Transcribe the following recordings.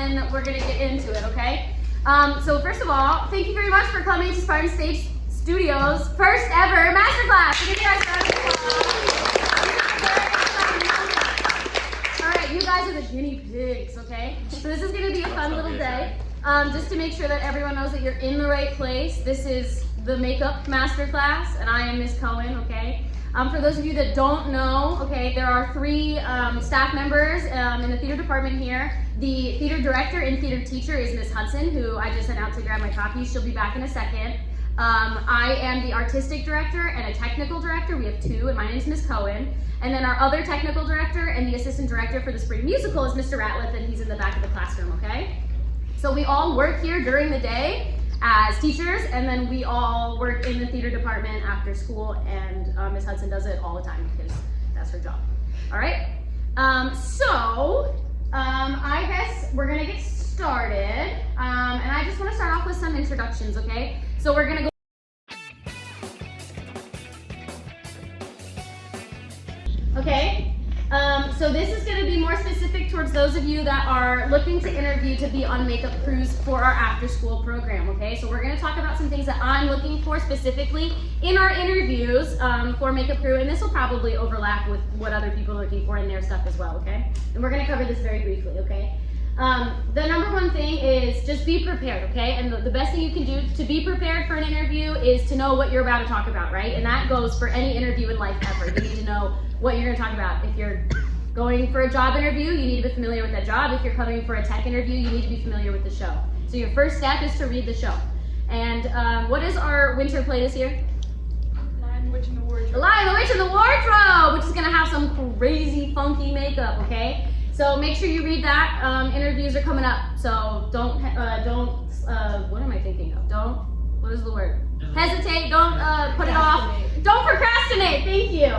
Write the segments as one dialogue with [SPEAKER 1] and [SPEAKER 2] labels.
[SPEAKER 1] then we're gonna get into it, okay? So first of all, thank you very much for coming to Spartan Stage Studios' first ever masterclass. Give you guys a round of applause. All right, you guys are the guinea pigs, okay? So this is gonna be a fun little day. Just to make sure that everyone knows that you're in the right place, this is the makeup masterclass, and I am Ms. Cohen, okay? For those of you that don't know, okay, there are 3 staff members in the theater department here. The theater director and theater teacher is Ms. Hudson, who I just sent out to grab my copy. She'll be back in a second. I am the artistic director and a technical director. We have 2, and my name is Ms. Cohen. And then our other technical director and the assistant director for the spring musical is Mr. Ratliff, and he's in the back of the classroom, okay? So we all work here during the day as teachers, and then we all work in the theater department after school, and Ms. Hudson does it all the time because that's her job. All right? I guess we're gonna get started, and I just wanna start off with some introductions, okay? So we're gonna go. Okay. So this is going to be more specific towards those of you that are looking to interview to be on makeup crews for our after school program, okay? So we're going to talk about some things that I'm looking for specifically in our interviews for makeup crew, and this will probably overlap with what other people are looking for in their stuff as well, okay? And we're going to cover this very briefly, okay? The number one thing is just be prepared, okay? And the best thing you can do to be prepared for an interview is to know what you're about to talk about, right? And that goes for any interview in life ever. You need to know what you're going to talk about. If you're going for a job interview, you need to be familiar with that job. If you're coming for a tech interview, you need to be familiar with the show. So your first step is to read the show. And what is our winter play this year?
[SPEAKER 2] Lion, the Witch, and the Wardrobe.
[SPEAKER 1] The Lion, the Witch, and the Wardrobe, which is going to have some crazy, funky makeup, okay? So make sure you read that. Interviews are coming up, so don't, what am I thinking of? What is the word? Hesitate, don't put it off. Don't procrastinate, thank you.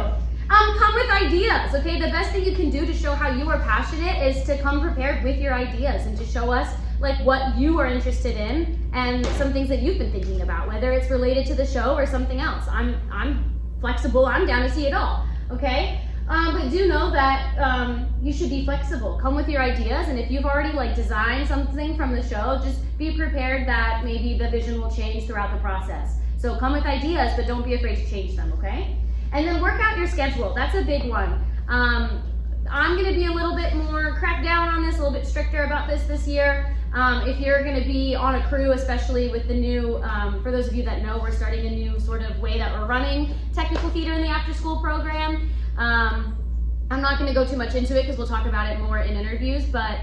[SPEAKER 1] Come with ideas, okay? The best thing you can do to show how you are passionate is to come prepared with your ideas and to show us like what you are interested in and some things that you've been thinking about, whether it's related to the show or something else. I'm flexible, I'm down to see it all, okay? But do know that you should be flexible. Come with your ideas, and if you've already like designed something from the show, just be prepared that maybe the vision will change throughout the process. So come with ideas, but don't be afraid to change them, okay? And then work out your schedule. That's a big one. I'm gonna be a little bit more cracked down on this, a little bit stricter about this year. If you're gonna be on a crew, especially with the new, for those of you that know, we're starting a new sort of way that we're running technical theater in the after school program. I'm not gonna go too much into it because we'll talk about it more in interviews, but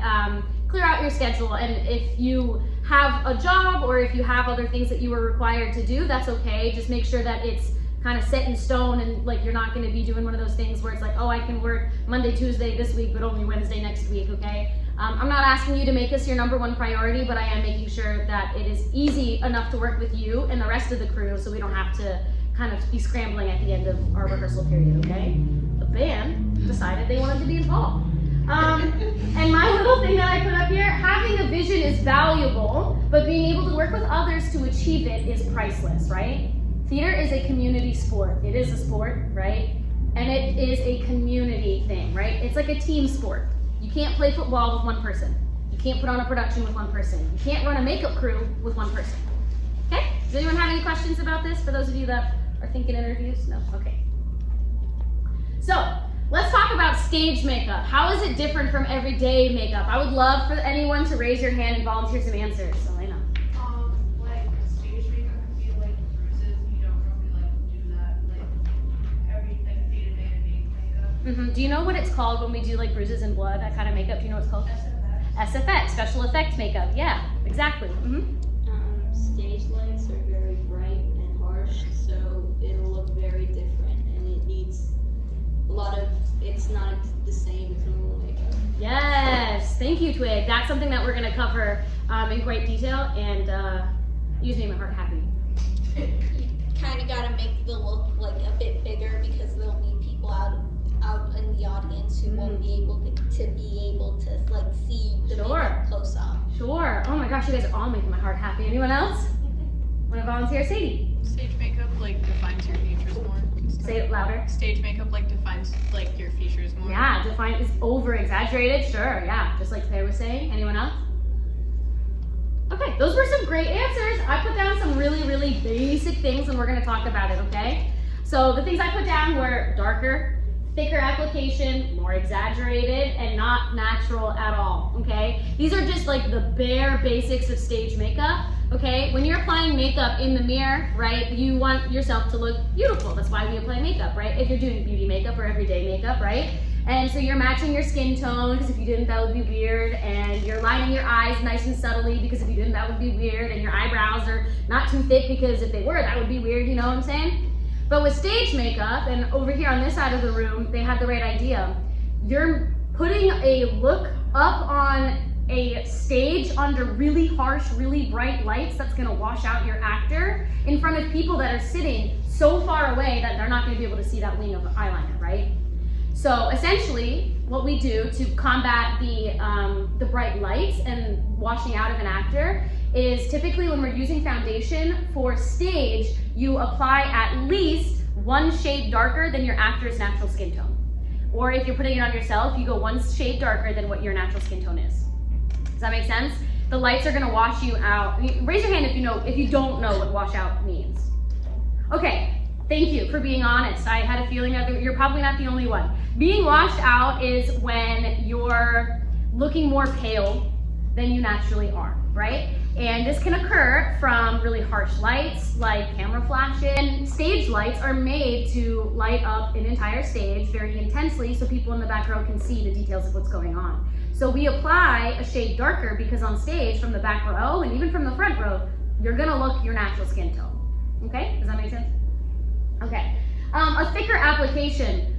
[SPEAKER 1] clear out your schedule, and if you have a job or if you have other things that you were required to do, that's okay. Just make sure that it's kind of set in stone, and like you're not going to be doing one of those things where it's like, oh, I can work Monday, Tuesday this week, but only Wednesday next week, okay? I'm not asking you to make this your #1 priority, but I am making sure that it is easy enough to work with you and the rest of the crew so we don't have to kind of be scrambling at the end of our rehearsal period, okay? The band decided they wanted to be involved. And my little thing that I put up here, having a vision is valuable, but being able to work with others to achieve it is priceless, right? Theater is a community sport. It is a sport, right? And it is a community thing, right? It's like a team sport. You can't play football with one person. You can't put on a production with one person. You can't run a makeup crew with one person. Okay? Does anyone have any questions about this for those of you that are thinking interviews? No? Okay. So, let's talk about stage makeup. How is it different from everyday makeup? I would love for anyone to raise your hand and volunteer some answers. So I know.
[SPEAKER 2] Like stage makeup can be like bruises. You don't normally like do that like every like day-to-day makeup.
[SPEAKER 1] Do you know what it's called when we do like bruises and blood, that kind of makeup? Do you know what it's called? SFX, special effects makeup. Yeah, exactly.
[SPEAKER 3] Stage lights are very bright and harsh, so it'll look very different, and it needs a lot of, it's not the same as normal makeup.
[SPEAKER 1] Yes, thank you, Twig. That's something that we're going to cover in great detail, and you just made my heart happy.
[SPEAKER 4] You kind of got to make the look like a bit bigger because there'll be people out in the audience who won't be able to like see the makeup close up.
[SPEAKER 1] Sure. Oh my gosh, you guys are all making my heart happy. Anyone else want to volunteer? Sadie.
[SPEAKER 2] Stage makeup like defines your features more.
[SPEAKER 1] Say it louder.
[SPEAKER 2] Stage makeup like defines like your features more.
[SPEAKER 1] Yeah, define is over exaggerated. Sure. Yeah, just like Claire was saying. Anyone else? those were some great answers. I put down some really, really basic things and we're gonna talk about it, okay? So the things I put down were darker, thicker application, more exaggerated, and not natural at all, okay? These are just like the bare basics of stage makeup, okay? When you're applying makeup in the mirror, right, you want yourself to look beautiful. That's why we apply makeup, right? If you're doing beauty makeup or everyday makeup, right? And so you're matching your skin tone, because if you didn't, that would be weird. And you're lining your eyes nice and subtly, because if you didn't, that would be weird. And your eyebrows are not too thick, because if they were, that would be weird, you know what I'm saying? But with stage makeup, and over here on this side of the room, they had the right idea. You're putting a look up on a stage under really harsh, really bright lights that's gonna wash out your actor in front of people that are sitting so far away that they're not gonna be able to see that wing of eyeliner, right? So essentially, what we do to combat the bright lights and washing out of an actor is typically when we're using foundation for stage, you apply at least one shade darker than your actor's natural skin tone. Or if you're putting it on yourself, you go one shade darker than what your natural skin tone is. Does that make sense? The lights are gonna wash you out. Raise your hand if you don't know what wash out means. Okay, thank you for being honest. I had a feeling that you're probably not the only one. Being washed out is when you're looking more pale than you naturally are, right? And this can occur from really harsh lights like camera flashes. And stage lights are made to light up an entire stage very intensely so people in the back row can see the details of what's going on. So we apply a shade darker because on stage from the back row and even from the front row, you're gonna look your natural skin tone. Okay, does that make sense? Okay, a thicker application.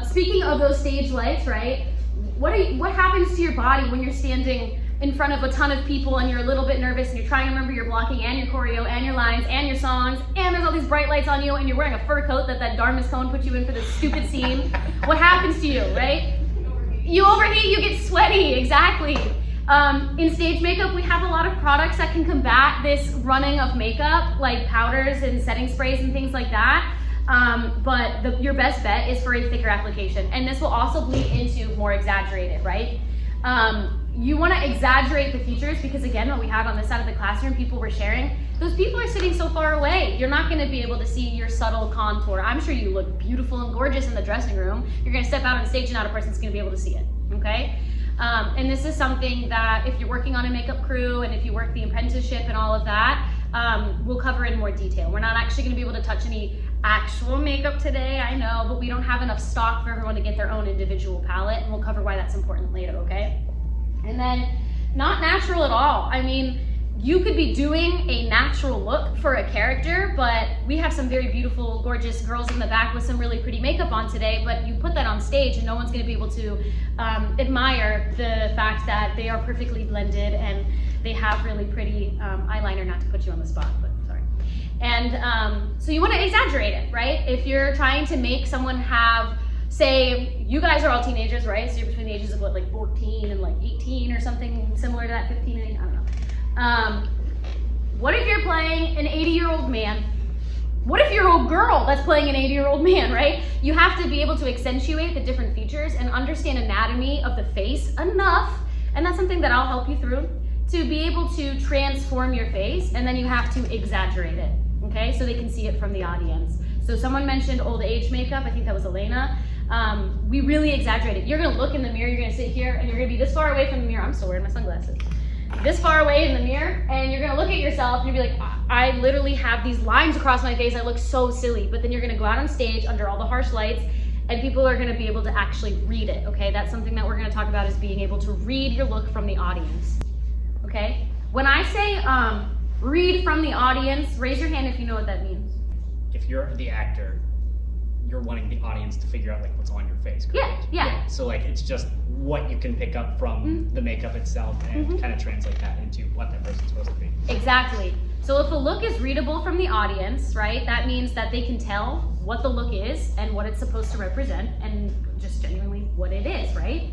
[SPEAKER 1] Speaking of those stage lights, right? What happens to your body when you're standing in front of a ton of people and you're a little bit nervous and you're trying to remember your blocking and your choreo and your lines and your songs and there's all these bright lights on you and you're wearing a fur coat that darn Miss Cohen put you in for this stupid scene? What happens to you, right? You overheat, you get sweaty, exactly. In stage makeup, we have a lot of products that can combat this running of makeup, like powders and setting sprays and things like that. But your best bet is for a thicker application. And this will also bleed into more exaggerated, right? You want to exaggerate the features because again, what we had on this side of the classroom, people were sharing, those people are sitting so far away. You're not going to be able to see your subtle contour. I'm sure you look beautiful and gorgeous in the dressing room. You're going to step out on stage and not a person's going to be able to see it, okay? And this is something that if you're working on a makeup crew and if you work the apprenticeship and all of that, we'll cover in more detail. We're not actually going to be able to touch any actual makeup today, I know, but we don't have enough stock for everyone to get their own individual palette, and we'll cover why that's important later, okay? And then, not natural at all. I mean, you could be doing a natural look for a character, but we have some very beautiful, gorgeous girls in the back with some really pretty makeup on today, but you put that on stage and no one's gonna be able to admire the fact that they are perfectly blended and they have really pretty eyeliner, not to put you on the spot, but sorry. And so you wanna exaggerate it, right? If you're trying to make someone have, say, you guys are all teenagers, right? So you're between the ages of what, like 14 and like 18 or something similar to that, 15 and 18, I don't know. What if you're playing an 80-year-old man? What if you're a girl that's playing an 80-year-old man, right? You have to be able to accentuate the different features and understand anatomy of the face enough, and that's something that I'll help you through, to be able to transform your face, and then you have to exaggerate it, okay? So they can see it from the audience. So someone mentioned old age makeup, I think that was Elena. We really exaggerate it. You're gonna look in the mirror, you're gonna sit here, and you're gonna be this far away from the mirror. I'm still wearing my sunglasses. This far away in the mirror, and you're gonna look at yourself and you'll be like, I literally have these lines across my face, I look so silly. But then you're gonna go out on stage under all the harsh lights and people are gonna be able to actually read it, okay? That's something that we're gonna talk about, is being able to read your look from the audience, okay? When I say read from the audience, raise your hand if you know what that means.
[SPEAKER 5] If you're the actor, you're wanting the audience to figure out like what's on your face, correct?
[SPEAKER 1] Yeah.
[SPEAKER 5] So like it's just what you can pick up from the makeup itself and kind of translate that into what that person's supposed to be.
[SPEAKER 1] Exactly. So if a look is readable from the audience, right, that means that they can tell what the look is and what it's supposed to represent and just genuinely what it is, right?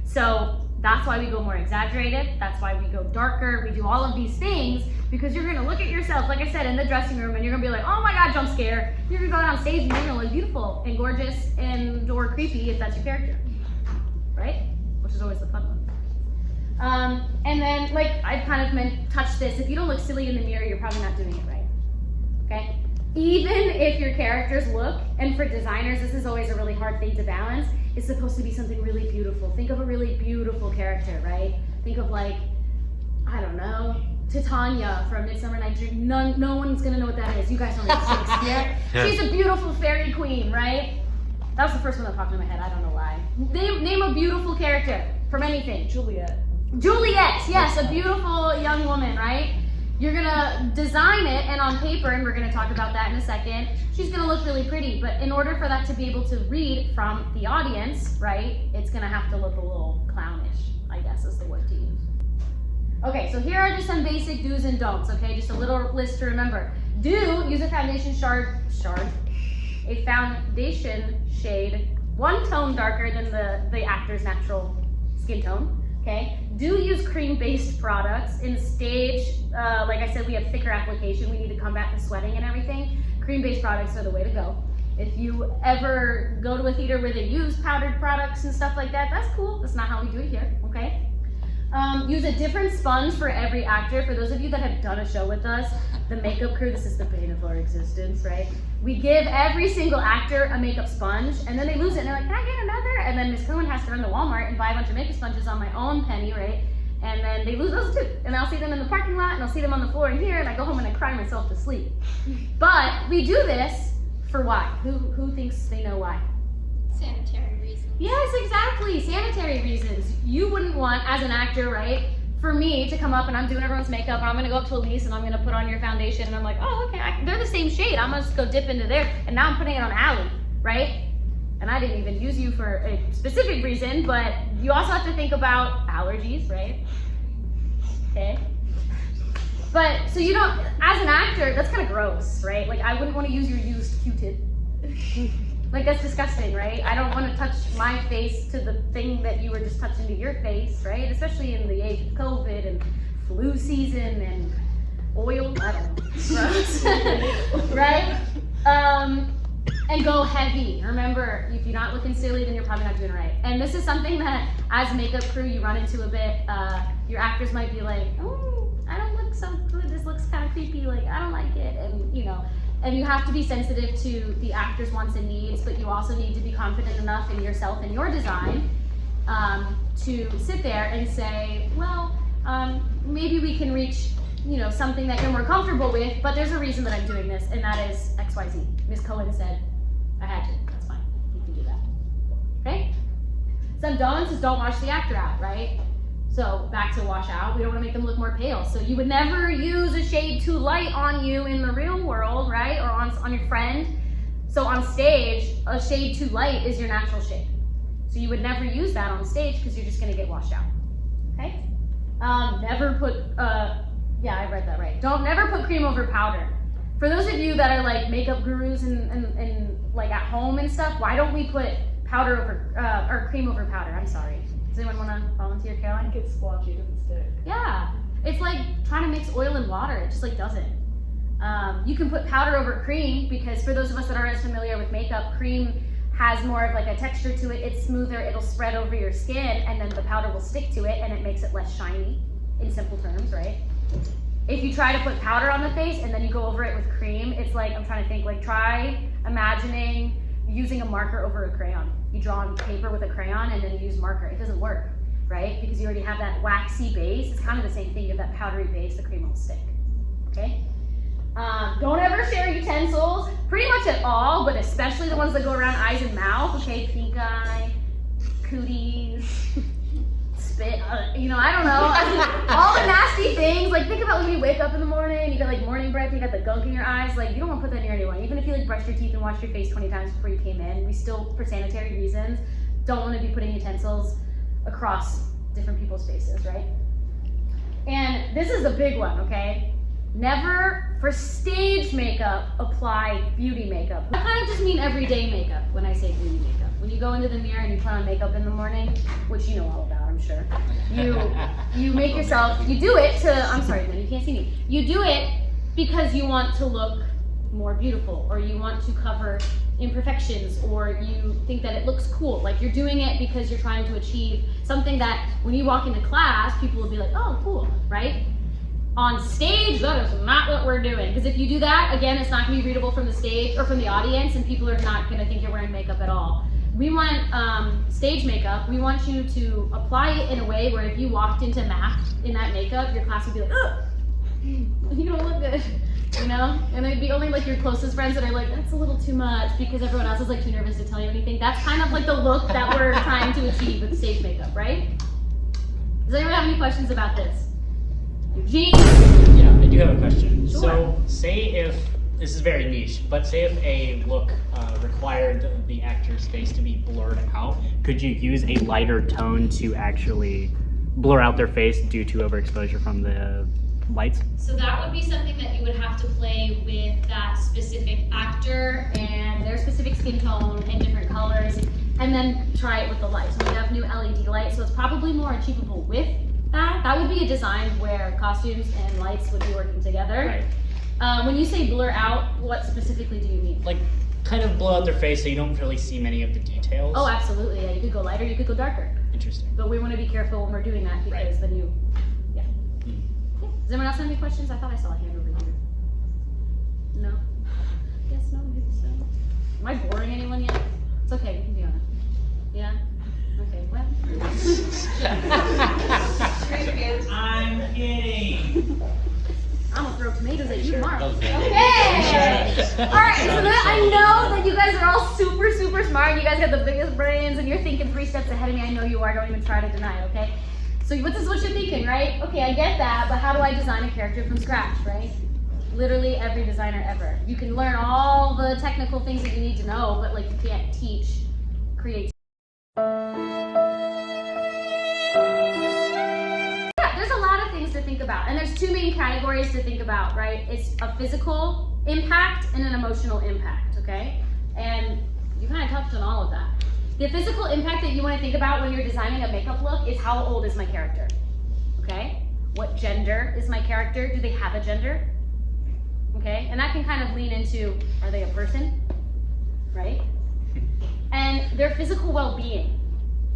[SPEAKER 1] So that's why we go more exaggerated. That's why we go darker. We do all of these things because you're gonna look at yourself, like I said, in the dressing room, and you're gonna be like, oh my God, jump scare. You're gonna go out on stage and you're gonna look beautiful and gorgeous and or creepy if that's your character, right? Which is always the fun one. And then, like I've kind of touched this, if you don't look silly in the mirror, you're probably not doing it right, okay? Even if your characters look, and for designers, this is always a really hard thing to balance, it's supposed to be something really beautiful. Think of a really beautiful character, right? Think of like, I don't know, Titania from Midsummer Night's Dream. No one's gonna know what that is. You guys don't know Shakespeare. She's a beautiful fairy queen, right? That was the first one that popped in my head. I don't know why. Name a beautiful character from anything.
[SPEAKER 2] Juliet.
[SPEAKER 1] Juliet, yes, a beautiful young woman, right? You're gonna design it, and on paper, and we're gonna talk about that in a second, she's gonna look really pretty, but in order for that to be able to read from the audience, right, it's gonna have to look a little clownish, I guess is the word to use. Okay, so here are just some basic do's and don'ts, okay? Just a little list to remember. Do use a foundation a foundation shade 1 tone darker than the actor's natural skin tone. Okay, do use cream-based products. In stage, like I said, we have thicker application. We need to combat the sweating and everything. Cream-based products are the way to go. If you ever go to a theater where they use powdered products and stuff like that, that's cool. That's not how we do it here, okay? Use a different sponge for every actor. For those of you that have done a show with us, the makeup crew, this is the bane of our existence, right? We give every single actor a makeup sponge, and then they lose it, and they're like, can I get another? And then Miss Cohen has to run to Walmart and buy a bunch of makeup sponges on my own penny, right? And then they lose those too. And I'll see them in the parking lot, and I'll see them on the floor in here, and I go home and I cry myself to sleep. But we do this for why? Who thinks they know why?
[SPEAKER 4] Sanitary reasons.
[SPEAKER 1] Yes, exactly, sanitary reasons. You wouldn't want, as an actor, right, for me to come up and I'm doing everyone's makeup, and I'm gonna go up to Elise and I'm gonna put on your foundation, and I'm like, oh, okay, they're the same shade. I'm gonna just go dip into there, and now I'm putting it on Allie, right? And I didn't even use you for a specific reason, but you also have to think about allergies, right? Okay. But, so you don't, as an actor, that's kind of gross, right? Like, I wouldn't want to use your used Q-tip. Like, that's disgusting, right? I don't want to touch my face to the thing that you were just touching to your face, right? Especially in the age of COVID and flu season and oil, I don't know, gross, right? And go heavy. Remember, if you're not looking silly, then you're probably not doing it right. And this is something that, as makeup crew, you run into a bit. Your actors might be like, oh, I don't look so good. This looks kind of creepy. Like, I don't like it. And, you know, and you have to be sensitive to the actor's wants and needs, but you also need to be confident enough in yourself and your design to sit there and say, well, maybe we can reach, you know, something that you're more comfortable with, but there's a reason that I'm doing this, and that is XYZ. Ms. Cohen said, I had to. That's fine. You can do that. Okay? Some don'ts is don't wash the actor out, right? So back to wash out, we don't want to make them look more pale. So you would never use a shade too light on you in the real world, right? Or on your friend. So on stage, a shade too light is your natural shade. So you would never use that on stage because you're just going to get washed out. Okay? Never put, yeah, I read that right. Never put cream over powder. For those of you that are like makeup gurus and like at home and stuff, why don't we put powder over, or cream over powder? I'm sorry. Does anyone want to volunteer, Caroline?
[SPEAKER 2] It gets splotchy, it doesn't stick.
[SPEAKER 1] Yeah, it's like trying to mix oil and water. It just like doesn't. You can put powder over cream because for those of us that aren't as familiar with makeup, cream has more of like a texture to it. It's smoother, it'll spread over your skin, and then the powder will stick to it and it makes it less shiny, in simple terms, right? If you try to put powder on the face and then you go over it with cream, it's like, I'm trying to think, like try imagining using a marker over a crayon. You draw on paper with a crayon and then you use marker. It doesn't work, right? Because you already have that waxy base. It's kind of the same thing. You have that powdery base, the cream will stick, okay? Don't ever share utensils, pretty much at all, but especially the ones that go around eyes and mouth, okay? Pink eye, cooties, spit, you know, I don't know. All the nasty things, like think about when you wake up in the morning, you got like morning breath, you got the gunk in your eyes, like you don't want to put that near anyone. Even if you like brushed your teeth and washed your face 20 times before you came in, we still, for sanitary reasons, don't want to be putting utensils across different people's faces, right? And this is a big one, okay? Never, for stage makeup, apply beauty makeup. I kind of just mean everyday makeup when I say beauty makeup. When you go into the mirror and you put on makeup in the morning, which you know all about, I'm sure. You make yourself, you do it to, I'm sorry, man, you can't see me. You do it because you want to look more beautiful, or you want to cover imperfections, or you think that it looks cool. Like you're doing it because you're trying to achieve something that when you walk into class, people will be like, oh, cool, right? On stage, that is not what we're doing. Because if you do that, again, it's not going to be readable from the stage or from the audience, and people are not going to think you're wearing makeup at all. We want stage makeup. We want you to apply it in a way where if you walked into math in that makeup, your class would be like, ugh, you don't look good, you know? And it'd be only like your closest friends that are like, that's a little too much, because everyone else is like too nervous to tell you anything. That's kind of like the look that we're trying to achieve with stage makeup, right? Does anyone have any questions about this? Eugene?
[SPEAKER 5] Yeah, I do have a question.
[SPEAKER 1] Sure.
[SPEAKER 5] So, say if, this is very niche, but say if a look required the actor's face to be blurred out, could you use a lighter tone to actually blur out their face due to overexposure from the lights?
[SPEAKER 1] So that would be something that you would have to play with that specific actor and their specific skin tone and different colors, and then try it with the lights. So we have new LED lights, so it's probably more achievable with that. That would be a design where costumes and lights would be working together.
[SPEAKER 5] Right.
[SPEAKER 1] When you say blur out, what specifically do you mean?
[SPEAKER 5] Like, kind of blow out their face so you don't really see many of the details.
[SPEAKER 1] Oh, absolutely. Yeah, you could go lighter, you could go darker.
[SPEAKER 5] Interesting.
[SPEAKER 1] But we want to be careful when we're doing that, because then you, yeah. Does anyone else have any questions? I thought I saw a hand over here. No? Yes, no, maybe so. Am I boring anyone yet? It's okay, we can be honest. Yeah? Okay, well.
[SPEAKER 6] I'm kidding.
[SPEAKER 1] I'm gonna throw tomatoes at you tomorrow. Okay! Alright, so then I know that you guys are all super, super smart. You guys got the biggest brains and you're thinking 3 steps ahead of me. I know you are. Don't even try to deny it, okay? So this is what you're thinking, right? Okay, I get that, but how do I design a character from scratch, right? Literally every designer ever. You can learn all the technical things that you need to know, but like you can't teach creativity. About, and there's 2 main categories to think about, right? It's a physical impact and an emotional impact, okay? And you kind of touched on all of that. The physical impact that you want to think about when you're designing a makeup look is how old is my character, okay? What gender is my character? Do they have a gender? Okay, and that can kind of lean into, are they a person, right? And their physical well-being.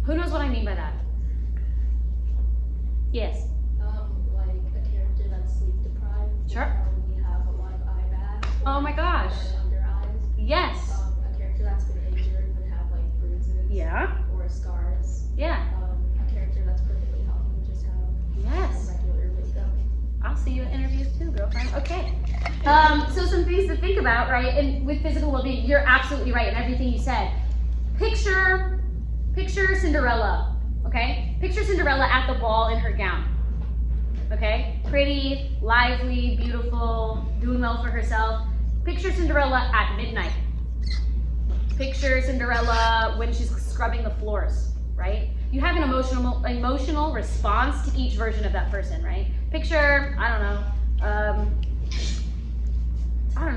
[SPEAKER 1] Who knows what I mean by that? Yes. Sure.
[SPEAKER 3] We have a lot of eye bags.
[SPEAKER 1] Oh my gosh.
[SPEAKER 3] Under eyes.
[SPEAKER 1] Yes.
[SPEAKER 3] A character that's been injured would have like bruises.
[SPEAKER 1] Yeah.
[SPEAKER 3] Or scars.
[SPEAKER 1] Yeah.
[SPEAKER 3] A character that's perfectly healthy would just have
[SPEAKER 1] Yes.
[SPEAKER 3] regular makeup.
[SPEAKER 1] I'll see you at interviews too, girlfriend. Okay. So some things to think about, right? And with physical well-being, you're absolutely right in everything you said. Picture Cinderella, okay? Picture Cinderella at the ball in her gown. Okay, pretty, lively, beautiful, doing well for herself. Picture Cinderella at midnight. Picture Cinderella when she's scrubbing the floors, right? You have an emotional response to each version of that person, right? Picture, I don't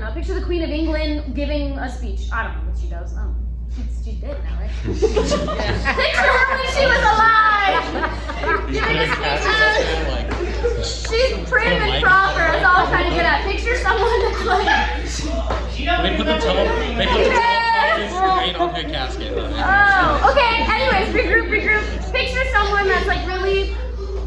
[SPEAKER 1] know, picture the Queen of England giving a speech. I don't know what she does. Oh, she's dead now, right? Picture her when she was alive! Giving a speech. She's prim and proper, that's all I'm trying to get at. Picture someone that's like...
[SPEAKER 6] They put the telephone on her casket.
[SPEAKER 1] Oh, okay, anyways, regroup. Picture someone that's like really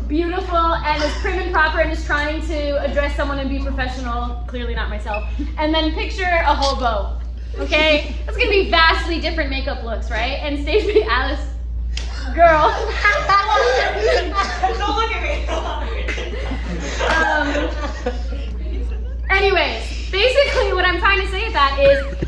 [SPEAKER 1] beautiful and is prim and proper and is trying to address someone and be professional, clearly not myself. And then picture a hobo, okay? That's gonna be vastly different makeup looks, right? And stage me, Alice, girl.
[SPEAKER 2] Don't look at me.
[SPEAKER 1] Anyways, basically what I'm trying to say with that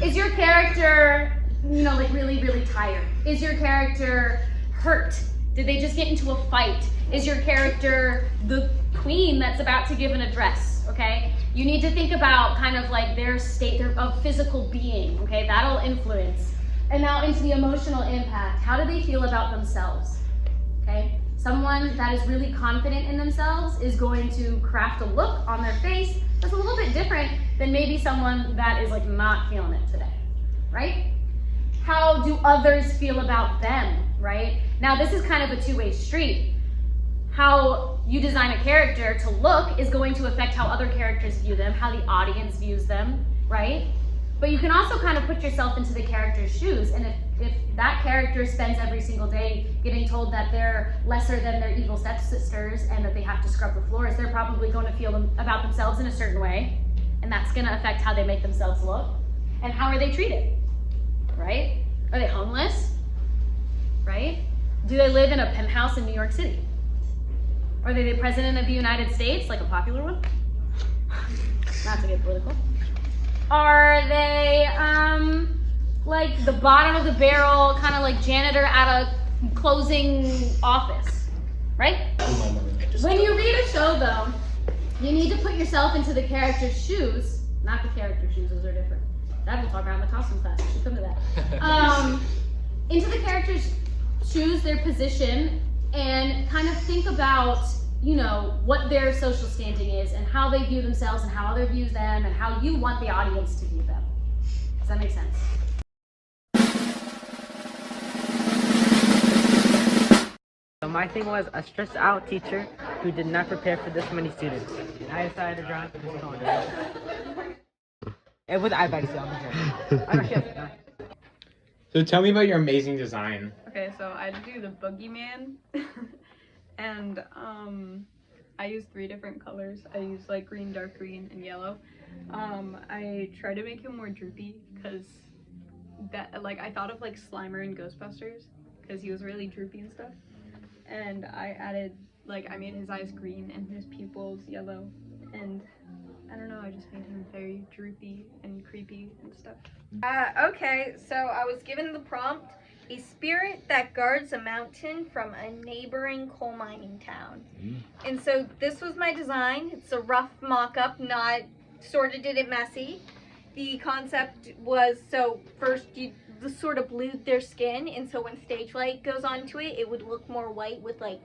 [SPEAKER 1] is your character, like really, really tired? Is your character hurt? Did they just get into a fight? Is your character the queen that's about to give an address, okay? You need to think about kind of like their state of physical being, okay? That'll influence. And now into the emotional impact. How do they feel about themselves, okay? Someone that is really confident in themselves is going to craft a look on their face that's a little bit different than maybe someone that is like not feeling it today, right? How do others feel about them, right? Now this is kind of a two-way street. How you design a character to look is going to affect how other characters view them, how the audience views them, right? But you can also kind of put yourself into the character's shoes, and if that character spends every single day getting told that they're lesser than their evil stepsisters and that they have to scrub the floors, they're probably going to feel about themselves in a certain way, and that's going to affect how they make themselves look. And how are they treated, right? Are they homeless, right? Do they live in a penthouse in New York City? Are they the president of the United States, like a popular one? Not to get political. Are they like the bottom of the barrel, kind of like janitor at a closing office, right? When you read a show though, you need to put yourself into the character's shoes, not the character's shoes, those are different. That we'll talk about in the costume class, we should come to that. Into the character's shoes, their position, and kind of think about, you know, what their social standing is and how they view themselves and how others view them and how you want the audience to view them. Does that make sense?
[SPEAKER 7] So my thing was a stressed out teacher who did not prepare for this many students. And I decided to draw it this color. It was eye bags, y'all.
[SPEAKER 8] So tell me about your amazing design.
[SPEAKER 9] Okay, so I had to do the boogeyman, and I used 3 different colors. I used like green, dark green, and yellow. I tried to make him more droopy because that, like, I thought of like Slimer in Ghostbusters because he was really droopy and stuff. And I added, like, I made his eyes green and his pupils yellow, and I don't know, I just made him very droopy and creepy and stuff.
[SPEAKER 10] Okay, so I was given the prompt, a spirit that guards a mountain from a neighboring coal mining town. And so this was my design. It's a rough mock-up, not sort of did it messy. The concept was, so first you sort of blued their skin, and so when stage light goes onto it, it would look more white with like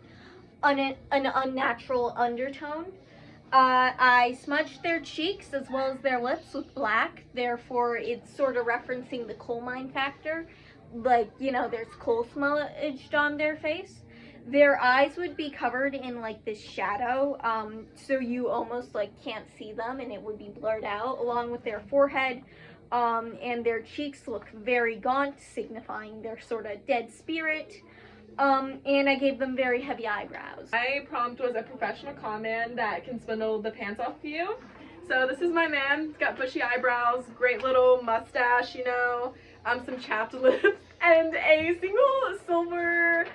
[SPEAKER 10] an unnatural undertone. I smudged their cheeks as well as their lips with black, therefore it's sort of referencing the coal mine factor. Like, you know, there's coal smudged on their face. Their eyes would be covered in like this shadow, so you almost like can't see them and it would be blurred out, along with their forehead, and their cheeks look very gaunt, signifying their sort of dead spirit. And I gave them very heavy eyebrows.
[SPEAKER 9] My prompt was a professional con man that can swindle the pants off of you. So this is my man. He's got bushy eyebrows, great little mustache, you know, some chapped lips, and a single silver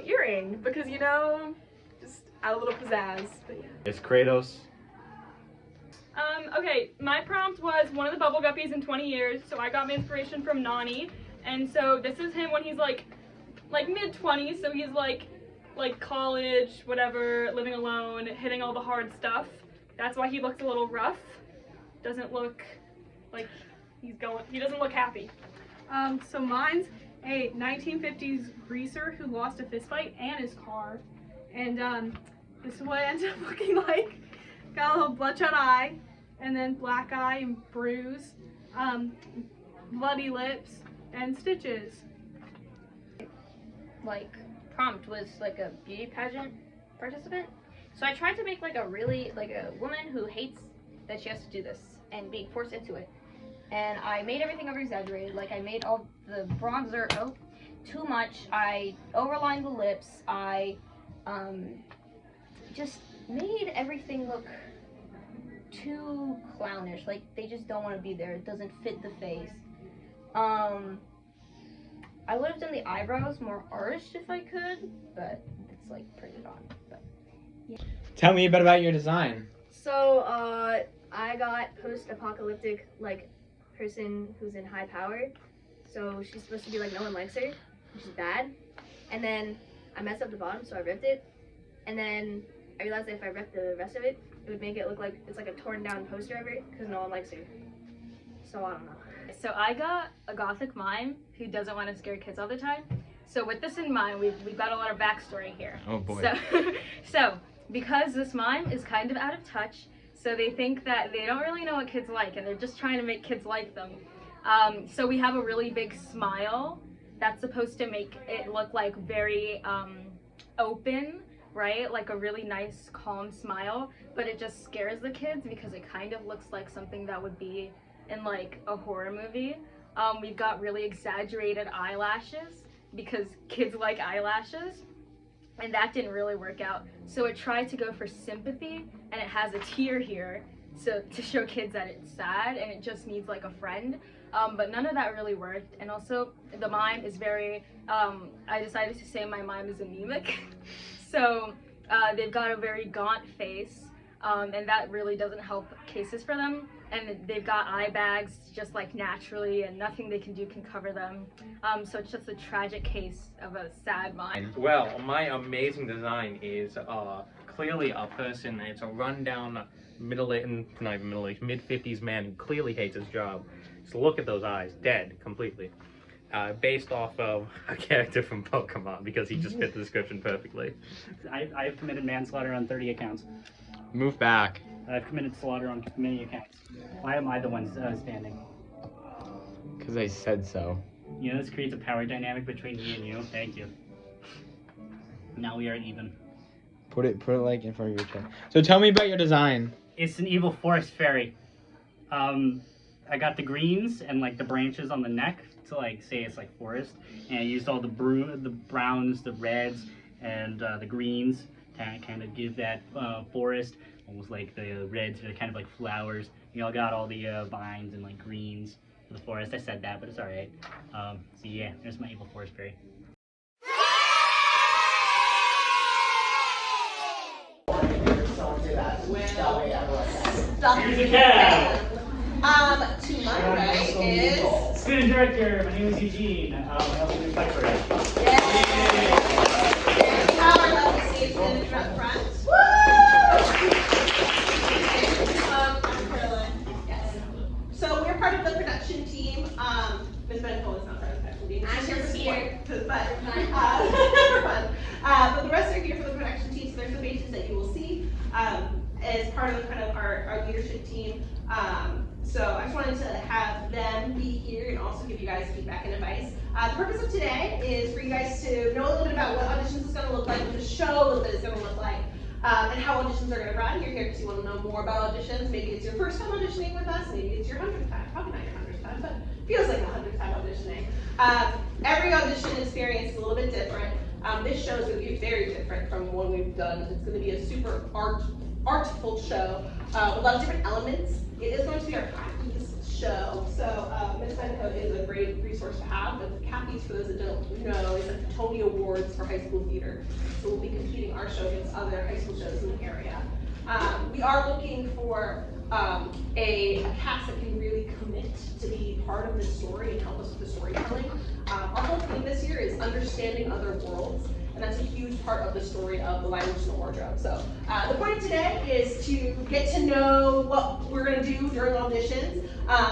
[SPEAKER 9] earring because, you know, just add a little pizzazz. But yeah.
[SPEAKER 8] It's Kratos.
[SPEAKER 11] Okay, my prompt was one of the bubble guppies in 20 years, so I got my inspiration from Nani, and so this is him when he's like mid-20s, so he's like college, whatever, living alone, hitting all the hard stuff. That's why he looks a little rough. Doesn't look like he doesn't look happy. So mine's a 1950s greaser who lost a fist fight and his car. And this is what it ends up looking like. Got a little bloodshot eye, and then black eye and bruise, bloody lips, and stitches.
[SPEAKER 12] Like prompt was like a beauty pageant participant, so I tried to make like a woman who hates that she has to do this and being forced into it, and I made everything over exaggerated. Like I made all the bronzer too much, I overlined the lips, I just made everything look too clownish, like they just don't want to be there, it doesn't fit the face. I would have done the eyebrows more arched if I could, but it's like printed on. But yeah.
[SPEAKER 8] Tell me a bit about your design.
[SPEAKER 10] So, I got post-apocalyptic, like, person who's in high power. So she's supposed to be like no one likes her, which is bad. And then I messed up the bottom, so I ripped it. And then I realized that if I ripped the rest of it, it would make it look like it's like a torn down poster of it, because no one likes her. So I don't know.
[SPEAKER 11] So I got a gothic mime who doesn't want to scare kids all the time. So with this in mind, we've got a lot of backstory here.
[SPEAKER 8] Oh boy.
[SPEAKER 11] So because this mime is kind of out of touch, so they think that they don't really know what kids like, and they're just trying to make kids like them. So we have a really big smile that's supposed to make it look like very open, right? Like a really nice, calm smile, but it just scares the kids because it kind of looks like something that would be in like a horror movie. We've got really exaggerated eyelashes because kids like eyelashes, and that didn't really work out. So it tried to go for sympathy, and it has a tear here, so to show kids that it's sad and it just needs like a friend. But none of that really worked. And also the mime is very, I decided to say my mime is anemic. So they've got a very gaunt face, and that really doesn't help cases for them. And they've got eye bags just like naturally, and nothing they can do can cover them. So it's just a tragic case of a sad mime.
[SPEAKER 6] Well, my amazing design is clearly a person. It's a rundown mid-50s man who clearly hates his job. So look at those eyes, dead completely. Based off of a character from Pokemon because he just fit the description perfectly.
[SPEAKER 5] I have committed manslaughter on 30 accounts.
[SPEAKER 8] Move back.
[SPEAKER 5] I've committed slaughter on many accounts. Why am I the one standing?
[SPEAKER 8] Because I said so.
[SPEAKER 5] You know, this creates a power dynamic between me and you. Thank you. Now we are even.
[SPEAKER 8] Put it like in front of your chest. So tell me about your design.
[SPEAKER 5] It's an evil forest fairy. I got the greens and like the branches on the neck to like say it's like forest, and I used all the browns, the reds, and the greens to kind of give that forest almost like the reds are kind of like flowers. You know, I got all the vines and like greens for the forest. I said that, but it's all right. So yeah, there's my evil forest fairy. Here's the cab.
[SPEAKER 13] To my right is
[SPEAKER 5] Student director. My name is Eugene. I also do Piper.
[SPEAKER 13] our lovely stage manager up front. I'm Caroline. Yes. So we're part of the production team. Ms. Benco is not part of the production team.
[SPEAKER 4] I'm
[SPEAKER 13] She's
[SPEAKER 4] just
[SPEAKER 13] here
[SPEAKER 4] here.
[SPEAKER 13] for fun. But the rest are here for the production team. So there's the faces that you will see as part of kind of our leadership team. So I just wanted to have them be here and also give you guys feedback and advice. The purpose of today is for you guys to know a little bit about what auditions is going to look like, what the show a little bit is going to look like, and how auditions are going to run. You're here because you want to know more about auditions. Maybe it's your first time auditioning with us. Maybe it's your 100th time. Probably not your 100th time, but feels like a 100th time auditioning. Every audition experience is a little bit different. This show is going to be very different from one we've done. It's going to be a super artful show with a lot of different elements. It is going to be our Khakis show, so Ms. Benko is a great resource to have. But Khakis, for those that don't know, is the Tony Awards for high school theater. So we'll be competing our show against other high school shows in the area. We are looking for a cast that can really commit to be part of this story and help us with the storytelling. Our whole theme this year is understanding other worlds. And that's a huge part of the story of the language and the wardrobe. So the point of today is to get to know what we're going to do during auditions.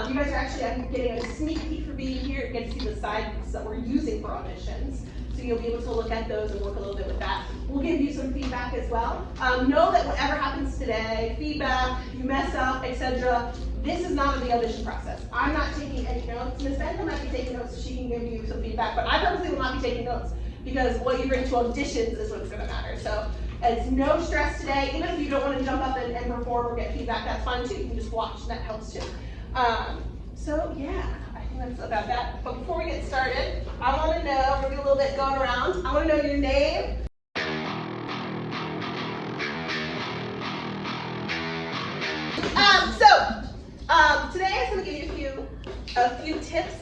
[SPEAKER 13] You guys are actually getting a sneak peek for being here. You get to see the sides that we're using for auditions. So you'll be able to look at those and work a little bit with that. We'll give you some feedback as well. Know that whatever happens today, feedback, you mess up, etc., this is not the audition process. I'm not taking any notes. Ms. Benton might be taking notes so she can give you some feedback, but I purposely will not be taking notes, because what you bring to auditions is what's going to matter. So it's no stress today. Even if you don't want to jump up and perform or get feedback, that's fine too. You can just watch, and that helps too. So yeah, I think that's about that. But before we get started, I want to know, we're going to do a little bit going around. I want to know your name. Today I'm going to give you a few tips.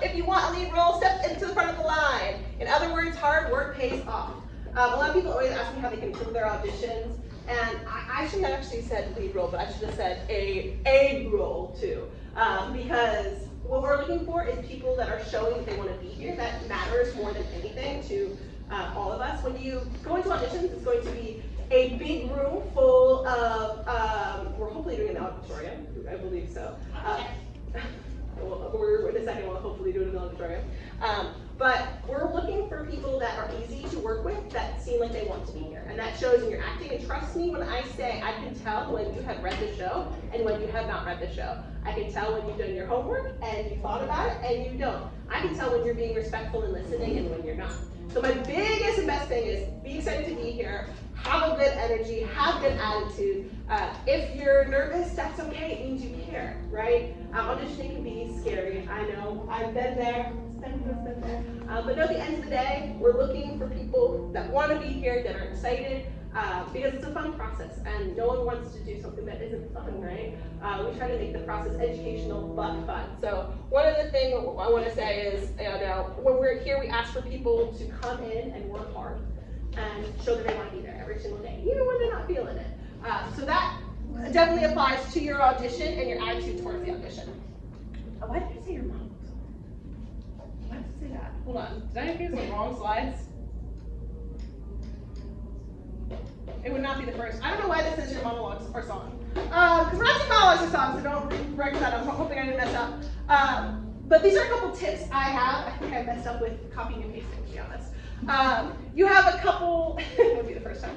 [SPEAKER 13] If you want a lead role, step into the front of the line. In other words, hard work pays off. A lot of people always ask me how they can improve their auditions, and I should have actually said lead role, but I should have said a role too, because what we're looking for is people that are showing that they want to be here. That matters more than anything to all of us. When you go into auditions, it's going to be a big room full of, we're hopefully doing an auditorium, I believe so. We're in a second, we'll hopefully do it in the auditorium. But we're looking for people that are easy to work with, that seem like they want to be here. And that shows in your acting. And trust me when I say I can tell when you have read the show and when you have not read the show. I can tell when you've done your homework and you thought about it and you don't. I can tell when you're being respectful and listening and when you're not. So my biggest and best thing is be excited to be here, have a good energy, have a good attitude. If you're nervous, that's okay, it means you care, right? Auditioning can be scary, I know, I've been there, but no, at the end of the day, we're looking for people that want to be here, that are excited, because it's a fun process, and no one wants to do something that isn't fun, right? We try to make the process educational but fun. So one of the things I want to say is, when we're here, we ask for people to come in and work hard and show that they want to be there every single day, even when they're not feeling it. So that definitely applies to your audition and your attitude towards the audition. Why did I say your mom? Why did I say that? Hold on, did I use the wrong slides? It would not be the first. I don't know why this says your monologues or song. Because we're not doing monologues or songs, so don't write that. I'm hoping I didn't mess up. But these are a couple tips I have. I think I messed up with copying and pasting, to be honest. You have a couple, it would be the first time.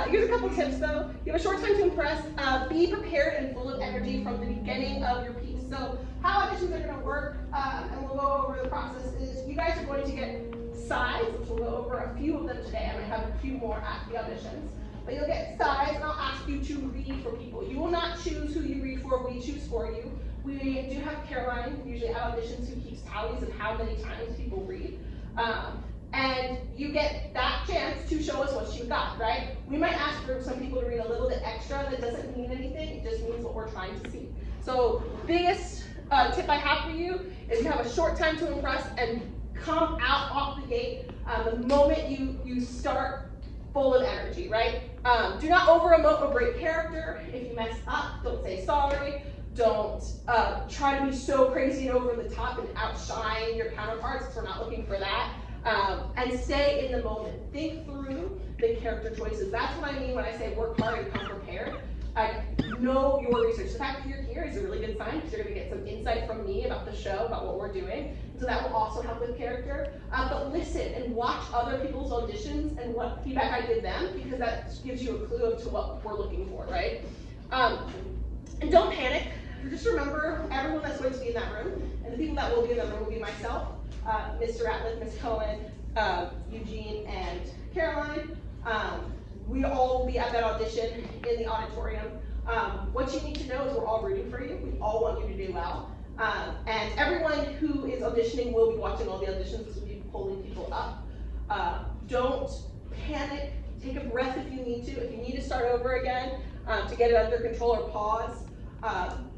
[SPEAKER 13] Here's a couple tips though. You have a short time to impress. Be prepared and full of energy from the beginning of your piece. So how auditions are going to work, and we'll go over the process, is you guys are going to get sides, which we'll go over a few of them today. I might have a few more at the auditions. But you'll get sides, and I'll ask you to read for people. You will not choose who you read for, we choose for you. We do have Caroline, usually at auditions, who keeps tallies of how many times people read. And you get that chance to show us what you got, right? We might ask for some people to read a little bit extra. That doesn't mean anything, it just means what we're trying to see. So biggest tip I have for you is you have a short time to impress and come out off the gate the moment you start full of energy, right? Do not over-emote a great character. If you mess up, don't say sorry. Don't try to be so crazy and over the top and outshine your counterparts, because we're not looking for that. And stay in the moment. Think through the character choices. That's what I mean when I say work hard and come prepared. Know your research. The fact that you're here is a really good sign, because you're going to get some insight from me about the show, about what we're doing. So that will also help with character. But listen and watch other people's auditions and what feedback I give them, because that gives you a clue as to what we're looking for, right? And don't panic. Just remember everyone that's going to be in that room, and the people that will be in that room will be myself, Mr. Ratliff, Ms. Cohen, Eugene, and Caroline. We all will be at that audition in the auditorium. What you need to know is we're all rooting for you. We all want you to do well. And everyone who is auditioning will be watching all the auditions, because we'll be pulling people up. Don't panic. Take a breath if you need to. If you need to start over again to get it under control or pause,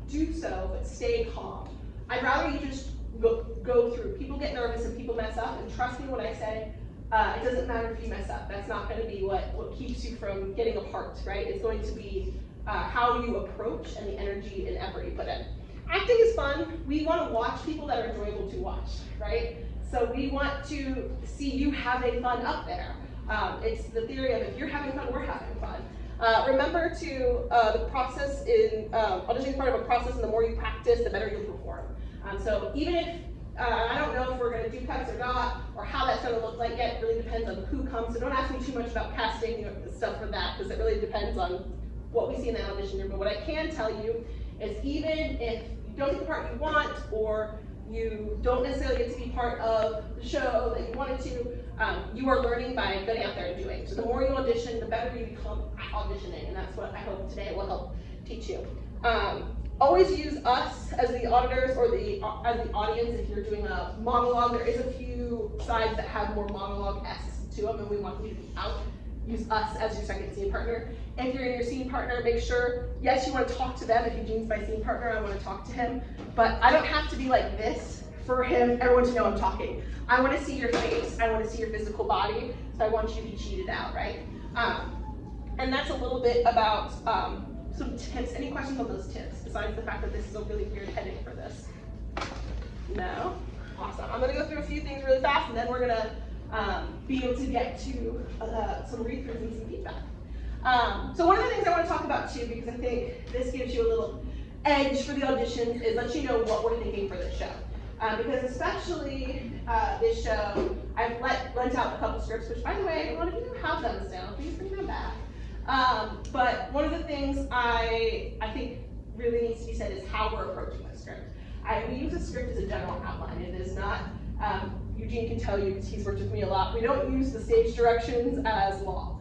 [SPEAKER 13] do so, but stay calm. I'd rather you just go through. People get nervous and people mess up, and trust me when I say, it doesn't matter if you mess up. That's not going to be what keeps you from getting a part, right? It's going to be how you approach and the energy and effort you put in. Acting is fun. We want to watch people that are enjoyable to watch, right? So we want to see you having fun up there. It's the theory of if you're having fun, we're having fun. Remember to, the process in, auditioning is part of a process, and the more you practice, the better you'll perform. So even if, I don't know if we're going to do cuts or not, or how that's going to look like yet, it really depends on who comes. So don't ask me too much about casting stuff for that, because it really depends on what we see in that audition room. But what I can tell you is, even if you don't get the part you want, or you don't necessarily get to be part of the show that you wanted to, you are learning by getting out there and doing. So the more you audition, the better you become at auditioning, and that's what I hope today will help teach you. Always use us as the auditors or as the audience if you're doing a monologue. There is a few sides that have more monologue-esque to them, and we want you to be out. Use us as your second scene partner. If you're in your scene partner, make sure, yes, you want to talk to them. If Eugene's my scene partner, I want to talk to him. But I don't have to be like this for everyone to know I'm talking. I want to see your face. I want to see your physical body. So I want you to be cheated out, right? And that's a little bit about some tips. Any questions on those tips, besides the fact that this is a really weird heading for this? No? Awesome. I'm going to go through a few things really fast, and then we're going to be able to get to some read-throughs and some feedback. So one of the things I want to talk about too, because I think this gives you a little edge for the auditions, is let you know what we're thinking for this show. Because especially this show, I've lent out a couple scripts, which by the way, a lot of you have them still. Please bring them back. But one of the things I think really needs to be said is how we're approaching the script. We use a script as a general outline. It is not Eugene can tell you, because he's worked with me a lot, we don't use the stage directions as law.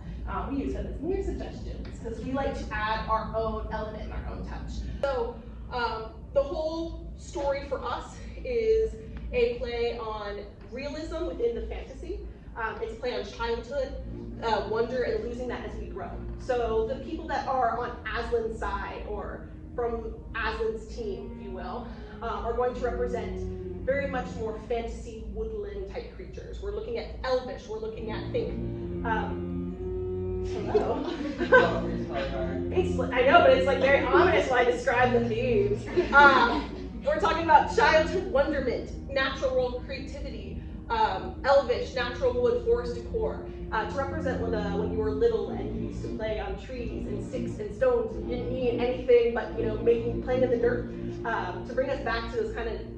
[SPEAKER 13] We use them as mere suggestions, because we like to add our own element and our own touch. So the whole story for us is a play on realism within the fantasy. It's a play on childhood, wonder, and losing that as we grow. So the people that are on Aslan's side, or from Aslan's team, if you will, are going to represent very much more fantasy woodland type creatures. We're looking at elvish, we're looking at, hello. I know, but it's like very ominous when I describe the themes. We're talking about childhood wonderment, natural world creativity, elvish, natural wood, forest decor, to represent when you were little and you used to play on trees and sticks and stones and didn't need anything but playing in the dirt, to bring us back to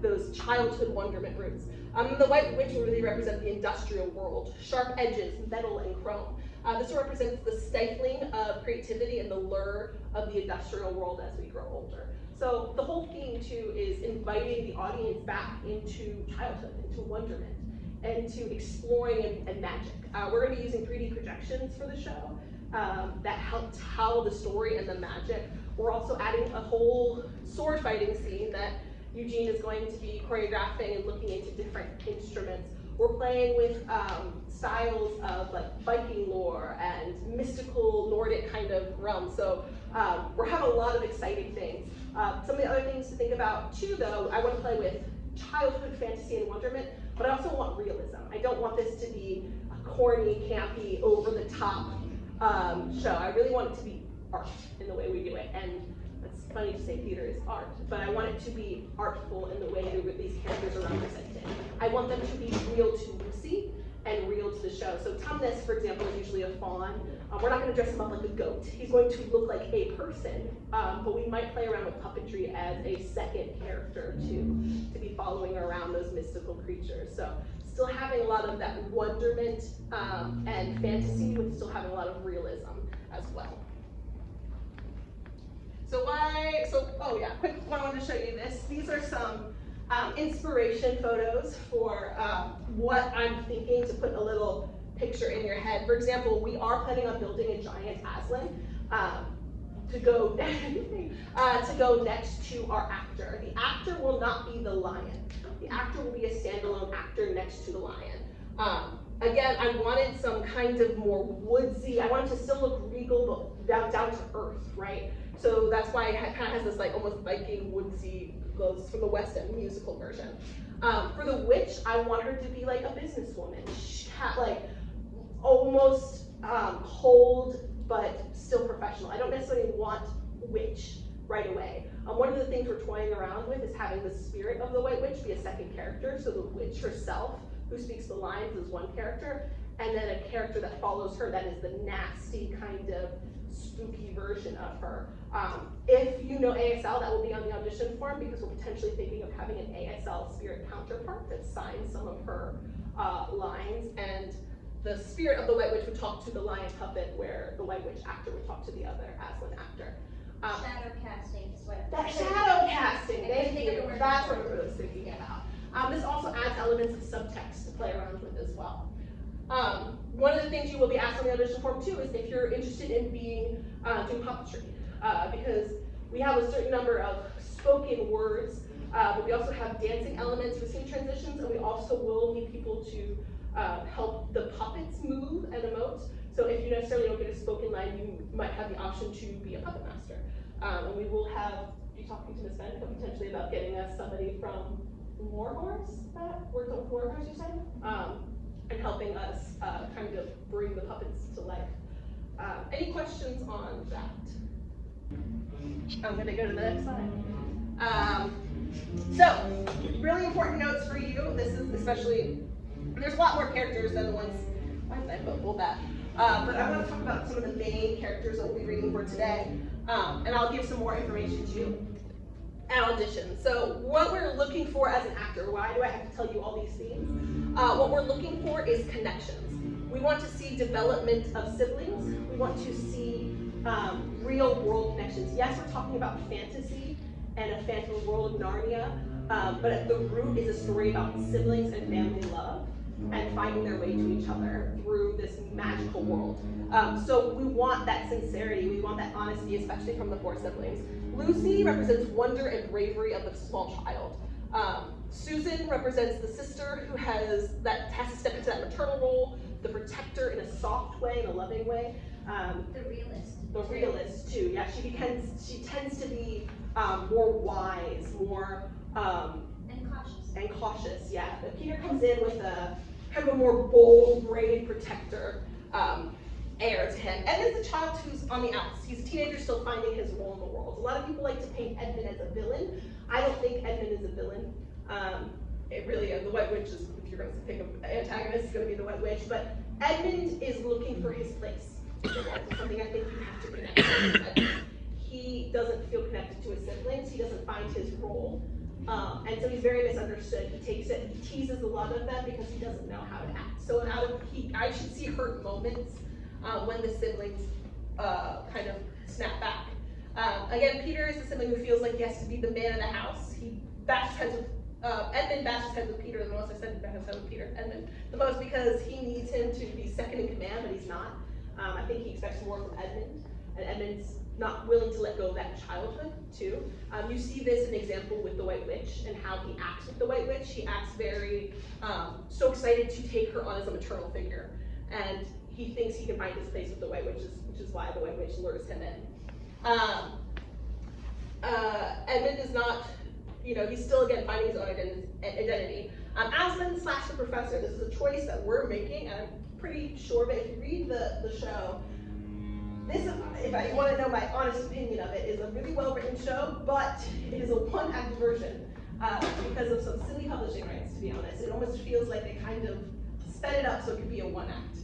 [SPEAKER 13] those childhood wonderment roots. The White Witch will really represent the industrial world, sharp edges, metal and chrome. This represents the stifling of creativity and the lure of the industrial world as we grow older. So the whole theme too is inviting the audience back into childhood, into wonderment, and to exploring and magic. We're going to be using 3D projections for the show that help tell the story and the magic. We're also adding a whole sword fighting scene that Eugene is going to be choreographing and looking into different instruments. We're playing with styles of like Viking lore and mystical Nordic kind of realms. So we're having a lot of exciting things. Some of the other things to think about too, though, I want to play with childhood fantasy and wonderment, but I also want realism. I don't want this to be a corny, campy, over-the-top show. I really want it to be art in the way we do it. And it's funny to say theater is art, but I want it to be artful in the way that these characters are represented. I want them to be real to Lucy and real to the show. So Tumnus, for example, is usually a fawn. We're not going to dress him up like a goat. He's going to look like a person, but we might play around with puppetry as a second character to be following around those mystical creatures. So still having a lot of that wonderment and fantasy, with still having a lot of realism as well. Quick one, I wanted to show you this. These are some inspiration photos for what I'm thinking, to put a little picture in your head. For example, we are planning on building a giant Aslan to go next to our actor. The actor will not be the lion. The actor will be a standalone actor next to the lion. Again, I wanted some kind of more woodsy, I wanted to still look regal, but down to earth, right? So that's why it kind of has this like almost Viking woodsy clothes from the West End musical version. For the witch, I want her to be like a businesswoman, like almost cold but still professional. I don't necessarily want witch right away. One of the things we're toying around with is having the spirit of the White Witch be a second character. So the witch herself, who speaks the lines, is one character, and then a character that follows her that is the nasty kind of spooky version of her. If you know ASL, that will be on the audition form, because we're potentially thinking of having an ASL spirit counterpart that signs some of her lines, and the spirit of the White Witch would talk to the lion puppet, where the White Witch actor would talk to the other Aslan actor.
[SPEAKER 4] Shadow casting is what.
[SPEAKER 13] That shadow casting, thank you. That's what I was thinking about. This also adds elements of subtext to play around with as well. One of the things you will be asked on the audition form too is if you're interested in doing puppetry, because we have a certain number of spoken words, but we also have dancing elements for scene transitions, and we also will need people to help the puppets move and emote. So if you necessarily don't get a spoken line, you might have the option to be a puppet master. And we will be talking to Ms. Bennica potentially about getting us somebody from Warhorse that works on Warhorse, you said, and helping us kind of bring the puppets to life. Any questions on that? I'm gonna go to the next slide. So, really important notes for you. This is especially, there's a lot more characters than the ones, why did I pull that? But I want to talk about some of the main characters that we'll be reading for today, and I'll give some more information to you at audition. So what we're looking for as an actor, why do I have to tell you all these things? What we're looking for is connections. We want to see development of siblings. We want to see real world connections. Yes, we're talking about fantasy and a fantasy world of Narnia, but at the root is a story about siblings and family love and finding their way to each other through this magical world. So we want that sincerity, we want that honesty, especially from the 4 siblings. Lucy represents wonder and bravery of the small child. Susan represents the sister who has to step into that maternal role, the protector in a soft way, in a loving way.
[SPEAKER 4] The realist.
[SPEAKER 13] The realist too. Yeah, she tends to be more wise, more
[SPEAKER 4] and
[SPEAKER 13] cautious. Yeah, but Peter comes in with a kind of a more bold, brave protector air to him. Edmund's a child who's on the outs. He's a teenager still finding his role in the world. A lot of people like to paint Edmund as a villain. I don't think Edmund is a villain. It really is. The White Witch is, if you're going to pick an antagonist, it's going to be the White Witch. But Edmund is looking for his place. That's something I think you have to connect with Edmund. He doesn't feel connected to his siblings. He doesn't find his role. And so he's very misunderstood. He takes it, he teases a lot of them because he doesn't know how to act. So I should see hurt moments when the siblings kind of snap back. Again, Peter is the sibling who feels like he has to be the man of the house. He bashes heads with, Edmund bashes heads with Peter the most. I said bashes heads with Peter, Edmund the most because he needs him to be second in command, but he's not. I think he expects more from Edmund, and Edmund's not willing to let go of that childhood too. You see this in example with the White Witch and how he acts with the White Witch. He acts very so excited to take her on as a maternal figure, and he thinks he can find his place with the White Witch, which is why the White Witch lures him in. Edmund is not, he's still again finding his own identity. Aslan / the professor. This is a choice that we're making, and I'm pretty sure. But if you read the show. This, if I want to know my honest opinion of it, is a really well-written show, but it is a one-act version because of some silly publishing rights, to be honest. It almost feels like they kind of sped it up so it could be a one-act.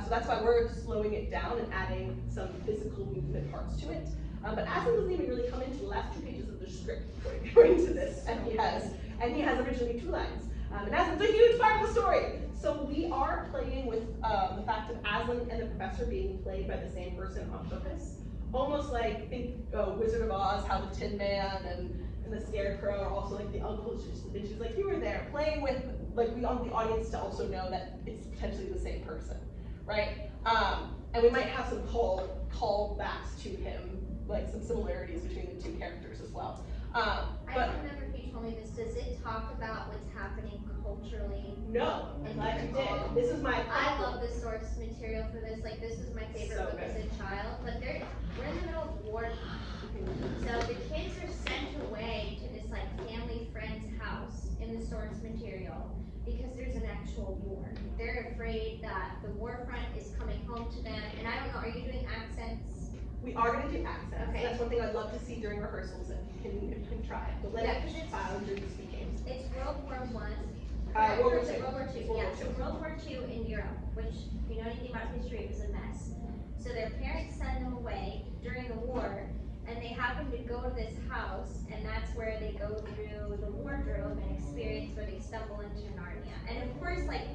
[SPEAKER 13] So that's why we're slowing it down and adding some physical movement parts to it. But Aslan doesn't even really come into the last 2 pages of the script according to this, and he has originally 2 lines. And Aslan's a huge part of the story. So we are playing with the fact of Aslan and the professor being played by the same person on purpose. Almost like, think Wizard of Oz, how the Tin Man and the Scarecrow are also like the uncles, and she's like, you were there. Playing with, like, we want the audience to also know that it's potentially the same person, right? And we might have some callbacks to him, like some similarities between the 2 characters as well.
[SPEAKER 4] I don't remember if you told me this. Does it talk about what's happening culturally?
[SPEAKER 13] No, I'm glad you did. This is my.
[SPEAKER 4] I love the source material for this. Like, this is my favorite book as a child. But we're in the middle of war time, so the kids are sent away to this like family friend's house in the source material because there's an actual war. They're afraid that the war front is coming home to them. And I don't know. Are you doing accents?
[SPEAKER 13] We are going to do accents.
[SPEAKER 4] Okay.
[SPEAKER 13] That's one thing I'd love to see during rehearsals if you can try it. But let it child do the speaking.
[SPEAKER 4] It's World War I.
[SPEAKER 13] World War
[SPEAKER 4] II. Yeah, so World War II in Europe, which, if you know anything about history, was a mess. So their parents send them away during the war, and they happen to go to this house, and that's where they go through the wardrobe and experience where they stumble into Narnia. And of course, like,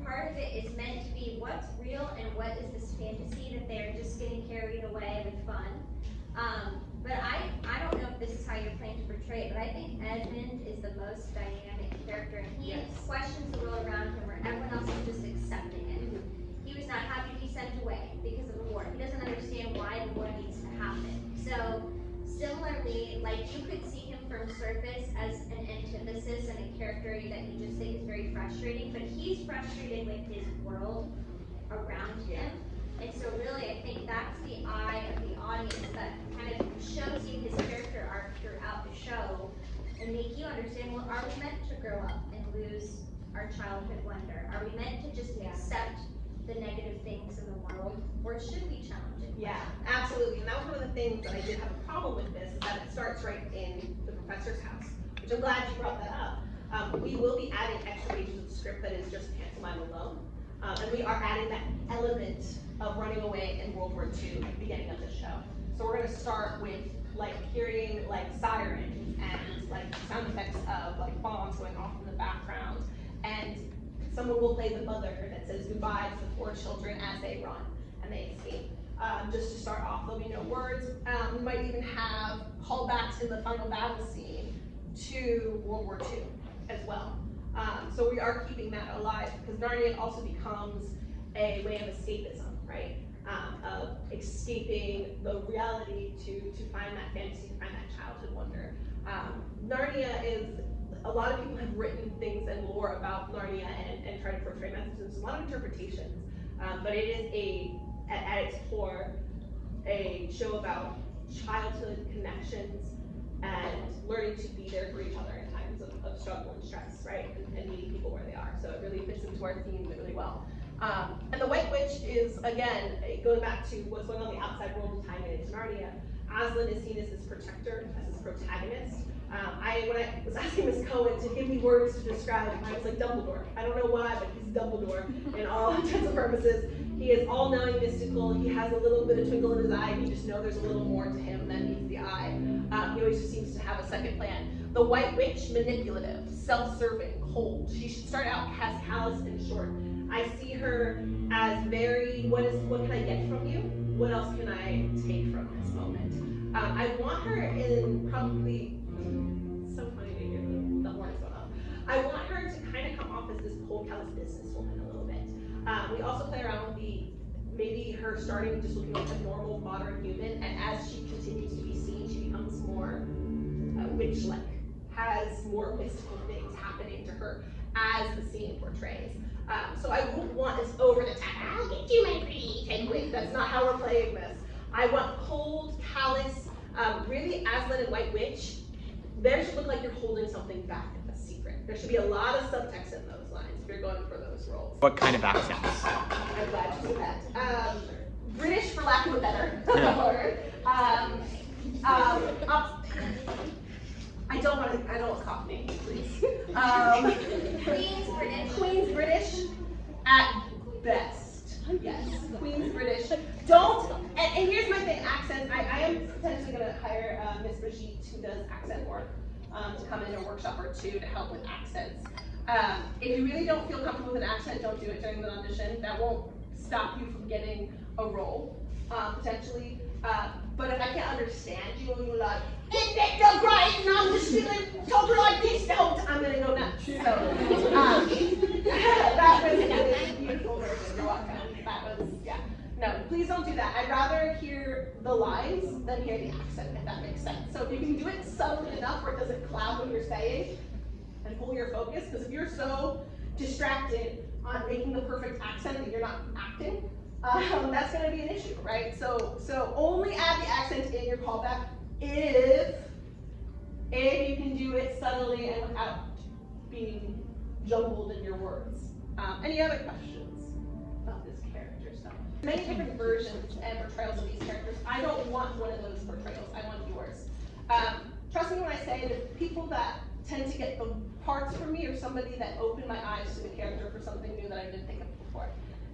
[SPEAKER 4] part of it is meant to be what's real and what is this fantasy that they're just getting carried away with fun. But I don't know if this is how you're planning to portray it, but I think Edmund is the most dynamic character, and he questions the world around him where everyone else is just accepting it. He was not happy to be sent away because of the war. He doesn't understand why the war needs to happen. So similarly, like, you could see him from surface as an antithesis and a character that you just think is very frustrating, but he's frustrated with his world around him. And so really, I think that's the eye of the audience that kind of shows you his character arc throughout the show and make you understand, well, are we meant to grow up and lose our childhood wonder? Are we meant to just accept the negative things in the world, or should we challenge it?
[SPEAKER 13] Yeah, absolutely. And that was one of the things that I did have a problem with this, is that it starts right in the professor's house, which I'm glad you brought that up. We will be adding extra pages of the script that is just pantomime alone. And we are adding that element of running away in World War II at the beginning of the show. So we're going to start with like hearing like sirens and like sound effects of like bombs going off in the background, and someone will play the mother that says goodbye to the 4 children as they run and they escape. Just to start off, there'll be no words. We might even have callbacks in the final battle scene to World War II as well. So we are keeping that alive because Narnia also becomes a way of escapism, right? Of escaping the reality to find that fantasy, to find that childhood wonder. Narnia is, a lot of people have written things and lore about Narnia and try to portray messages, a lot of interpretations, but it is at its core, a show about childhood connections and learning to be there for each other in times of struggle and stress, right? And meeting people where they are. So it really fits into our theme really well. And the White Witch is, again, going back to what's going on in the outside world and tying it into Narnia. Aslan is seen as this protector, as this protagonist. When I was asking Miss Cohen to give me words to describe him, I was like, Dumbledore. I don't know why, but he's Dumbledore in all intents and purposes. He is all-knowing, mystical. He has a little bit of twinkle in his eye. You just know there's a little more to him than meets the eye. He always just seems to have a second plan. The White Witch, manipulative, self-serving, cold. She should start out as callous and short. I see her as very, what can I get from you? What else can I take from this moment? I want her in probably, so funny to hear the horns going on. I want her to kind of come off as this cold, callous businesswoman a little bit. We also play around with maybe her starting just looking like a normal modern human, and as she continues to be seen, she becomes more witch-like, has more mystical things happening to her as the scene portrays. So I wouldn't want this over the top, I'll get you my pretty takeaway. That's not how we're playing this. I want cold, callous, really Aslan and White Witch. There should look like you're holding something back, a secret. There should be a lot of subtext in those lines if you're going for those roles.
[SPEAKER 8] What kind of accents?
[SPEAKER 13] I'm glad you said that. British, for lack of a better word. I don't want Cockney, please. Queen's British at best. Yes, Queen's British. Don't, and here's my thing, accents. I am potentially going to hire Miss Brigitte, who does accent work, to come in a workshop or two to help with accents. If you really don't feel comfortable with an accent, don't do it during the audition. That won't stop you from getting a role, potentially. But if I can't understand you and you're like, isn't it so great? And I'm just feeling talking like this, don't, I'm gonna go nuts. So, that was a really beautiful version. You're welcome. That was, yeah. No, please don't do that. I'd rather hear the lines than hear the accent, if that makes sense. So if you can do it subtly enough where it doesn't cloud what you're saying and pull your focus, because if you're so distracted on making the perfect accent that you're not acting, that's going to be an issue, right? So only add the accent in your callback if you can do it subtly and without being jumbled in your words. Any other questions about this character stuff? Many different versions and portrayals of these characters. I don't want one of those portrayals. I want yours. Trust me when I say that people that tend to get the parts from me are somebody that opened my eyes to the character for something new that I didn't think of before.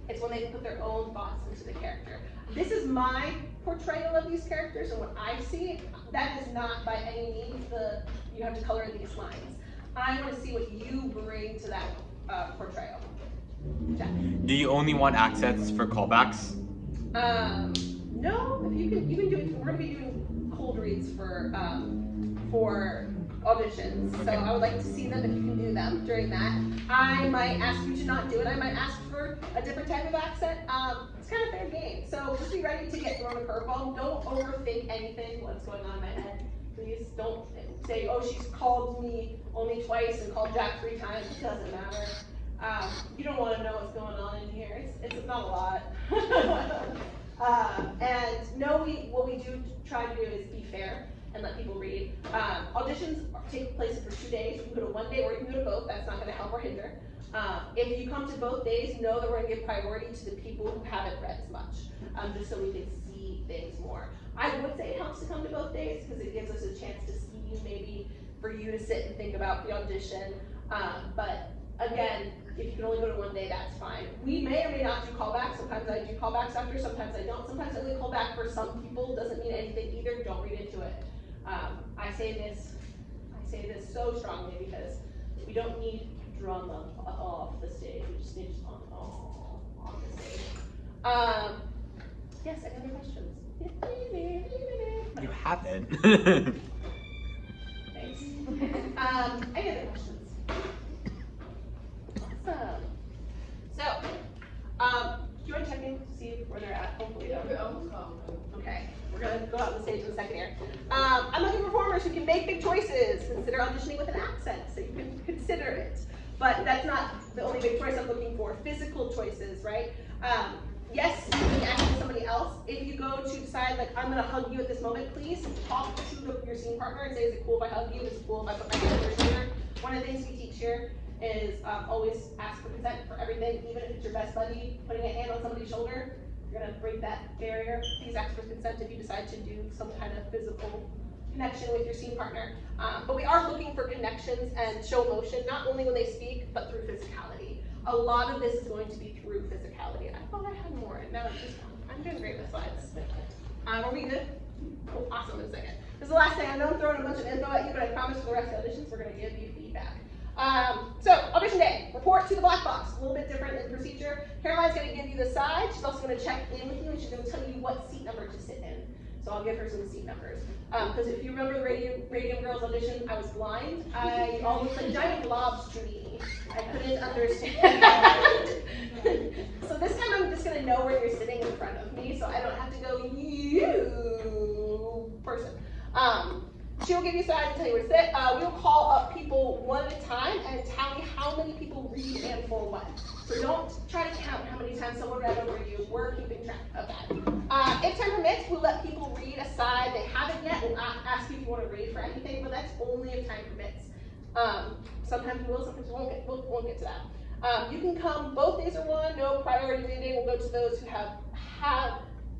[SPEAKER 13] It's when they put their own thoughts into the character. This is my portrayal of these characters, and what I see, that is not by any means you have to color these lines. I want to see what you bring to that portrayal. Jack.
[SPEAKER 8] Do you only want accents for callbacks?
[SPEAKER 13] No, if you can do it. We're going to be doing cold reads for auditions, so I would like to see them if you can do them during that. I might ask you to not do it. I might ask for a different type of accent. It's kind of fair game, so just be ready to get thrown a curveball. Don't overthink anything, what's going on in my head. Please don't say, oh, she's called me only twice and called Jack 3 times. It doesn't matter. You don't want to know what's going on in here. It's not a lot. And what we do try to do is be fair and let people read. Auditions take place for 2 days. You can go to 1 day or you can go to both. That's not going to help or hinder. If you come to both days, know that we're going to give priority to the people who haven't read as much, just so we can see things more. I would say it helps to come to both days because it gives us a chance to see you, maybe for you to sit and think about the audition. But again, if you can only go to 1 day, that's fine. We may or may not do callbacks. Sometimes I do callbacks after, sometimes I don't. Sometimes I only call back for some people. Doesn't mean anything either. Don't read into it. I say this so strongly because we don't need drama off the stage. We just need on the stage. Yes, any other questions?
[SPEAKER 8] You haven't.
[SPEAKER 13] Thanks. Any other questions? Awesome. So, do you want to check in to see where they're at? Hopefully, okay. We're gonna go out on the stage in a second here. I'm looking for performers who can make big choices. Consider auditioning with an accent, so you can consider it. But that's not the only big choice I'm looking for. Physical choices, right? Yes, you can ask somebody else. If you go to decide, like, I'm gonna hug you at this moment, please talk to your scene partner and say, is it cool if I hug you? Is it cool if I put my hand on your shoulder? One of the things we teach here is always ask for consent for everything, even if it's your best buddy putting a hand on somebody's shoulder. You're gonna break that barrier. Please ask for consent if you decide to do some kind of physical connection with your scene partner. But we are looking for connections and show emotion, not only when they speak, but through physicality. A lot of this is going to be through physicality. I thought I had more, and now it's just one. I'm doing great with slides. Are we good? Oh, awesome in a second. This is the last thing. I know I'm throwing a bunch of info at you, but I promise for the rest of the auditions, we're gonna give you feedback. So, audition day, report to the black box. A little bit different in procedure. Caroline's gonna give you the side. She's also gonna check in with you, and she's gonna tell you what seat number to sit in. So I'll give her some seat numbers. Because if you remember the Radium Girls audition, I was blind. I all looked like giant blobs to me. I couldn't understand. So this time I'm just gonna know where you're sitting in front of me, so I don't have to go, you person. She'll give you sides and tell you where to sit. We'll call up people one at a time and tally how many people read and for what. So don't try to count how many times someone read over you. We're keeping track of that. If time permits, we'll let people read a side they haven't yet. We'll ask you if you want to read for anything, but that's only if time permits. Sometimes we will, sometimes we won't get to that. You can come both days or one, no priority reading. We'll go to those who have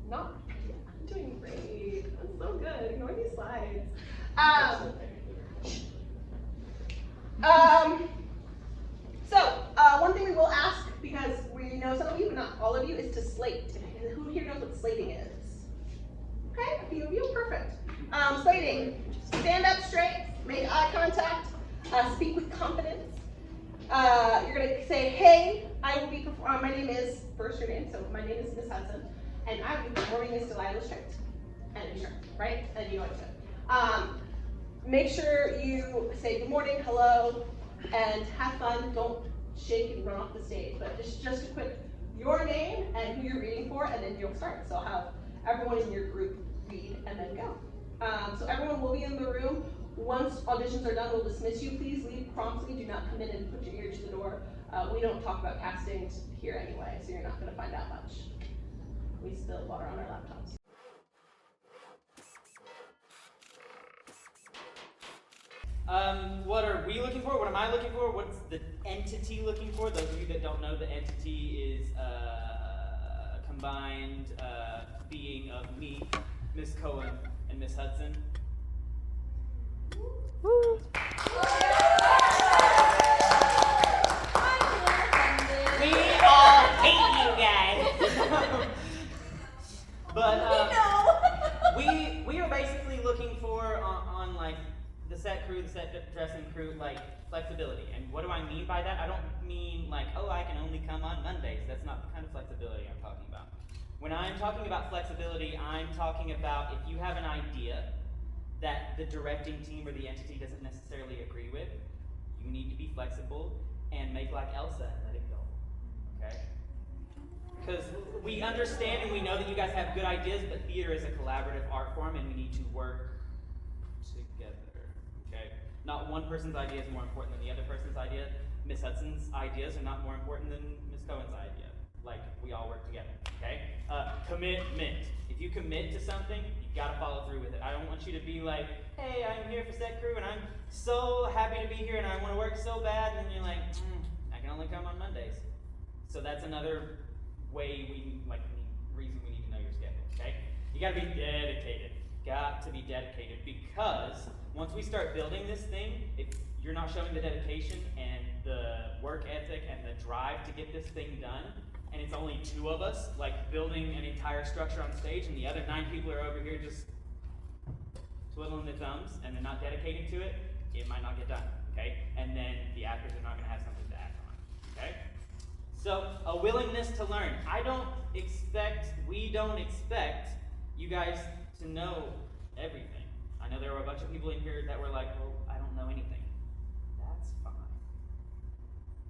[SPEAKER 13] not. I'm doing great. I'm so good. Ignore these slides. One thing we will ask, because we know some of you, but not all of you, is to slate. Who here knows what slating is? Okay, a few of you, perfect. Slating, stand up straight, make eye contact, speak with confidence. You're gonna say, hey, I will be my name is, first your name, so my name is Miss Hudson, and I will be performing this Delilah shirt, and a shirt, right? And you know what to do. Make sure you say good morning, hello, and have fun. Don't shake and run off the stage, but just a quick, your name and who you're reading for, and then you'll start. So I'll have everyone in your group read and then go. So everyone will be in the room. Once auditions are done, we'll dismiss you. Please leave promptly. Do not come in and put your ear to the door. We don't talk about castings here anyway, so you're not going to find out much. We spill water on our laptops.
[SPEAKER 14] What are we looking for? What am I looking for? What's the entity looking for? Those of you that don't know, the entity is a combined being of me, Miss Cohen, and Miss Hudson. Woo. We all hate you guys. But we are basically looking for on like the set crew, the set dressing crew, like flexibility. And what do I mean by that? I don't mean like, oh, I can only come on Mondays. That's not the kind of flexibility I'm talking about. When I'm talking about flexibility, I'm talking about if you have an idea that the directing team or the entity doesn't necessarily agree with, you need to be flexible and make like Elsa and let it go, okay? Because we understand and we know that you guys have good ideas, but theater is a collaborative art form and we need to work together, okay? Not one person's idea is more important than the other person's idea. Miss Hudson's ideas are not more important than Miss Cohen's idea. Like, we all work together, okay? Commitment. If you commit to something, you gotta follow through with it. I don't want you to be like, hey, I'm here for set crew and I'm so happy to be here and I wanna work so bad, and then you're like, I can only come on Mondays. So that's another way reason we need to know your schedule, okay? You gotta be dedicated. Got to be dedicated, because once we start building this thing, if you're not showing the dedication and the work ethic and the drive to get this thing done, and it's only 2 of us, like building an entire structure on stage, and the other 9 people are over here just twiddling their thumbs, and they're not dedicating to it, it might not get done, okay? And then the actors are not gonna have something to act on, okay? So, a willingness to learn. We don't expect you guys to know everything. I know there were a bunch of people in here that were like, well, I don't know anything.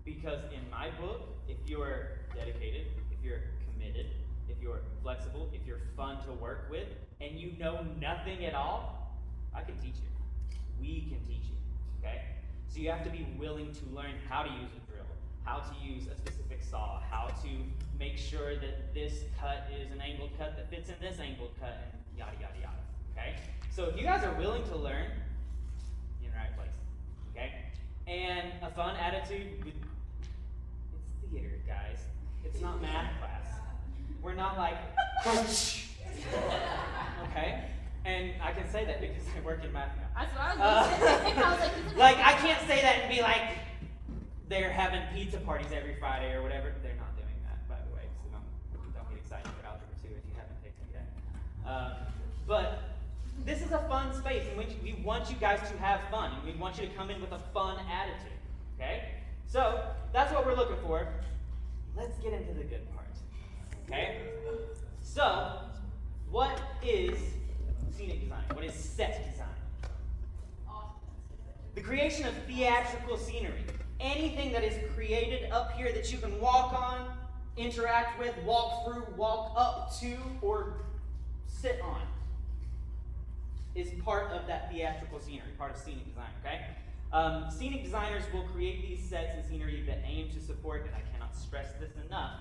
[SPEAKER 14] Because in my book, if you're dedicated, if you're committed, if you're flexible, if you're fun to work with, and you know nothing at all, I can teach you. We can teach you, okay? So you have to be willing to learn how to use a drill, how to use a specific saw, how to make sure that this cut is an angled cut that fits in this angled cut, and yada, yada, yada, okay? So if you guys are willing to learn, you're in the right place, okay? And a fun attitude, it's theater, guys. It's not math class. We're not like, okay? And I can say that because I work in math now.
[SPEAKER 1] That's what I was going to say. I was like,
[SPEAKER 14] like, I can't say that and be like, they're having pizza parties every Friday or whatever. They're not doing that, by the way, so don't get excited for Algebra 2 if you haven't taken it yet. But this is a fun space in which we want you guys to have fun, and we want you to come in with a fun attitude, okay? So, that's what we're looking for. Let's get into the good part, okay? So, what is scenic design? What is set design? The creation of theatrical scenery. Anything that is created up here that you can walk on, interact with, walk through, walk up to, or sit on is part of that theatrical scenery, part of scenic design, okay? Scenic designers will create these sets and scenery that aim to support, and I cannot stress this enough,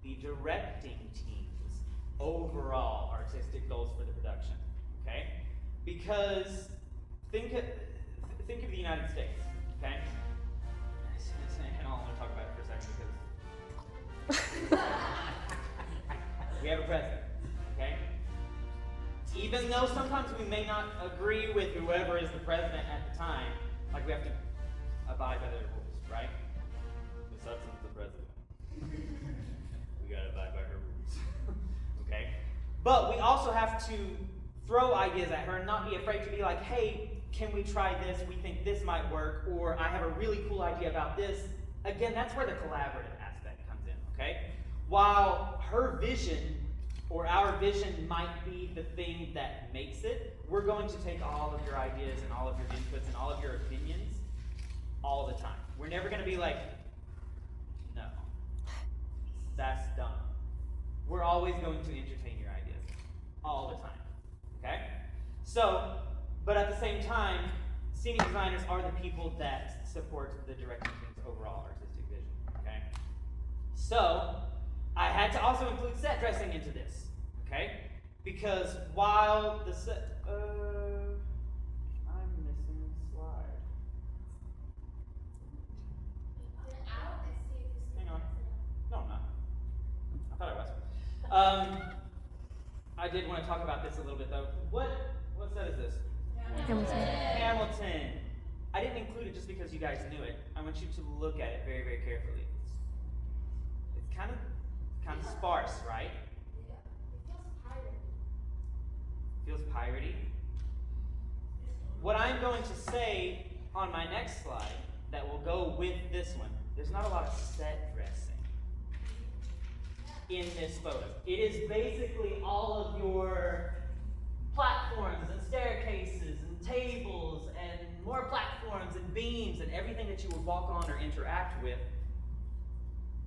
[SPEAKER 14] the directing team's overall artistic goals for the production, okay? Because think of the United States, okay? And I want to talk about it for a second because we have a president, okay? Even though sometimes we may not agree with whoever is the president at the time, like we have to abide by their rules, right? Miss Hudson's the president. We gotta abide by her rules, okay? But we also have to throw ideas at her and not be afraid to be like, hey, can we try this? We think this might work, or I have a really cool idea about this. Again, that's where the collaborative aspect comes in, okay? While her vision or our vision might be the thing that makes it, we're going to take all of your ideas and all of your inputs and all of your opinions all the time. We're never going to be like, no, that's dumb. We're always going to entertain your ideas all the time, okay? So, but at the same time, scenic designers are the people that support the directing team's overall artistic vision, okay? So, I had to also include set dressing into this, okay? Because while the set, I'm missing a slide. Hang on. No, I'm not. I thought I was. I did want to talk about this a little bit though. What set is this?
[SPEAKER 1] Hamilton.
[SPEAKER 14] Hamilton. I didn't include it just because you guys knew it. I want you to look at it very, very carefully. It's kind of sparse, right? Feels piratey. What I'm going to say on my next slide that will go with this one, there's not a lot of set dressing in this photo. It is basically all of your platforms and staircases and tables and more platforms and beams and everything that you would walk on or interact with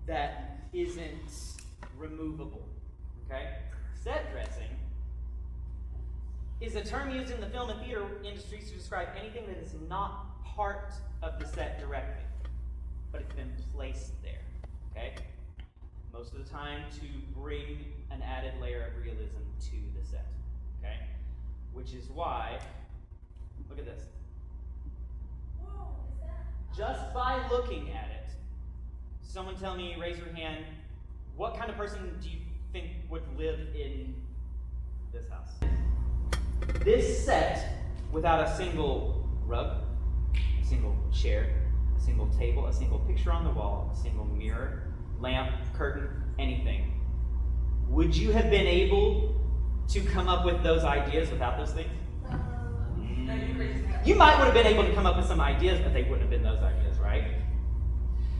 [SPEAKER 14] that isn't removable, okay? Set dressing is a term used in the film and theater industries to describe anything that is not part of the set directly, but it's been placed there, okay? Most of the time to bring an added layer of realism to the set, okay? Which is why, look at this. Just by looking at it, someone tell me, raise your hand, what kind of person do you think would live in this house? This set, without a single rug, a single chair, a single table, a single picture on the wall, a single mirror, lamp, curtain, anything, would you have been able to come up with those ideas without those things? You might would have been able to come up with some ideas, but they wouldn't have been those ideas, right?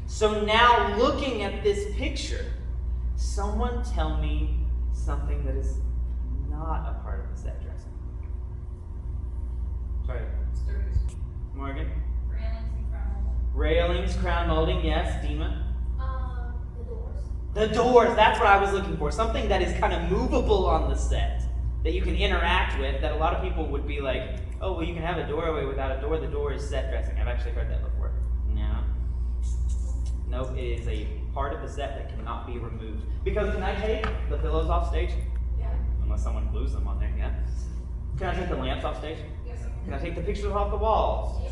[SPEAKER 14] So now looking at this picture, someone tell me something that is not a part of the set dressing. Sorry. Morgan?
[SPEAKER 2] Railings in front of them.
[SPEAKER 14] Railing Frames, crown molding, yes, Dima.
[SPEAKER 4] The doors.
[SPEAKER 14] The doors, that's what I was looking for. Something that is kind of movable on the set, that you can interact with, that a lot of people would be like, oh, well, you can have a doorway without a door. The door is set dressing. I've actually heard that before. No. Nope, it is a part of the set that cannot be removed. Because can I take the pillows off stage?
[SPEAKER 2] Yeah.
[SPEAKER 14] Unless someone glues them on there, yeah. Can I take the lamps off stage?
[SPEAKER 2] Yes.
[SPEAKER 14] Can I take the pictures off the walls?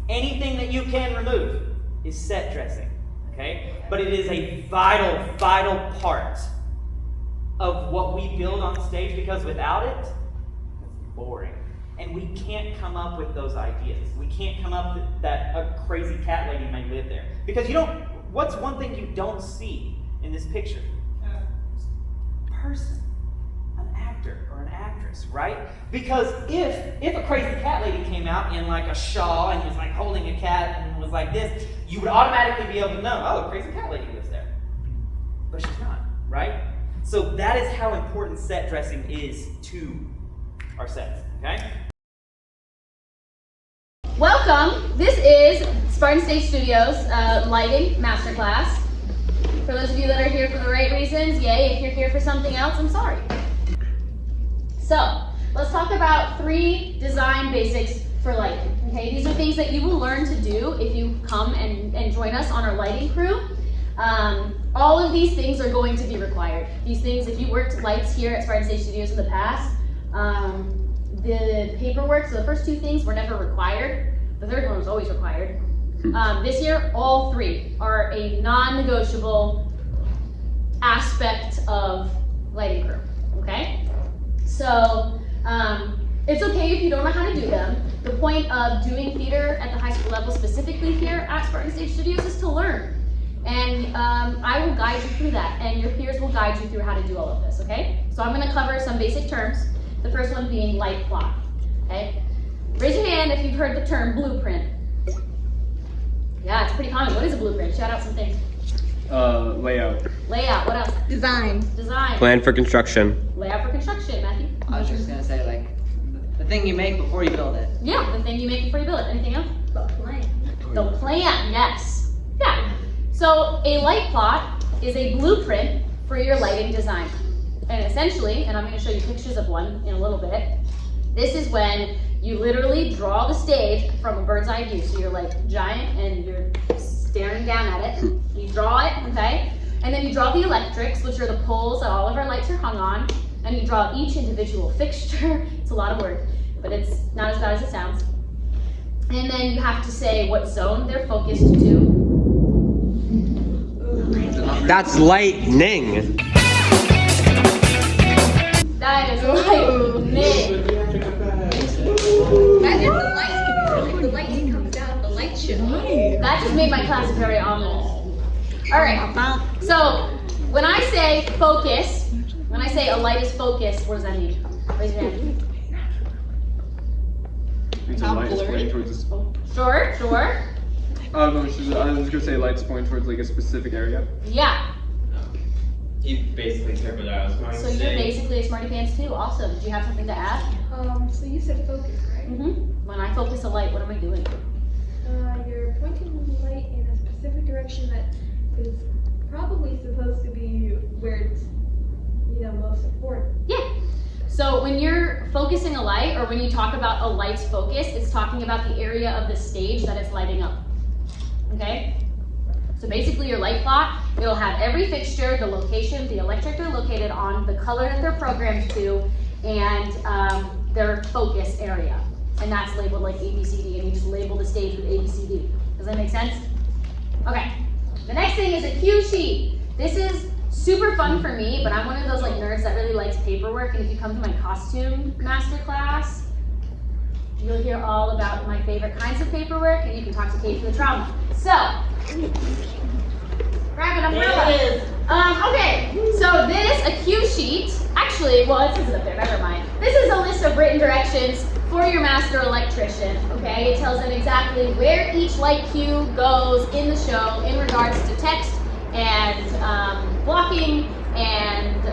[SPEAKER 14] Anything that you can remove is set dressing, okay? But it is a vital, vital part of what we build on stage, because without it, it's boring. And we can't come up with those ideas. We can't come up with that a crazy cat lady may live there. Because you don't, what's one thing you don't see in this picture? Person. An actor or an actress, right? Because if a crazy cat lady came out in like a shawl and was like holding a cat and was like this, you would automatically be able to know, oh, a crazy cat lady lives there. But she's not, right? So that is how important set dressing is to our sets, okay?
[SPEAKER 1] Welcome. This is Spartan Stage Studios Lighting Masterclass. For those of you that are here for the right reasons, yay. If you're here for something else, I'm sorry. So, let's talk about 3 design basics for lighting. Okay, these are things that you will learn to do if you come and join us on our lighting crew. All of these things are going to be required. These things, if you worked lights here at Spartan Stage Studios in the past, the paperwork, so the first 2 things were never required. The third one was always required. This year, all 3 are a non-negotiable aspect of lighting crew, okay? So, it's okay if you don't know how to do them. The point of doing theater at the high school level, specifically here at Spartan Stage Studios, is to learn. And I will guide you through that, and your peers will guide you through how to do all of this, okay? So I'm gonna cover some basic terms. The first one being light plot, okay? Raise your hand if you've heard the term blueprint. Yeah, it's pretty common. What is a blueprint? Shout out some things.
[SPEAKER 8] Layout.
[SPEAKER 1] Layout, what else?
[SPEAKER 10] Design.
[SPEAKER 1] Design.
[SPEAKER 15] Plan for construction.
[SPEAKER 1] Layout for construction, Matthew.
[SPEAKER 7] I was just gonna say, like, the thing you make before you build it.
[SPEAKER 1] Yeah, the thing you make before you build it. Anything else?
[SPEAKER 4] The plan.
[SPEAKER 1] The plan, yes. Yeah. So a light plot is a blueprint for your lighting design. And essentially, and I'm going to show you pictures of one in a little bit, this is when you literally draw the stage from a bird's eye view. So you're like giant and you're staring down at it. You draw it, okay? And then you draw the electrics, which are the poles that all of our lights are hung on. And you draw each individual fixture. It's a lot of work, but it's not as bad as it sounds. And then you have to say what zone they're focused to.
[SPEAKER 15] That's lightning.
[SPEAKER 1] That is lightning.
[SPEAKER 10] Imagine the light comes down, the light show.
[SPEAKER 1] That just made my class very ominous. All right, so when I say focus, when I say a light is focused, what does that mean? Raise your hand.
[SPEAKER 8] Means a light is pointing towards a spot.
[SPEAKER 1] Sure, sure.
[SPEAKER 8] No, I was just gonna say lights pointing towards like a specific area.
[SPEAKER 1] Yeah.
[SPEAKER 15] You basically said what I was going
[SPEAKER 1] So you're basically a smarty pants too. Awesome. Do you have something to add?
[SPEAKER 2] So you said focus, right?
[SPEAKER 1] When I focus a light, what am I doing?
[SPEAKER 2] You're pointing the light in a specific direction that is probably supposed to be where it's, most important.
[SPEAKER 1] Yeah. So when you're focusing a light, or when you talk about a light's focus, it's talking about the area of the stage that it's lighting up. Okay? So basically your light plot, it'll have every fixture, the location, the electric they're located on, the color that they're programmed to, and their focus area. And that's labeled like ABCD, and you just label the stage with ABCD. Does that make sense? Okay. The next thing is a cue sheet. This is super fun for me, but I'm one of those like nerds that really likes paperwork, and if you come to my costume masterclass, you'll hear all about my favorite kinds of paperwork, and you can talk to Kate for the trauma. So, grab an umbrella. Okay, so this, a cue sheet, actually, well, it says it up there, never mind. This is a list of written directions for your master electrician, okay? It tells them exactly where each light cue goes in the show in regards to text and blocking and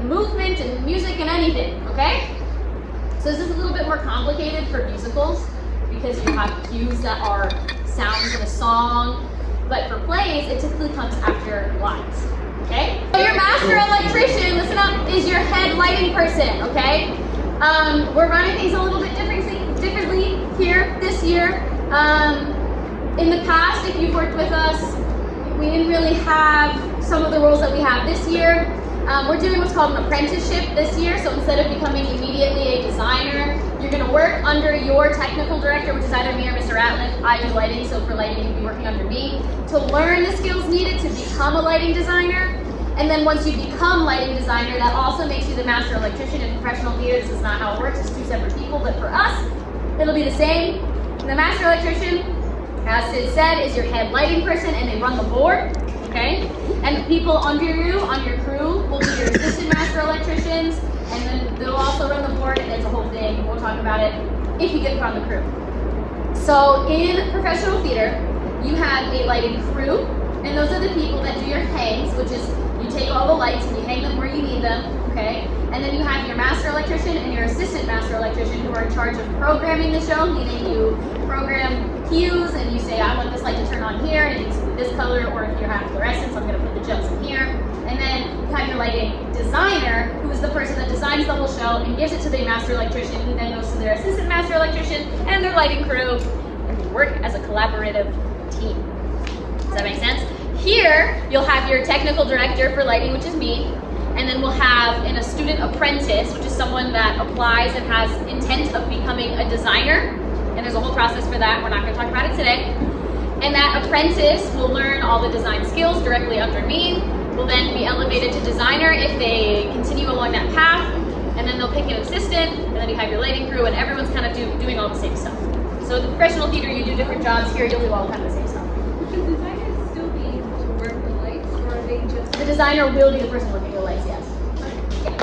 [SPEAKER 1] movement and music and anything, okay? So this is a little bit more complicated for musicals because you have cues that are sounds in a song. But for plays, it typically comes after lines. Okay? So your master electrician, listen up, is your head lighting person, okay? We're running things a little bit differently here this year. In the past, if you've worked with us, we didn't really have some of the roles that we have this year. We're doing what's called an apprenticeship this year, so instead of becoming immediately a designer, you're going to work under your technical director, which is either me or Mr. Ratliff. I do lighting, so for lighting, you'll be working under me to learn the skills needed to become a lighting designer. And then once you become lighting designer, that also makes you the master electrician. In professional theater, this is not how it works. It's two separate people, but for us, it'll be the same. The master electrician, as Sid said, is your head lighting person, and they run the board. Okay? And the people under you, on your crew, will be your assistant master electricians, and then they'll also run the board, and it's a whole thing. We'll talk about it if you get put on the crew. So in professional theater, you have a lighting crew, and those are the people that do your hangs, which is you take all the lights and you hang them where you need them, okay? And then you have your master electrician and your assistant master electrician who are in charge of programming the show, meaning you program cues and you say, I want this light to turn on here, and it needs to be this color, or if you have fluorescence, I'm gonna put the gels in here. And then you have your lighting designer, who is the person that designs the whole show and gives it to the master electrician, who then goes to their assistant master electrician and their lighting crew, and you work as a collaborative team. Does that make sense? Here, you'll have your technical director for lighting, which is me, and then we'll have a student apprentice, which is someone that applies and has intent of becoming a designer, and there's a whole process for that. We're not going to talk about it today. And that apprentice will learn all the design skills directly under me, will then be elevated to designer if they continue along that path, and then they'll pick an assistant, and then you have your lighting crew, and everyone's kind of doing all the same stuff. So the professional theater, you do different jobs. Here, you'll do all kind of the same stuff.
[SPEAKER 2] Should designers still be able to work the lights, or are they just...
[SPEAKER 1] The designer will be the person working the lights, yes. Yeah.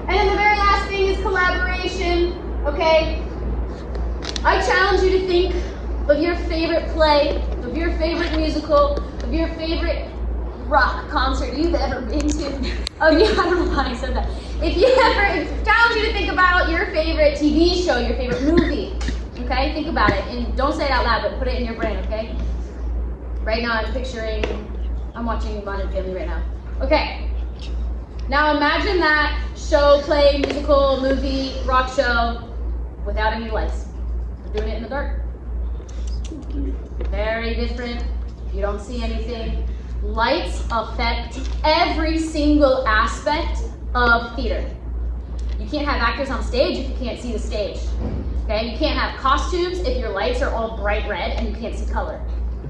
[SPEAKER 1] And then the very last thing is collaboration, okay? I challenge you to think of your favorite play, of your favorite musical, of your favorite rock concert you've ever been to. Oh, yeah, I don't know why I said that. If you ever, challenge you to think about your favorite TV show, your favorite movie, okay? Think about it, and don't say it out loud, but put it in your brain, okay? Right now I'm watching Modern Family right now. Okay, now imagine that show, play, musical, movie, rock show without any lights. We're doing it in the dark. Very different. You don't see anything. Lights affect every single aspect of theater. You can't have actors on stage if you can't see the stage. Okay? You can't have costumes if your lights are all bright red and you can't see color.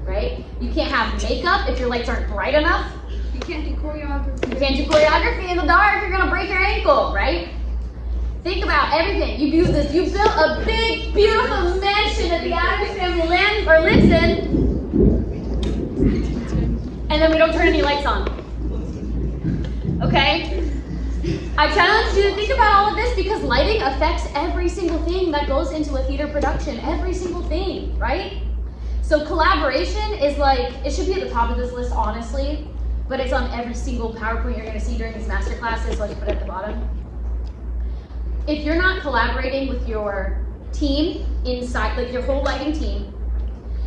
[SPEAKER 1] Right? You can't have makeup if your lights aren't bright enough.
[SPEAKER 2] You can't do choreography.
[SPEAKER 1] You can't do choreography in the dark. You're gonna break your ankle, right? Think about everything. You built a big, beautiful mansion that the Adams family lives in, and then we don't turn any lights on. Okay? I challenge you to think about all of this because lighting affects every single thing that goes into a theater production. Every single thing, right? So collaboration is like, it should be at the top of this list, honestly, but it's on every single PowerPoint you're gonna see during these master classes, so I just put it at the bottom. If you're not collaborating with your team inside, like your whole lighting team,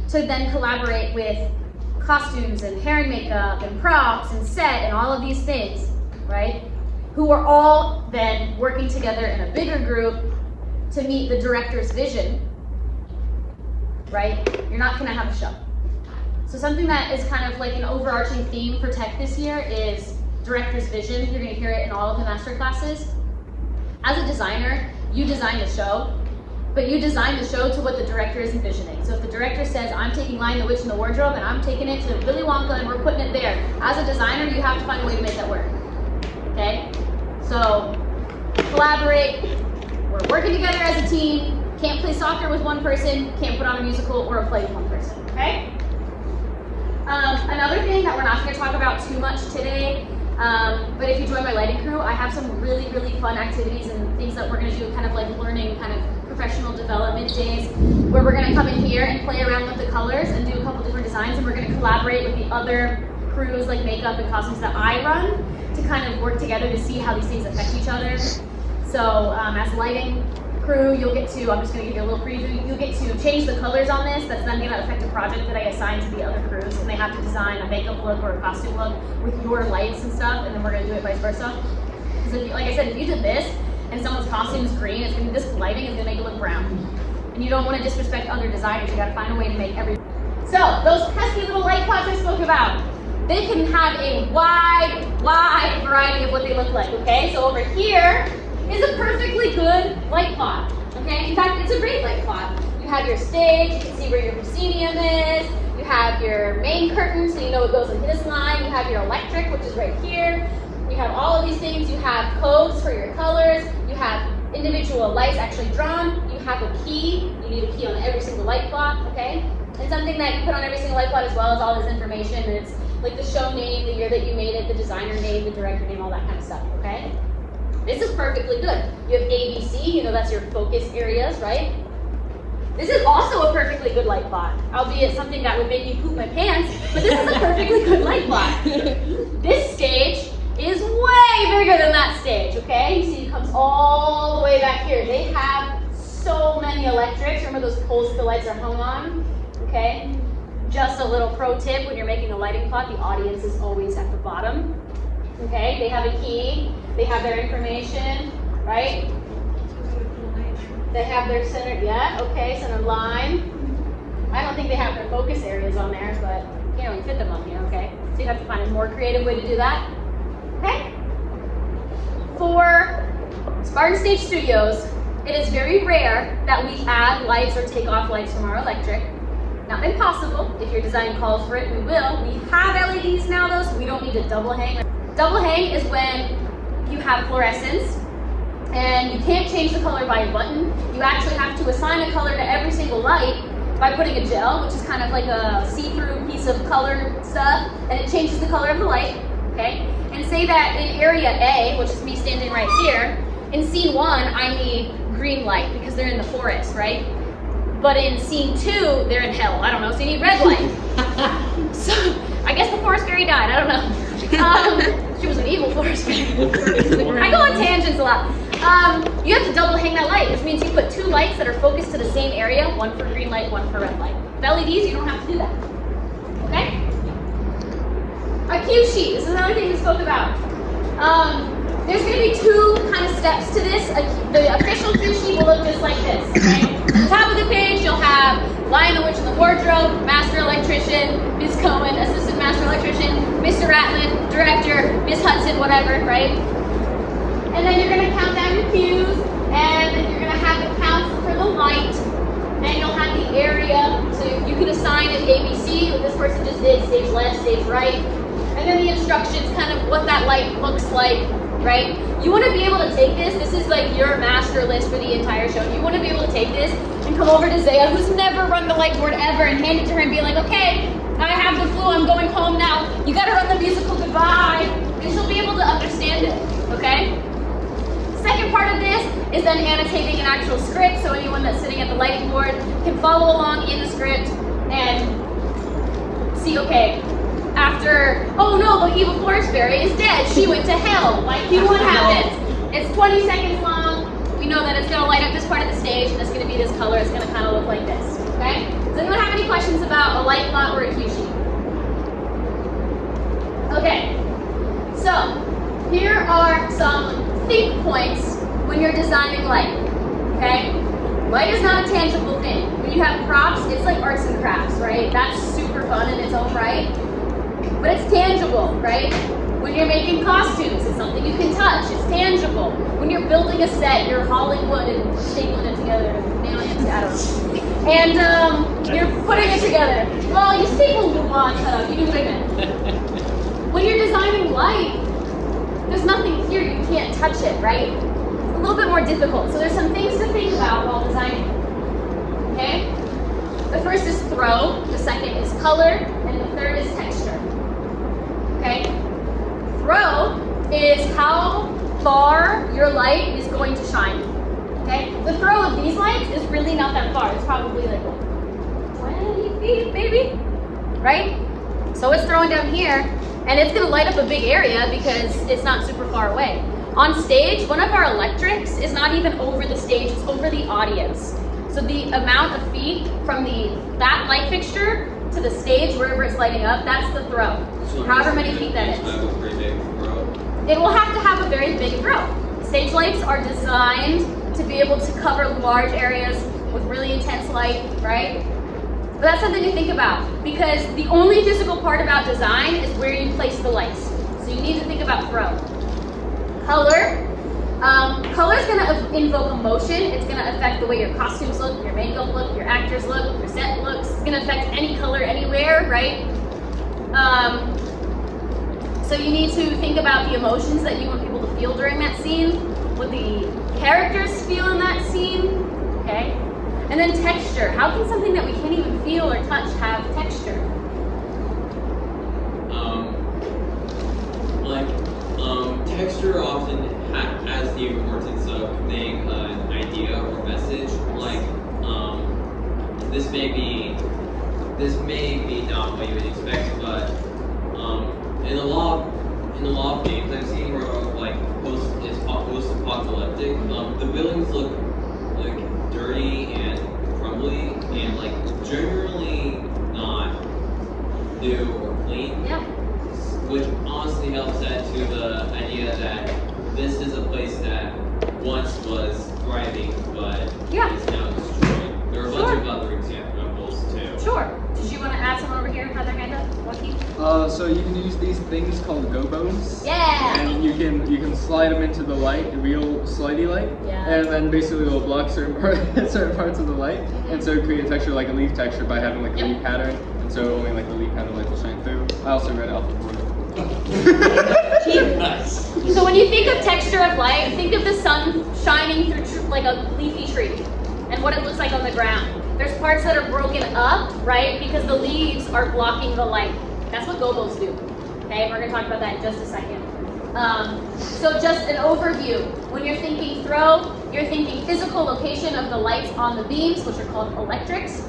[SPEAKER 1] to then collaborate with costumes and hair and makeup and props and set and all of these things, right? Who are all then working together in a bigger group to meet the director's vision, right? You're not gonna have a show. So something that is kind of like an overarching theme for tech this year is director's vision. You're gonna hear it in all of the master classes. As a designer, you design the show, but you design the show to what the director is envisioning. So if the director says, I'm taking Lion, the Witch, and the Wardrobe, and I'm taking it to Willy Wonka, and we're putting it there. As a designer, you have to find a way to make that work, okay? So, collaborate, we're working together as a team, can't play soccer with one person, can't put on a musical or a play with one person, okay? Another thing that we're not gonna talk about too much today, but if you join my lighting crew, I have some really, really fun activities and things that we're gonna do, kind of like learning, kind of professional development days, where we're gonna come in here and play around with the colors and do a couple different designs, and we're gonna collaborate with the other crews like makeup and costumes that I run to kind of work together to see how these things affect each other. So as lighting crew, you'll get to, I'm just gonna give you a little preview, you'll get to change the colors on this. That's then gonna affect a project that I assign to the other crews, and they have to design a makeup look or a costume look with your lights and stuff, and then we're gonna do it vice versa. Because like I said, if you did this, and someone's costume is green, it's gonna, this lighting is gonna make it look brown. And you don't wanna disrespect other designers, you gotta find a way to make every. So, those pesky little light pots I spoke about, they can have a wide variety of what they look like, okay? So over here is a perfectly good light plot, okay? In fact, it's a great light plot. You have your stage, you can see where your proscenium is, you have your main curtain, so you know it goes into this line, you have your electric, which is right here, you have all of these things, you have codes for your colors, you have individual lights actually drawn, you have a key, you need a key on every single light plot, okay? And something that you put on every single light plot as well as all this information, and it's like the show name, the year that you made it, the designer name, the director name, all that kind of stuff, okay? This is perfectly good. You have ABC, you know that's your focus areas, right? This is also a perfectly good light plot, albeit something that would make you poop my pants, but this is a perfectly good light plot. This stage is way bigger than that stage, okay? You see it comes all the way back here. They have so many electrics. Remember those poles that the lights are hung on, okay? Just a little pro tip, when you're making a lighting plot, the audience is always at the bottom. Okay, they have a key, they have their information, right? They have their center, yeah, okay, center line. I don't think they have their focus areas on there, but you can't really fit them on here, okay? So you have to find a more creative way to do that. Okay? For Spartan Stage Studios, it is very rare that we add lights or take off lights from our electric. Not impossible. If your design calls for it, we will. We have LEDs now though, so we don't need to double hang. Double hang is when you have fluorescence and you can't change the color by a button. You actually have to assign a color to every single light by putting a gel, which is kind of like a see-through piece of color stuff, and it changes the color of the light, okay? And say that in area A, which is me standing right here, in scene 1, I need green light because they're in the forest, right? But in scene 2, they're in hell. I don't know, so you need red light. So, I guess the forest fairy died, I don't know. She was an evil forest fairy. I go on tangents a lot. You have to double hang that light, which means you put 2 lights that are focused to the same area, one for green light, one for red light. With LEDs, you don't have to do that, okay? A cue sheet, this is another thing we spoke about. There's going to be 2 kind of steps to this. The official cue sheet will look just like this, okay? At the top of the page, you'll have Lion, the Witch, and the Wardrobe, Master Electrician, Ms. Cohen, Assistant Master Electrician, Mr. Ratliff, Director, Ms. Hudson, whatever, right? And then you're going to count down your cues, and then you're going to have the counts for the light, and you'll have the area, so you can assign it ABC, what this person just did, stage left, stage right, and then the instructions, kind of what that light looks like, right? You want to be able to take this is like your master list for the entire show. You want to be able to take this and come over to Zaya, who's never run the light board ever, and hand it to her and be like, okay, I have the flu, I'm going home now. You got to run the musical goodbye. And she'll be able to understand it, okay? Second part of this is then annotating an actual script, so anyone that's sitting at the lighting board can follow along in the script and see, okay, after, oh no, the evil forest fairy is dead, she went to hell, like, what happens? It's 20 seconds long, we know that it's going to light up this part of the stage, and it's going to be this color, it's going to kind of look like this, okay? Does anyone have any questions about a light plot or a cue sheet? Okay, so, here are some think points when you're designing light, okay? Light is not a tangible thing. When you have props, it's like arts and crafts, right? That's super fun in its own right, but it's tangible, right? When you're making costumes, it's something you can touch, it's tangible. When you're building a set, you're hauling wood and stapling it together and nailing it together, I don't know. And you're putting it together. Well, you staple the wand setup, you do what I meant. When you're designing light, there's nothing here, you can't touch it, right? It's a little bit more difficult. So there's some things to think about while designing, okay? The first is throw, the second is color, and the third is texture, okay? Throw is how far your light is going to shine, okay? The throw of these lights is really not that far. It's probably like 20 feet, maybe, right? So it's throwing down here, and it's gonna light up a big area because it's not super far away. On stage, one of our electrics is not even over the stage, it's over the audience. So the amount of feet from that light fixture to the stage, wherever it's lighting up, that's the throw.
[SPEAKER 15] So
[SPEAKER 1] however many feet that is. It will have to have a very big throw. Stage lights are designed to be able to cover large areas with really intense light, right? But that's something to think about, because the only physical part about design is where you place the lights. So you need to think about throw. Color. Color is going to invoke emotion. It's going to affect the way your costumes look, your makeup look, your actors look, your set looks. It's going to affect any color anywhere, right? So you need to think about the emotions that you want people to feel during that scene, what the characters feel in that scene, okay? And then texture. How can something that we can't even feel or touch have texture?
[SPEAKER 15] Texture often has the importance of conveying an idea or message. Like, this may be not what you would expect, but in a lot of games I've seen where like post-apocalyptic, the buildings look like dirty and crumbly and like generally not new or clean.
[SPEAKER 1] Yeah.
[SPEAKER 15] Which honestly helps add to the idea that this is a place that once was thriving, but is now destroyed. There are a bunch of other examples too.
[SPEAKER 1] Sure. Did you want to add someone over here? Have their hand up? Joaquin?
[SPEAKER 16] So you can use these things called gobos.
[SPEAKER 1] Yeah.
[SPEAKER 16] And you can slide them into the light, the real slidey light.
[SPEAKER 1] Yeah.
[SPEAKER 16] And then basically it'll block certain parts of the light, and so create a texture like a leaf texture by having like a leaf pattern. And so only like the leaf pattern light will shine through. I also read alpha board.
[SPEAKER 1] So when you think of texture of light, think of the sun shining through like a leafy tree and what it looks like on the ground. There's parts that are broken up, right? Because the leaves are blocking the light. That's what gobos do. Okay, we're gonna talk about that in just a second. So just an overview. When you're thinking throw, you're thinking physical location of the lights on the beams, which are called electrics.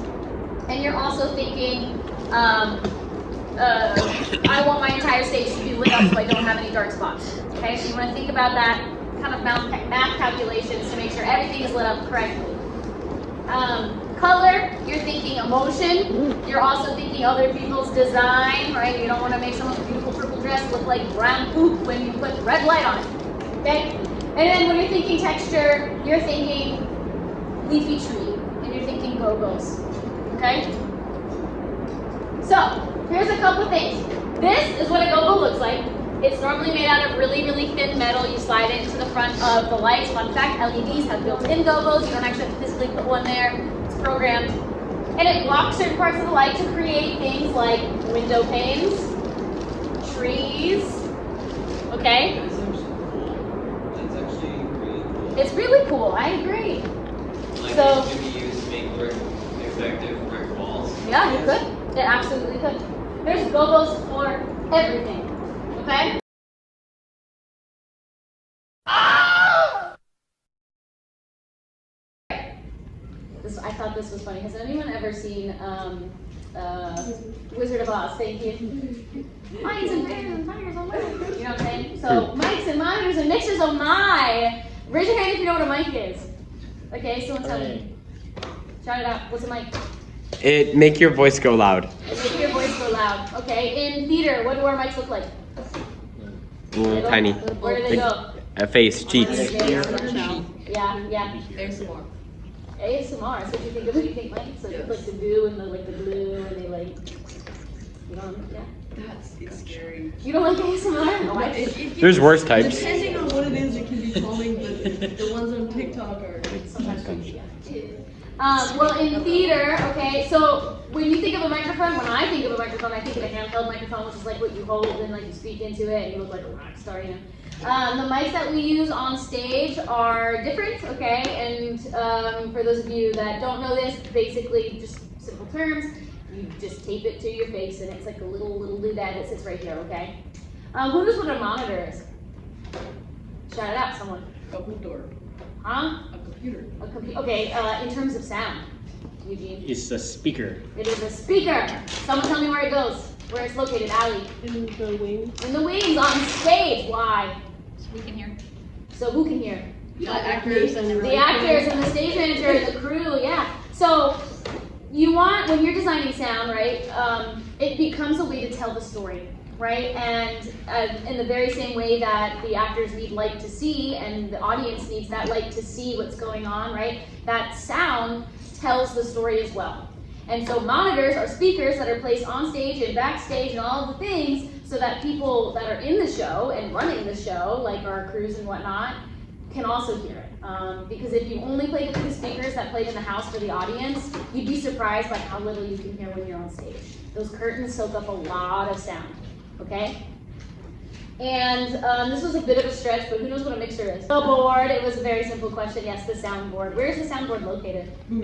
[SPEAKER 1] And you're also thinking, I want my entire stage to be lit up so I don't have any dark spots. Okay, so you want to think about that kind of math calculations to make sure everything is lit up correctly. Color, you're thinking emotion. You're also thinking other people's design, right? You don't want to make someone's beautiful purple dress look like brown poop when you put red light on it. Okay? And then when you're thinking texture, you're thinking leafy tree, and you're thinking gobos. Okay? So, here's a couple things. This is what a gobo looks like. It's normally made out of really, really thin metal. You slide it into the front of the lights. Fun fact, LEDs have built-in gobos. You don't actually have to physically put one there. It's programmed. And it blocks certain parts of the light to create things like window panes, trees, okay?
[SPEAKER 15] That's actually really cool.
[SPEAKER 1] It's really cool, I agree.
[SPEAKER 15] Like,
[SPEAKER 1] So,
[SPEAKER 15] it can be used to make effective brick walls.
[SPEAKER 1] yeah, you could. It absolutely could. There's gobos for everything, okay? I thought this was funny. Has anyone ever seen Wizard of Oz? Thank you. Mics and bears and tigers, oh my. You know what I'm saying? So, mics and monitors and mixers, oh my. Raise your hand if you know what a mic is. Okay, someone tell me. Shout it out. What's a mic?
[SPEAKER 15] It make your voice go loud.
[SPEAKER 1] Make your voice go loud. Okay, in theater, what do our mics look like?
[SPEAKER 15] Tiny.
[SPEAKER 1] Where do they go?
[SPEAKER 15] A face, cheeks.
[SPEAKER 1] Yeah.
[SPEAKER 12] ASMR.
[SPEAKER 1] ASMR. So what you think of? What do you think, Mike? So it's like the goo and the glue, and they like. You don't. Yeah.
[SPEAKER 2] It's scary.
[SPEAKER 1] You don't like ASMR? No,
[SPEAKER 15] There's worse types.
[SPEAKER 2] Depending on what it is, it can be calming, but the ones on TikTok are
[SPEAKER 1] sometimes creepy. Well, in theater, okay, so when you think of a microphone, when I think of a microphone, I think of a handheld microphone, which is like what you hold and like you speak into it and you look like a rock star, you know. The mics that we use on stage are different, okay, and for those of you that don't know this, basically, just simple terms, you just tape it to your face and it's like a little doodad that sits right here, okay? Who knows what a monitor is? Shout it out, someone.
[SPEAKER 2] Open door.
[SPEAKER 1] Huh?
[SPEAKER 2] A computer.
[SPEAKER 1] A computer. Okay, in terms of sound, Eugene.
[SPEAKER 5] It's a speaker.
[SPEAKER 1] It is a speaker. Someone tell me where it goes. Where it's located, Allie.
[SPEAKER 2] In the wings.
[SPEAKER 1] In the wings, on stage. Why?
[SPEAKER 12] So we can hear.
[SPEAKER 1] So who can hear?
[SPEAKER 2] The actors and
[SPEAKER 1] the actors and the stage manager and the crew, yeah. So you want, when you're designing sound, right, it becomes a way to tell the story, right? And in the very same way that the actors need light to see and the audience needs that light to see what's going on, right? That sound tells the story as well. And so monitors are speakers that are placed on stage and backstage and all of the things so that people that are in the show and running the show, like our crews and whatnot, can also hear it. Because if you only played it through the speakers that played in the house for the audience, you'd be surprised by how little you can hear when you're on stage. Those curtains soak up a lot of sound, okay? And this was a bit of a stretch, but who knows what a mixer is? The board, it was a very simple question. Yes, the soundboard. Where's the soundboard located? In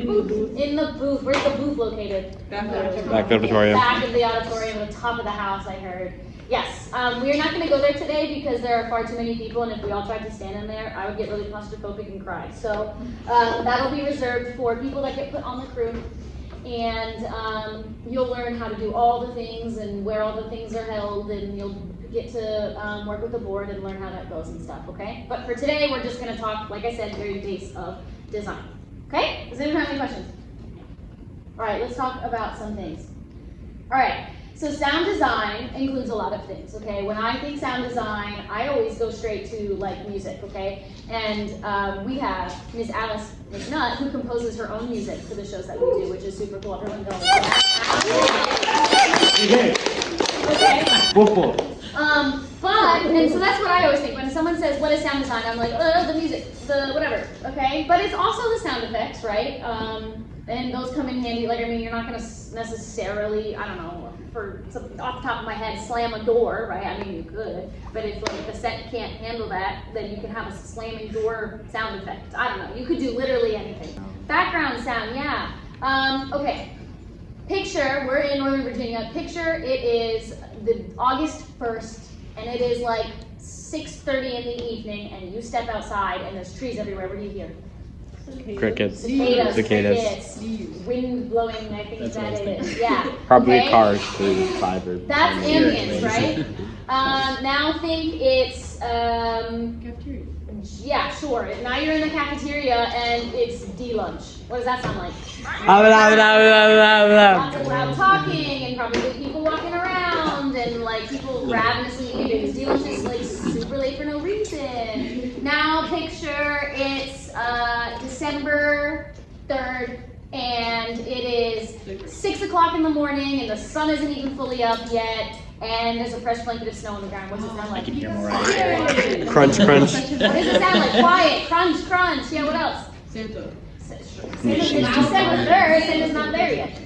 [SPEAKER 1] the booth. Where's the booth located?
[SPEAKER 8] Back of the auditorium.
[SPEAKER 1] Back of the auditorium, at the top of the house, I heard. Yes, we are not going to go there today because there are far too many people, and if we all tried to stand in there, I would get really claustrophobic and cry. So that'll be reserved for people that get put on the crew. And you'll learn how to do all the things and where all the things are held, and you'll get to work with the board and learn how that goes and stuff, okay? But for today, we're just gonna talk, like I said, very base of design, okay? Does anyone have any questions? All right, let's talk about some things. All right, so sound design includes a lot of things, okay? When I think sound design, I always go straight to like music, okay? And we have Ms. Alice McNutt, who composes her own music for the shows that we do, which is super cool. Everyone go. Okay. And so that's what I always think. When someone says, what is sound design? I'm like, the music, the whatever, okay? But it's also the sound effects, right? And those come in handy. Like, I mean, you're not gonna necessarily, I don't know, off the top of my head, slam a door, right? I mean, you could, but if like the set can't handle that, then you can have a slamming door sound effect. I don't know, you could do literally anything. Background sound, yeah. Okay, picture, we're in Northern Virginia. Picture, it is the August 1st, and it is like 6:30 in the evening, and you step outside, and there's trees everywhere. What do you hear?
[SPEAKER 8] Crickets.
[SPEAKER 1] Cicadas. Wind blowing, I think that it is. Yeah.
[SPEAKER 8] Probably
[SPEAKER 1] okay.
[SPEAKER 8] cars through fiber.
[SPEAKER 1] That's ambience, right? Now think it's
[SPEAKER 2] Cafeteria.
[SPEAKER 1] yeah, sure. Now you're in the cafeteria and it's D-lunch. What does that sound like? Lots of loud talking and probably people walking around and like people ravenously eating because D-lunch is like super late for no reason. Now picture it's December 3rd and it is 6 o'clock in the morning and the sun isn't even fully up yet and there's a fresh blanket of snow on the ground. What does it sound like?
[SPEAKER 8] Crunch, crunch.
[SPEAKER 1] What does it sound like? Quiet, crunch, crunch. Yeah, what else?
[SPEAKER 2] Santa.
[SPEAKER 1] It's December 3rd, Santa's not there yet.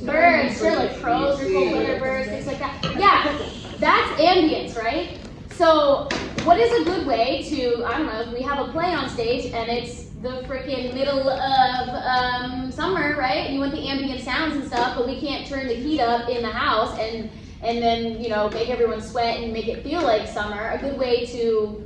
[SPEAKER 1] Birds, sure, like crows or cold weather birds, things like that. Yeah, that's ambience, right? So what is a good way to, I don't know, if we have a play on stage and it's the freaking middle of summer, right? You want the ambient sounds and stuff, but we can't turn the heat up in the house and then, you know, make everyone sweat and make it feel like summer. A good way to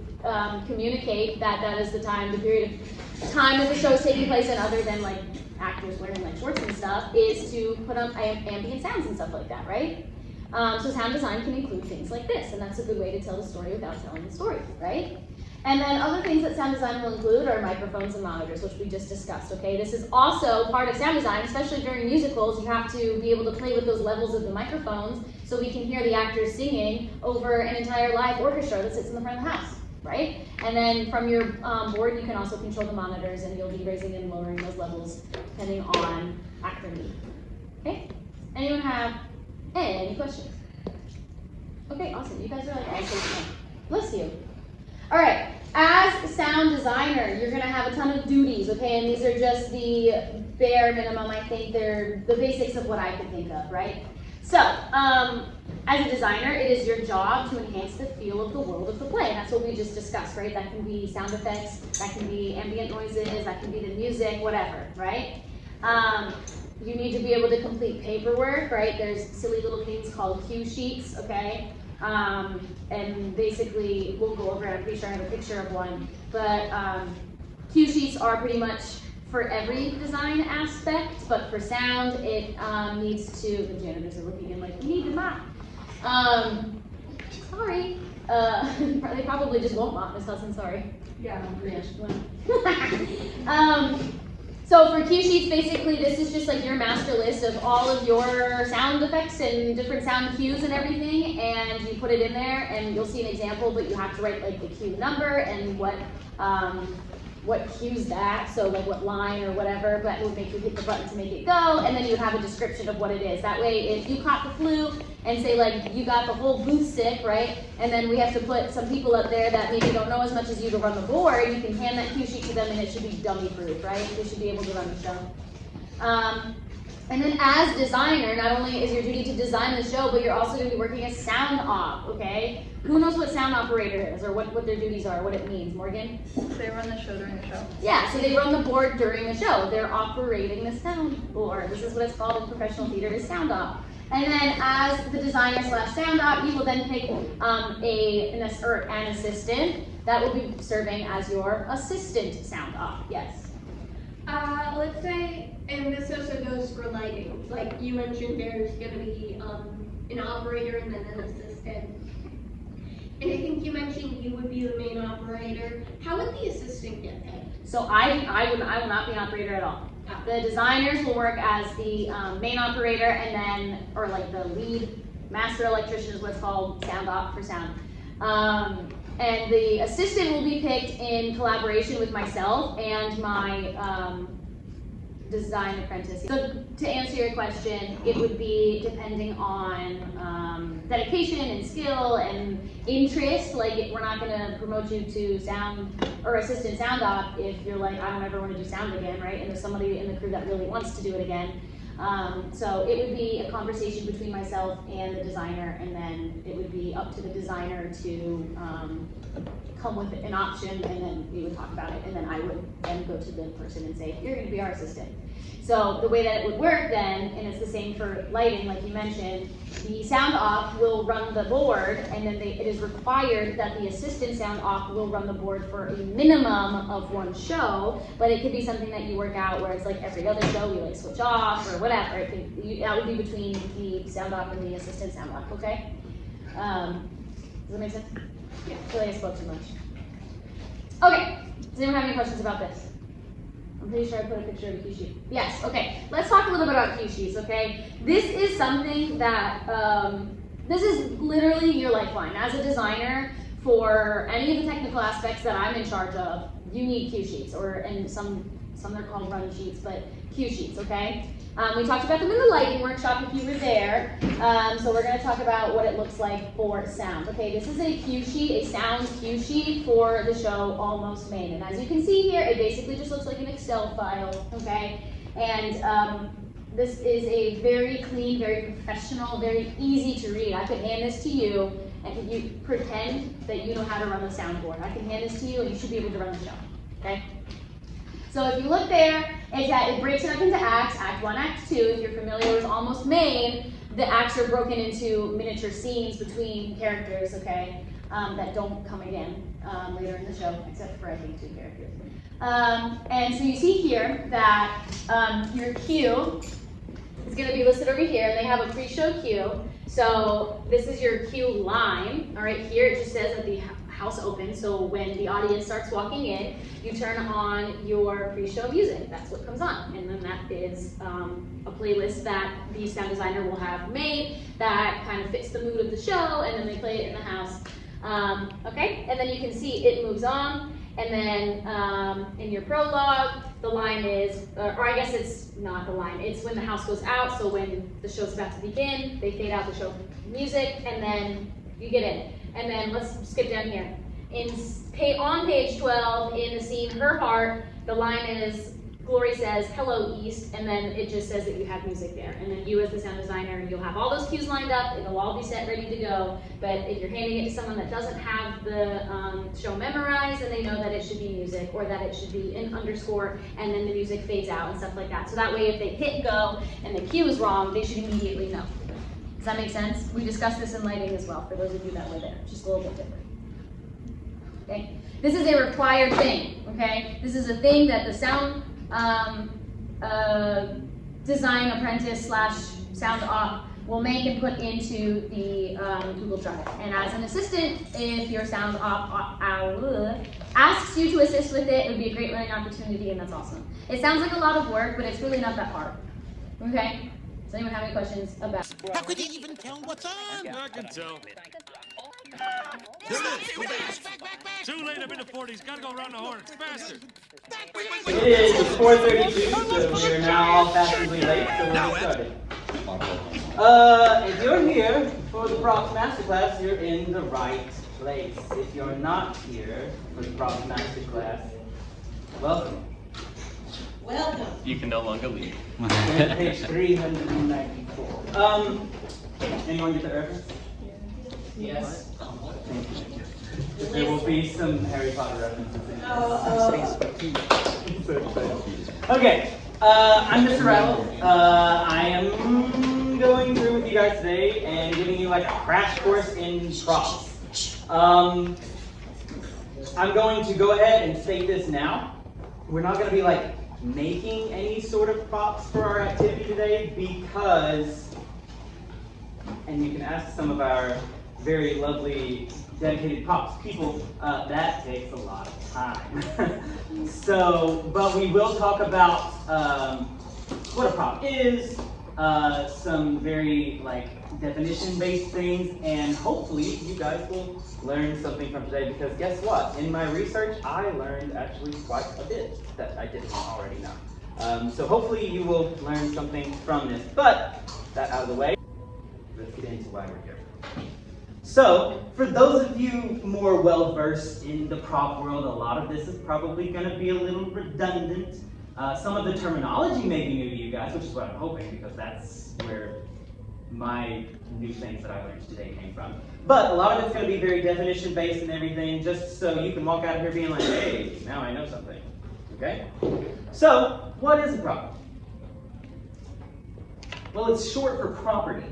[SPEAKER 1] communicate that that is the time, the period of time that the show is taking place in other than like actors wearing like shorts and stuff is to put up ambient sounds and stuff like that, right? So sound design can include things like this, and that's a good way to tell the story without telling the story, right? And then other things that sound design will include are microphones and monitors, which we just discussed, okay? This is also part of sound design, especially during musicals. You have to be able to play with those levels of the microphones so we can hear the actors singing over an entire live orchestra that sits in the front of the house, right? And then from your board, you can also control the monitors, and you'll be raising and lowering those levels depending on actor need, okay? Anyone have any questions? Okay, awesome. You guys are like all so smart. Bless you. All right. As a sound designer, you're going to have a ton of duties, okay? And these are just the bare minimum. I think they're the basics of what I could think of, right? So, as a designer, it is your job to enhance the feel of the world of the play. And that's what we just discussed, right? That can be sound effects, that can be ambient noises, that can be the music, whatever, right? You need to be able to complete paperwork, right? There's silly little things called cue sheets, okay? And basically, we'll go over it. I'm pretty sure I have a picture of one. But cue sheets are pretty much for every design aspect, but for sound, it needs to, the janitors are looking in like, we need the map. Sorry. They probably just won't mop, Miss Hudson, sorry.
[SPEAKER 2] Yeah.
[SPEAKER 1] So for cue sheets, basically this is just like your master list of all of your sound effects and different sound cues and everything, and you put it in there and you'll see an example, but you have to write like the cue number and what cues that, so like what line or whatever, but would make you hit the button to make it go, and then you have a description of what it is. That way if you caught the flu and say like you got the whole booth sick, right, and then we have to put some people up there that maybe don't know as much as you to run the board, you can hand that cue sheet to them and it should be dummy proof, right? They should be able to run the show. And then as designer, not only is your duty to design the show, but you're also going to be working as sound op, okay? Who knows what sound operator is or what their duties are, what it means? Morgan?
[SPEAKER 9] They run the show during the show.
[SPEAKER 1] Yeah, so they run the board during the show. They're operating the sound board. This is what it's called in professional theater, is sound op. And then as the designer / sound op, you will then pick an assistant that will be serving as your assistant sound op. Yes?
[SPEAKER 2] Let's say, and this also goes for lighting, like you mentioned there's going to be an operator and then an assistant. And I think you mentioned you would be the main operator. How would the assistant get paid?
[SPEAKER 1] So I will not be an operator at all. The designers will work as the main operator and then, or like the lead master electrician is what's called sound op for sound. And the assistant will be picked in collaboration with myself and my design apprentice. So to answer your question, it would be depending on dedication and skill and interest. Like we're not going to promote you to sound or assistant sound op if you're like, I don't ever want to do sound again, right? And there's somebody in the crew that really wants to do it again. So it would be a conversation between myself and the designer, and then it would be up to the designer to come with an option, and then we would talk about it, and then I would then go to the person and say, you're going to be our assistant. So the way that it would work then, and it's the same for lighting, like you mentioned, the sound op will run the board, and then it is required that the assistant sound op will run the board for a minimum of one show, but it could be something that you work out where it's like every other show we like switch off or whatever. That would be between the sound op and the assistant sound op, okay? Does that make sense? Yeah. I feel like I spoke too much. Okay, does anyone have any questions about this? I'm pretty sure I put a picture of a cue sheet. Yes, okay. Let's talk a little bit about cue sheets, okay? This is something that, this is literally your lifeline. As a designer, for any of the technical aspects that I'm in charge of, you need cue sheets, and some they're called run sheets, but cue sheets, okay? We talked about them in the lighting workshop if you were there. So we're going to talk about what it looks like for sound. Okay, this is a cue sheet, a sound cue sheet for the show Almost Maine. And as you can see here, it basically just looks like an Excel file, okay? And this is a very clean, very professional, very easy to read. I could hand this to you, and you pretend that you know how to run the soundboard. I can hand this to you, and you should be able to run the show, okay? So if you look there, it breaks it up into acts, Act 1, Act 2. If you're familiar with Almost Maine, the acts are broken into miniature scenes between characters, okay, that don't come again later in the show, except for, I think, 2 characters. And so you see here that your cue is going to be listed over here, and they have a pre-show cue. So this is your cue line. All right, here it just says that the house opens, so when the audience starts walking in, you turn on your pre-show music. That's what comes on, and then that is a playlist that the sound designer will have made that kind of fits the mood of the show, and then they play it in the house. Okay, and then you can see it moves on, and then in your prologue, the line is, or I guess it's not the line, it's when the house goes out, so when the show's about to begin, they fade out the show music, and then you get in it. And then let's skip down here. On page 12, in the scene Her Heart, the line is, Glory says, hello East, and then it just says that you have music there. And then you as the sound designer, you'll have all those cues lined up, it'll all be set, ready to go. But if you're handing it to someone that doesn't have the show memorized, then they know that it should be music, or that it should be an underscore, and then the music fades out and stuff like that. So that way if they hit go and the cue is wrong, they should immediately know. Does that make sense? We discussed this in lighting as well, for those of you that were there, just a little bit different. Okay? This is a required thing, okay? This is a thing that the sound design apprentice / sound op will make and put into the Google Drive. And as an assistant, if your sound asks you to assist with it, it would be a great learning opportunity, and that's awesome. It sounds like a lot of work, but it's really not that hard. Okay? Does anyone have any questions about?
[SPEAKER 17] How could you even tell what's on? I can tell. Too late, I'm in the 40s. Gotta go around the horn. It's faster.
[SPEAKER 14] It is 4:32, so we're now all fashionably late, so we'll get started. If you're here for the props masterclass, you're in the right place. If you're not here for the props masterclass, welcome.
[SPEAKER 13] Welcome.
[SPEAKER 6] You can no longer leave.
[SPEAKER 14] Page 394. Anyone get the reference? Yes. There will be some Harry Potter references in this. Okay, I'm Mr. Ratliff. I am going through with you guys today and giving you like a crash course in props. I'm going to go ahead and state this now. We're not going to be like making any sort of props for our activity today because, and you can ask some of our very lovely dedicated props people, that takes a lot of time. But we will talk about what a prop is, some very like definition-based things, and hopefully you guys will learn something from today, because guess what? In my research, I learned actually quite a bit that I didn't already know. So hopefully you will learn something from this. But that out of the way, let's get into why we're here. So, for those of you more well-versed in the prop world, a lot of this is probably going to be a little redundant. Some of the terminology may be new to you guys, which is what I'm hoping, because that's where my new things that I learned today came from. But a lot of it's going to be very definition-based and everything, just so you can walk out of here being like, hey, now I know something. Okay? So, what is a prop? Well, it's short for property.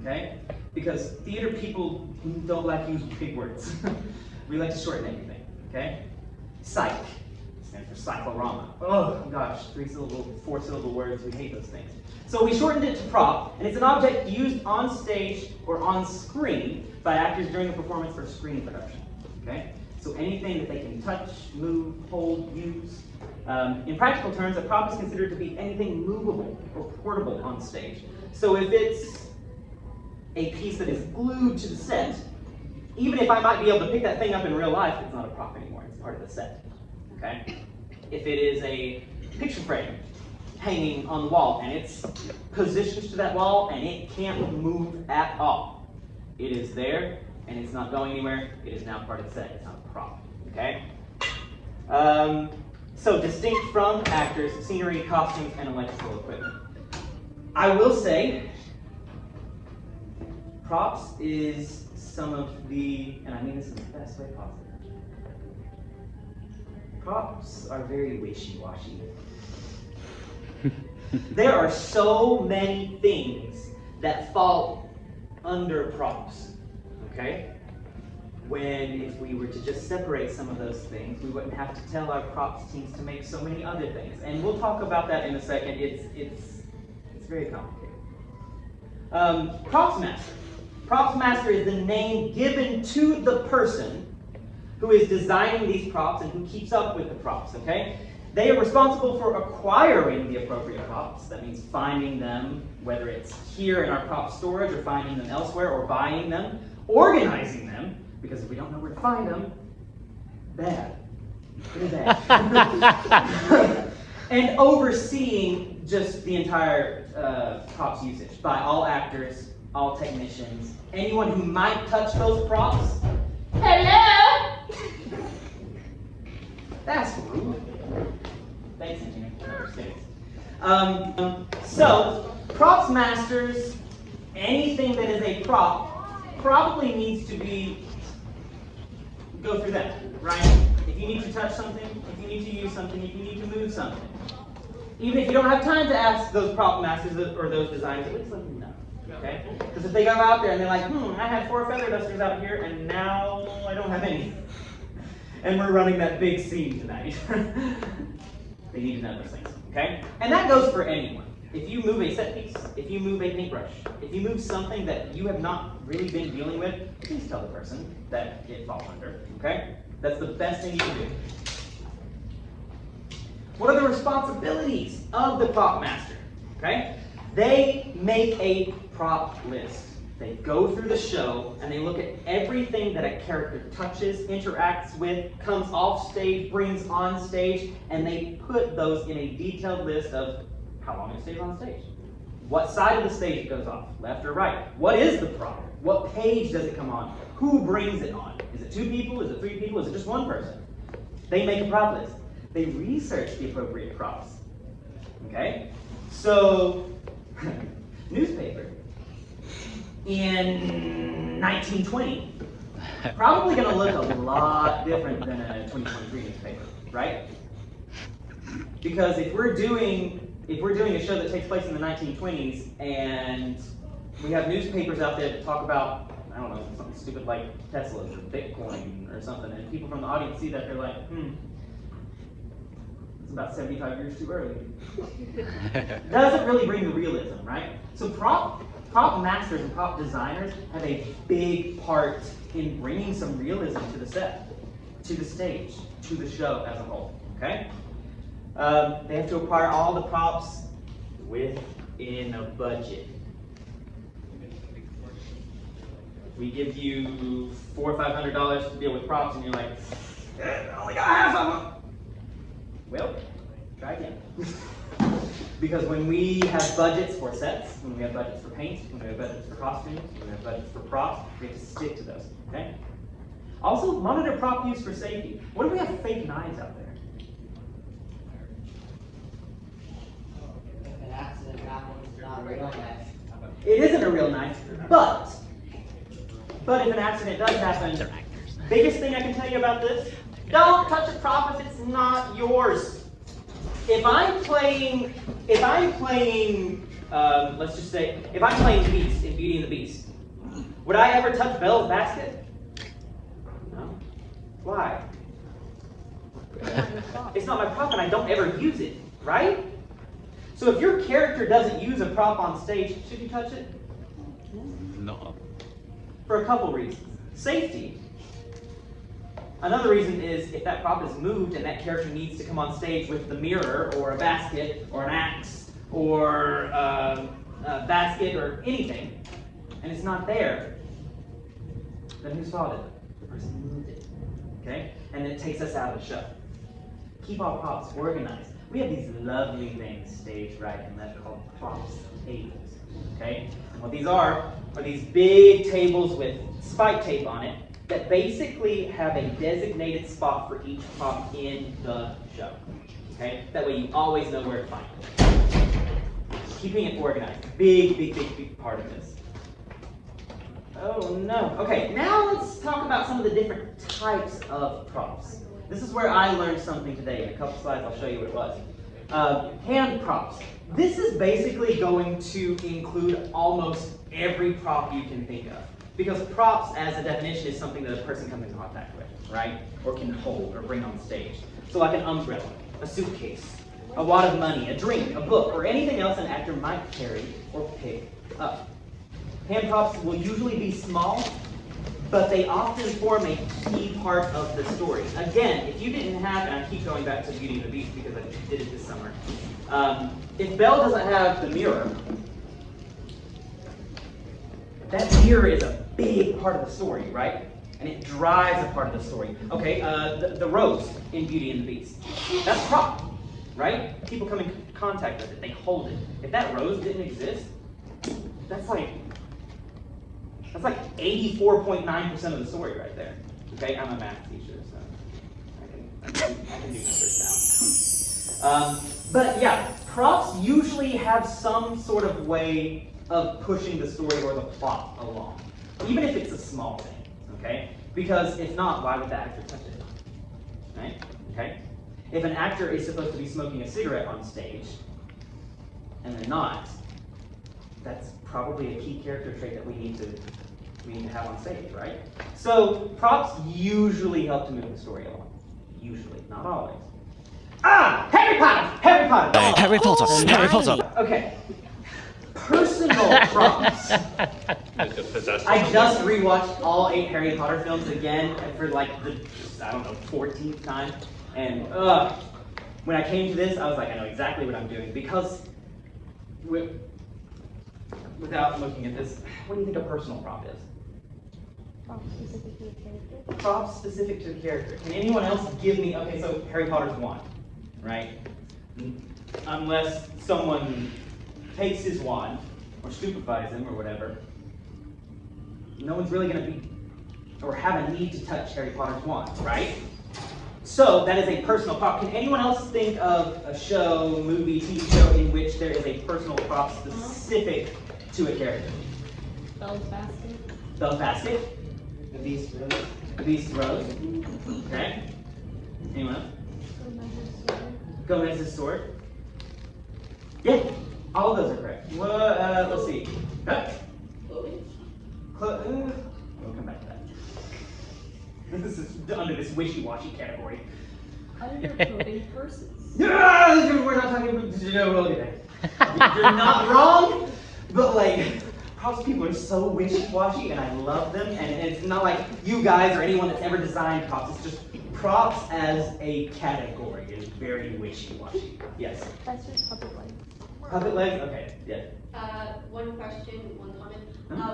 [SPEAKER 14] Okay? Because theater people don't like to use big words. We like to shorten everything, okay? Psych stands for cyclorama. Oh gosh, 3-syllable, 4-syllable words, we hate those things. So we shortened it to prop, and it's an object used on stage or on screen by actors during a performance or screen production, okay? So anything that they can touch, move, hold, use. In practical terms, a prop is considered to be anything movable or portable on stage. So if it's a piece that is glued to the set, even if I might be able to pick that thing up in real life, it's not a prop anymore, it's part of the set, okay? If it is a picture frame hanging on the wall and it's positioned to that wall and it can't move at all, it is there and it's not going anywhere, it is now part of the set, it's not a prop, okay? So distinct from actors, scenery, costumes, and electrical equipment. I will say, props is some of the, and I mean this in the best way possible, props are very wishy-washy. There are so many things that fall under props, okay? When if we were to just separate some of those things, we wouldn't have to tell our props teams to make so many other things. And we'll talk about that in a second. It's very complicated. Props master. Props master is the name given to the person who is designing these props and who keeps up with the props, okay? They are responsible for acquiring the appropriate props. That means finding them, whether it's here in our prop storage or finding them elsewhere or buying them, organizing them, because if we don't know where to find them, bad. Really bad. And overseeing just the entire props usage by all actors, all technicians, anyone who might touch those props. Hello? That's rude. Thanks, engineer. So, props masters, anything that is a prop probably needs to go through them, right? If you need to touch something, if you need to use something, if you need to move something. Even if you don't have time to ask those prop masters or those designers, at least let them know, okay? Because if they go out there and they're like, I had 4 feather dusters out here and now I don't have any. And we're running that big scene tonight. They need to know those things, okay? And that goes for anyone. If you move a set piece, if you move a paintbrush, if you move something that you have not really been dealing with, please tell the person that it falls under, okay? That's the best thing you can do. What are the responsibilities of the prop master, okay? They make a prop list. They go through the show and they look at everything that a character touches, interacts with, comes off stage, brings on stage, and they put those in a detailed list of how long it stays on stage, what side of the stage it goes off, left or right, what is the prop, what page does it come on, who brings it on, is it 2 people, is it 3 people, is it just 1 person? They make a prop list. They research the appropriate props, okay? So, newspaper in 1920, probably gonna look a lot different than a 2023 newspaper, right? Because if we're doing a show that takes place in the 1920s and we have newspapers out there that talk about, I don't know, something stupid like Teslas or Bitcoin or something, and people from the audience see that, they're like, it's about 75 years too early. Doesn't really bring the realism, right? So prop masters and prop designers have a big part in bringing some realism to the set, to the stage, to the show as a whole, okay? They have to acquire all the props within a budget. We give you $400 or $500 to deal with props, and you're like, I only got half of them. Well, try again. Because when we have budgets for sets, when we have budgets for paint, when we have budgets for costumes, when we have budgets for props, we have to stick to those, okay? Also, monitor prop use for safety. What if we have fake knives out there?
[SPEAKER 7] If an accident happens, it's not a real knife.
[SPEAKER 14] It isn't a real knife, but if an accident does happen, biggest thing I can tell you about this, don't touch a prop if it's not yours. If I'm playing, let's just say, if I'm playing Beast in Beauty and the Beast, would I ever touch Belle's basket? No. Why? It's not my prop and I don't ever use it, right? So if your character doesn't use a prop on stage, should you touch it?
[SPEAKER 18] No.
[SPEAKER 14] For a couple reasons. Safety. Another reason is if that prop is moved and that character needs to come on stage with the mirror or a basket or an axe or a basket or anything, and it's not there, then whose fault is it? The person moved it. Okay? And it takes us out of the show. Keep our props organized. We have these lovely things staged right and left called props tables. Okay? And what these are these big tables with spike tape on it that basically have a designated spot for each prop in the show. Okay? That way you always know where to find it. Keeping it organized. Big part of this. Oh no. Okay, now let's talk about some of the different types of props. This is where I learned something today. In a couple slides, I'll show you what it was. Hand props. This is basically going to include almost every prop you can think of. Because props, as a definition, is something that a person comes in contact with, right? Or can hold or bring on stage. So like an umbrella, a suitcase, a wad of money, a drink, a book, or anything else an actor might carry or pick up. Hand props will usually be small, but they often form a key part of the story. Again, if you didn't have, and I keep going back to Beauty and the Beast because I did it this summer, if Belle doesn't have the mirror, that mirror is a big part of the story, right? And it drives a part of the story. Okay, the rose in Beauty and the Beast. That's a prop, right? People come in contact with it, they hold it. If that rose didn't exist, that's like 84.9% of the story right there. Okay, I'm a math teacher, so I can do numbers now. But yeah, props usually have some sort of way of pushing the story or the plot along, even if it's a small thing. Okay, because if not, why would the actor touch it? Right? Okay. If an actor is supposed to be smoking a cigarette on stage, and they're not, that's probably a key character trait that we need to have on stage, right? So props usually help to move the story along. Usually, not always. Harry Potter!
[SPEAKER 16] God.
[SPEAKER 18] Harry Potter. Harry Potter.
[SPEAKER 19] Okay. Personal props. I just rewatched all 8 Harry Potter films again for like the, I don't know, 14th time. And when I came to this, I was like, I know exactly what I'm doing. Because without looking at this, what do you think a personal prop is? Props specific to the character. Can anyone else give me, okay, so Harry Potter's wand, right? Unless someone takes his wand, or stupefies him, or whatever, no one's really going to be, or have a need to touch Harry Potter's wand, right? So, that is a personal prop. Can anyone else think of a show, movie, TV show in which there is a personal prop specific to a character?
[SPEAKER 1] Belle's basket.
[SPEAKER 19] Belle's basket? The Beast Rose. Okay. Anyone else? Gomez's sword. Yeah, all of those are correct. Well, let's see. We'll come back to that. This is under this wishy-washy category.
[SPEAKER 1] Underclothing purses.
[SPEAKER 19] Yeah, we're not talking about. We'll get there. You're not wrong, but like, props people are so wishy-washy, and I love them. And it's not like you guys or anyone that's ever designed props. It's just props as a category is very wishy-washy. Yes.
[SPEAKER 2] That's just puppet legs.
[SPEAKER 19] Puppet legs. Okay. Yeah.
[SPEAKER 2] One question, one comment.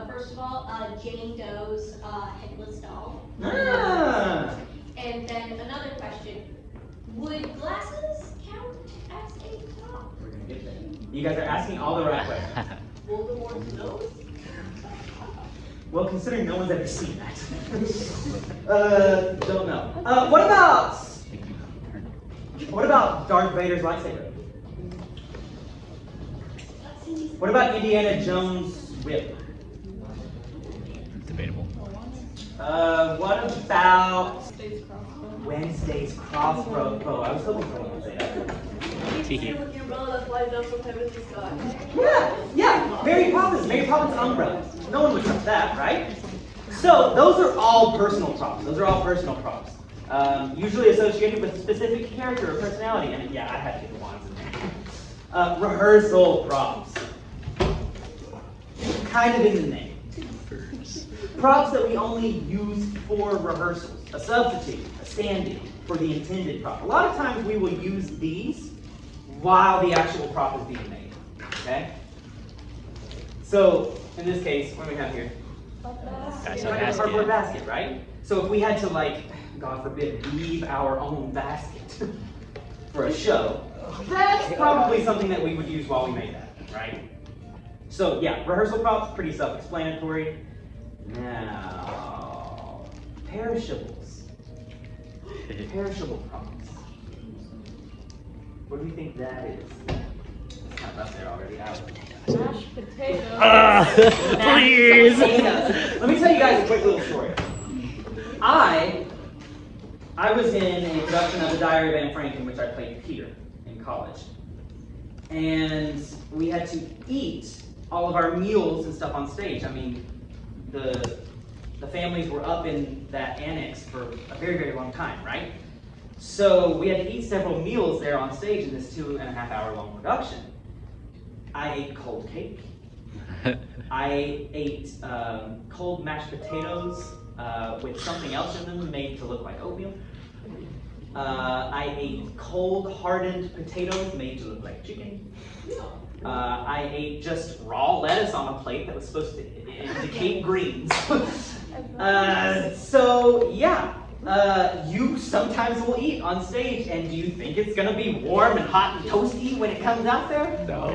[SPEAKER 2] First of all, Jane Doe's headless doll.
[SPEAKER 19] Ah.
[SPEAKER 2] And then another question: would glasses count as a prop?
[SPEAKER 19] We're gonna get there. You guys are asking all the right questions.
[SPEAKER 2] Voldemort's nose?
[SPEAKER 19] Well, considering no one's ever seen that, don't know. What about Darth Vader's lightsaber? What about Indiana Jones' whip?
[SPEAKER 5] Debatable.
[SPEAKER 19] What about Wednesday's crossbow? I was hoping someone would say that.
[SPEAKER 11] With your umbrella that flies up sometimes in the sky.
[SPEAKER 19] Yeah, Mary Poppins umbrella. No one would touch that, right? So those are all personal props. Usually associated with a specific character or personality. And yeah, I had to get the wands in there. Rehearsal props. Kind of in the name. Props that we only use for rehearsals. A substitute, a stand-in for the intended prop. A lot of times we will use these while the actual prop is being made. Okay? So, in this case, what do we have here?
[SPEAKER 5] That's
[SPEAKER 19] like a cardboard basket, right? So if we had to, like, God forbid, weave our own basket for a show, that's probably something that we would use while we made that, right? So yeah, rehearsal props, pretty self-explanatory. Now, perishables. Perishable props. What do you think that is? It's kind of up there already.
[SPEAKER 1] Mashed potatoes.
[SPEAKER 5] Please.
[SPEAKER 19] Let me tell you guys a quick little story. I was in a production of The Diary of Anne Frank in which I played Peter in college. And we had to eat all of our meals and stuff on stage. I mean, the families were up in that annex for a very, very long time, right? So we had to eat several meals there on stage in this 2.5 hour long production. I ate cold cake. I ate cold mashed potatoes with something else in them made to look like oatmeal. I ate cold hardened potatoes made to look like chicken. I ate just raw lettuce on a plate that was supposed to indicate greens. So yeah, you sometimes will eat on stage, and do you think it's gonna be warm and hot and toasty when it comes out there?
[SPEAKER 5] No.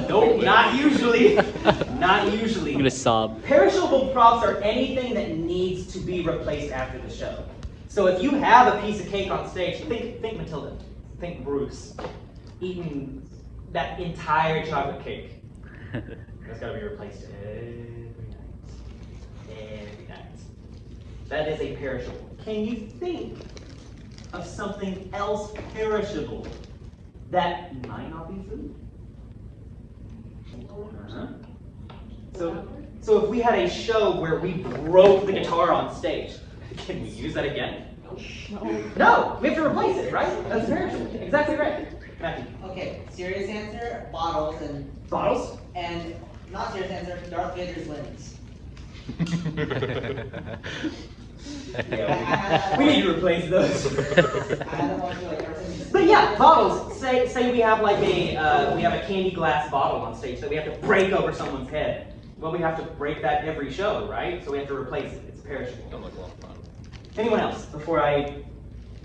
[SPEAKER 19] Nope, not usually. Not usually.
[SPEAKER 5] I'm gonna sob.
[SPEAKER 19] Perishable props are anything that needs to be replaced after the show. So if you have a piece of cake on stage, think Matilda, think Bruce, eating that entire chocolate cake. That's gotta be replaced every night. That is a perishable. Can you think of something else perishable that might not be food? So if we had a show where we broke the guitar on stage, can we use that again? No, we have to replace it, right? That's perishable. Exactly right. Matthew.
[SPEAKER 20] Okay, serious answer, bottles, and
[SPEAKER 19] Bottles?
[SPEAKER 20] and not serious answer, Darth Vader's limbs.
[SPEAKER 19] We need to replace those. But yeah, bottles. Say we have like we have a candy glass bottle on stage that we have to break over someone's head. Well, we have to break that every show, right? So we have to replace it. It's perishable. Don't look a lot of fun. Anyone else before I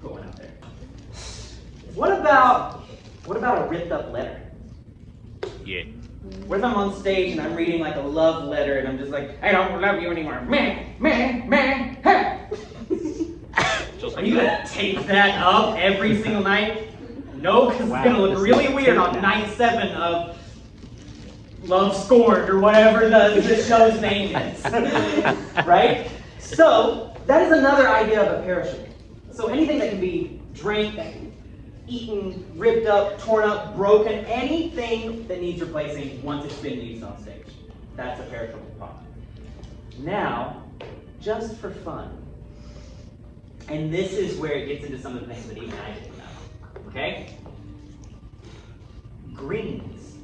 [SPEAKER 19] put one out there? What about a ripped up letter?
[SPEAKER 5] Yeah.
[SPEAKER 19] What if I'm on stage and I'm reading like a love letter and I'm just like, I don't love you anymore. Meh, meh, meh, hey. Are you gonna take that up every single night? No, because it's gonna look really weird on night 7 of Love Scorned or whatever the show's name is. Right? So, that is another idea of a perishable. So anything that can be drank, that can be eaten, ripped up, torn up, broken, anything that needs replacing once it's been used on stage. That's a perishable product. Now, just for fun, and this is where it gets into some of the things that even I didn't know, okay? Greens.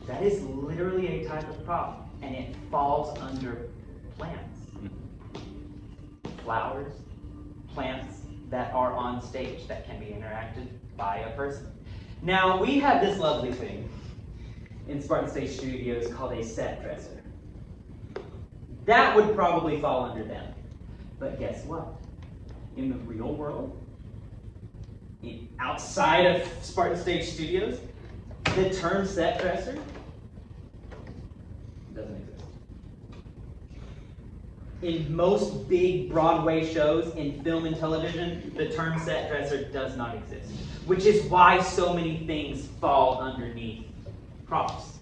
[SPEAKER 19] That is literally a type of prop, and it falls under plants. Flowers, plants that are on stage that can be interacted by a person. Now, we have this lovely thing in Spartan Stage Studios called a set dresser. That would probably fall under them. But guess what? In the real world, outside of Spartan Stage Studios, the term set dresser doesn't exist. In most big Broadway shows, in film and television, the term set dresser does not exist. Which is why so many things fall underneath props.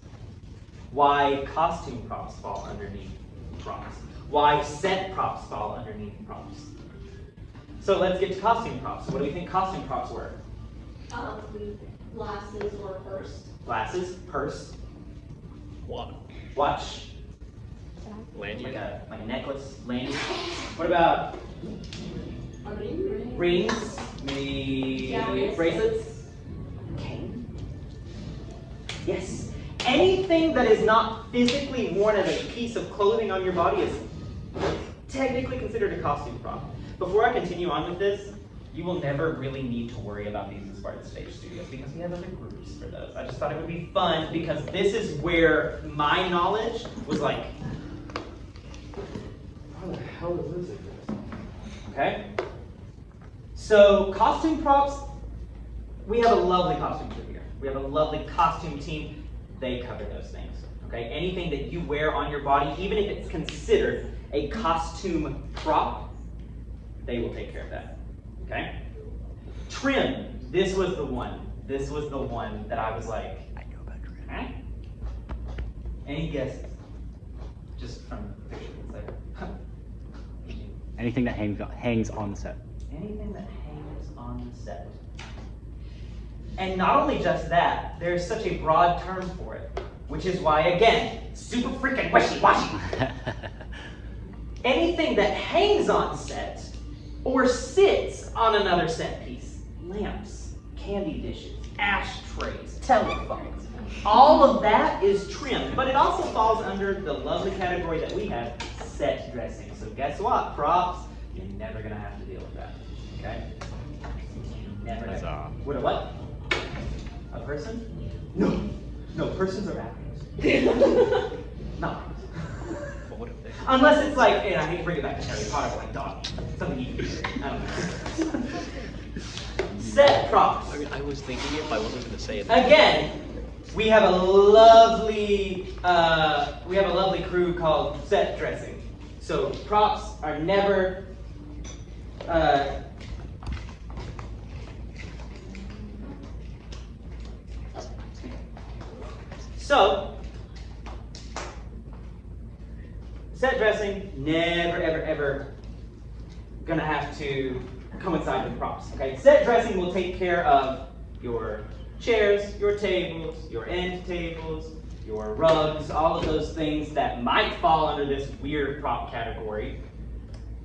[SPEAKER 19] Why costume props fall underneath props. Why set props fall underneath props. So let's get to costume props. What do we think costume props were?
[SPEAKER 2] Glasses or purse.
[SPEAKER 19] Glasses, purse,
[SPEAKER 6] What?
[SPEAKER 19] watch,
[SPEAKER 6] Lanyard.
[SPEAKER 19] like a necklace, lanyard. What about rings? Maybe bracelets? Cane? Yes. Anything that is not physically worn as a piece of clothing on your body is technically considered a costume prop. Before I continue on with this, you will never really need to worry about these in Spartan Stage Studios because we have other groups for those. I just thought it would be fun because this is where my knowledge was like, how the hell is this? Okay? So, costume props, we have a lovely costume crew here. We have a lovely costume team. They cover those things. Okay? Anything that you wear on your body, even if it's considered a costume prop, they will take care of that. Okay? Trim. This was the one. This was the one that I was like, I know about trim. Huh? Any guesses? Just from the picture. It's like, huh.
[SPEAKER 5] Anything that hangs on the set.
[SPEAKER 19] Anything that hangs on the set. And not only just that, there's such a broad term for it, which is why, again, super freaking wishy-washy. Anything that hangs on set or sits on another set piece. Lamps, candy dishes, ashtrays, telephones. All of that is trim, but it also falls under the lovely category that we have, set dressing. So guess what? Props, you're never gonna have to deal with that. Okay? Never. With a what? A person? No. No, persons are actors. Not.
[SPEAKER 6] But what if they?
[SPEAKER 19] Unless it's like, and I hate to bring it back to Harry Potter, like dog. Something you can do. I don't know. Set props.
[SPEAKER 6] I mean, I was thinking it, but I wasn't going to say it.
[SPEAKER 19] Again, we have a lovely crew called set dressing. So props are never so set dressing never ever gonna have to coincide with props. Okay, set dressing will take care of your chairs, your tables, your end tables, your rugs, all of those things that might fall under this weird prop category.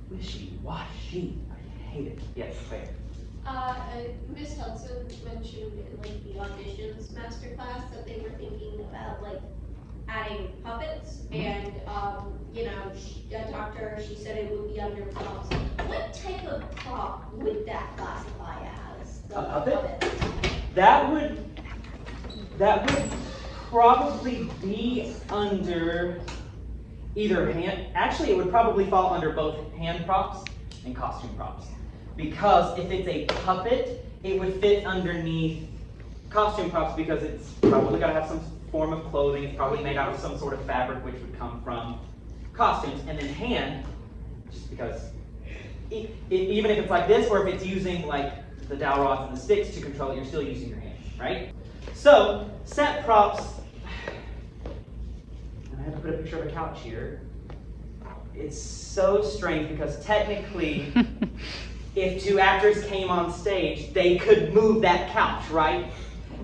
[SPEAKER 19] Wishy-washy. I hate it. Yes, fair.
[SPEAKER 2] Miss Hudson mentioned in like the auditions masterclass that they were thinking about like adding puppets, and you know, a doctor, she said it would be under props. What type of prop would that classify as?
[SPEAKER 19] A puppet? That would probably be under either hand. Actually, it would probably fall under both hand props and costume props. Because if it's a puppet, it would fit underneath costume props because it's probably got to have some form of clothing. It's probably made out of some sort of fabric, which would come from costumes. And then hand, just because even if it's like this, or if it's using like the dowel rods and the sticks to control it, you're still using your hands, right? So set props. And I have to put a picture of a couch here. It's so strange because technically, if two actors came on stage, they could move that couch, right?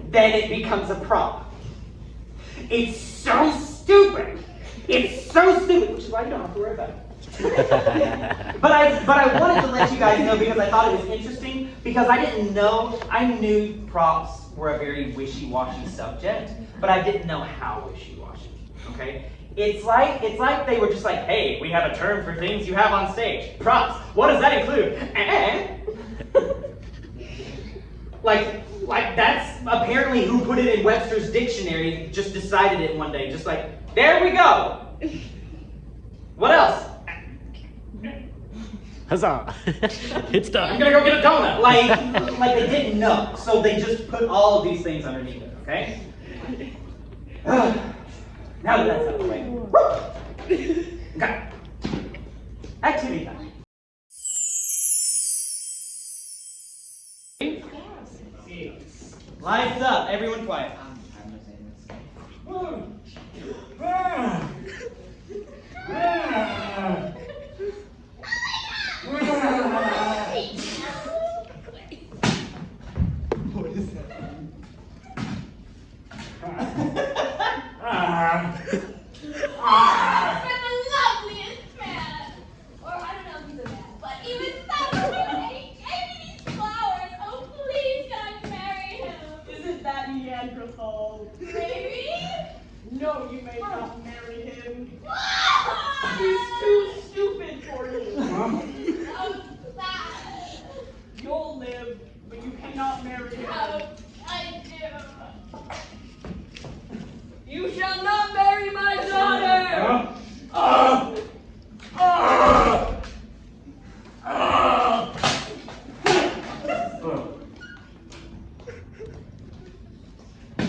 [SPEAKER 19] Then it becomes a prop. It's so stupid. It's so stupid, which is why you don't have to worry about it. but I wanted to let you guys know because I thought it was interesting, because I didn't know. I knew props were a very wishy-washy subject, but I didn't know how wishy-washy. Okay? It's like they were just like, hey, we have a term for things you have on stage. Props. What does that include? Like that's apparently who put it in Webster's dictionary, just decided it one day. Just like, there we go. What else?
[SPEAKER 5] Huzzah. It's done.
[SPEAKER 19] I'm gonna go get a donut. Like they didn't know. So they just put all of these things underneath it, okay? Now that that's out of the way. Okay. Activity time. Lights up. Everyone quiet.
[SPEAKER 17] What is that?
[SPEAKER 4] It's been the loveliest man. Or I don't know if he's a man, but he was so cute and he gave me these flowers. Oh, please, can I marry him?
[SPEAKER 19] Isn't that Neanderthal?
[SPEAKER 4] Maybe?
[SPEAKER 19] No, you may not marry him. He's too stupid for you.
[SPEAKER 4] Oh, that.
[SPEAKER 19] You'll live, but you cannot marry him.
[SPEAKER 4] Oh, I do.
[SPEAKER 19] You shall not marry my daughter!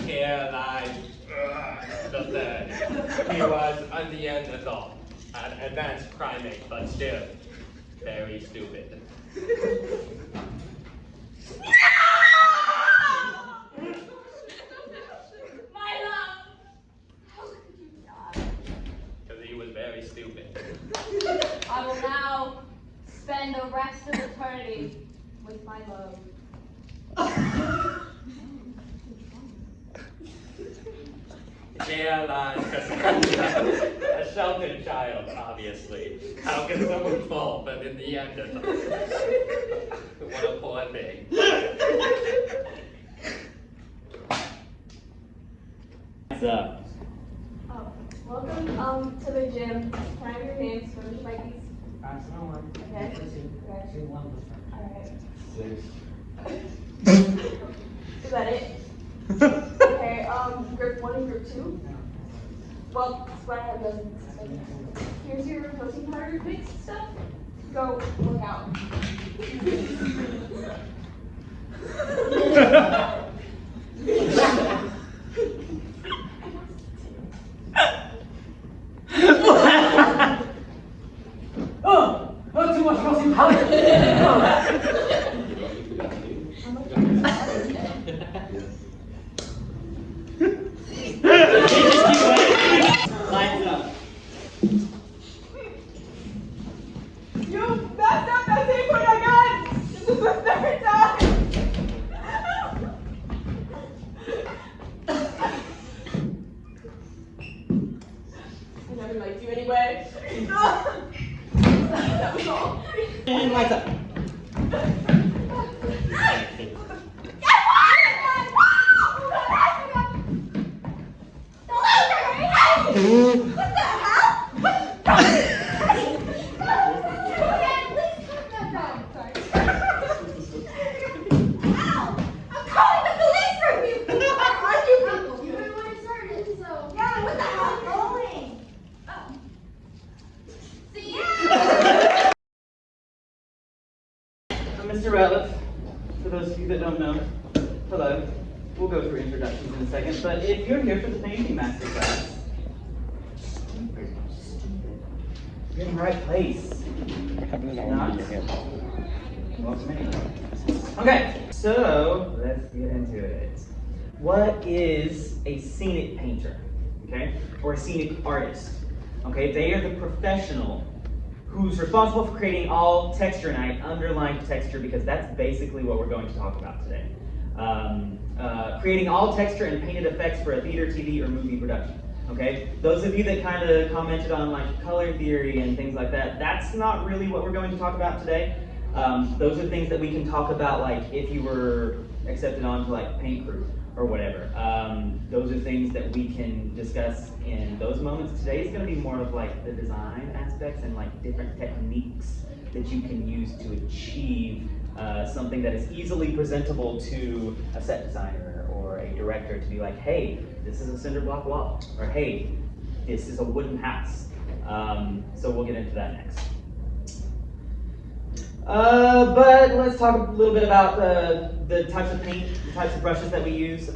[SPEAKER 6] Here lies the third. He was a Neanderthal, an advanced primate, but still very stupid.
[SPEAKER 4] My love. How could you die?
[SPEAKER 6] Because he was very stupid.
[SPEAKER 1] I will now spend the rest of eternity with my love.
[SPEAKER 6] Here lies Castillo, a sheltered child, obviously. How can someone fall but in the end of what a poor thing.
[SPEAKER 19] What's up?
[SPEAKER 21] Oh, welcome to the gym. Can I have your names for the Vikings? Okay. Alright. Is that it? Okay, group 1 and group 2? Well, that's what I have done. Here's your protein powder mix stuff. Go work out.
[SPEAKER 19] Not too much protein powder. Lights up.
[SPEAKER 21] You messed up that same point I got! This is the third time!
[SPEAKER 10] What the hell? Ow! I'm calling the police for you! On you people! You were the one who started it, so... Yeah, what the hell? Going? Oh. See ya!
[SPEAKER 19] I'm Mr. Ratliff. For those of you that don't know, hello. We'll go through introductions in a second, but if you're here for the painting masterclass, you're in the right place. Not? Welcome anyway. Okay, so let's get into it. What is a scenic painter? Okay, or a scenic artist? Okay, they are the professional who's responsible for creating all texture, and I underlined texture because that's basically what we're going to talk about today. Creating all texture and painted effects for a theater, TV, or movie production. Okay, those of you that kind of commented on like color theory and things like that, that's not really what we're going to talk about today. Those are things that we can talk about, like if you were accepted onto like paint crew or whatever. Those are things that we can discuss in those moments. Today is going to be more of like the design aspects and like different techniques that you can use to achieve something that is easily presentable to a set designer or a director to be like, hey, this is a cinder block wall, or hey, this is a wooden house. So we'll get into that next. But let's talk a little bit about the types of paint, the types of brushes that we use.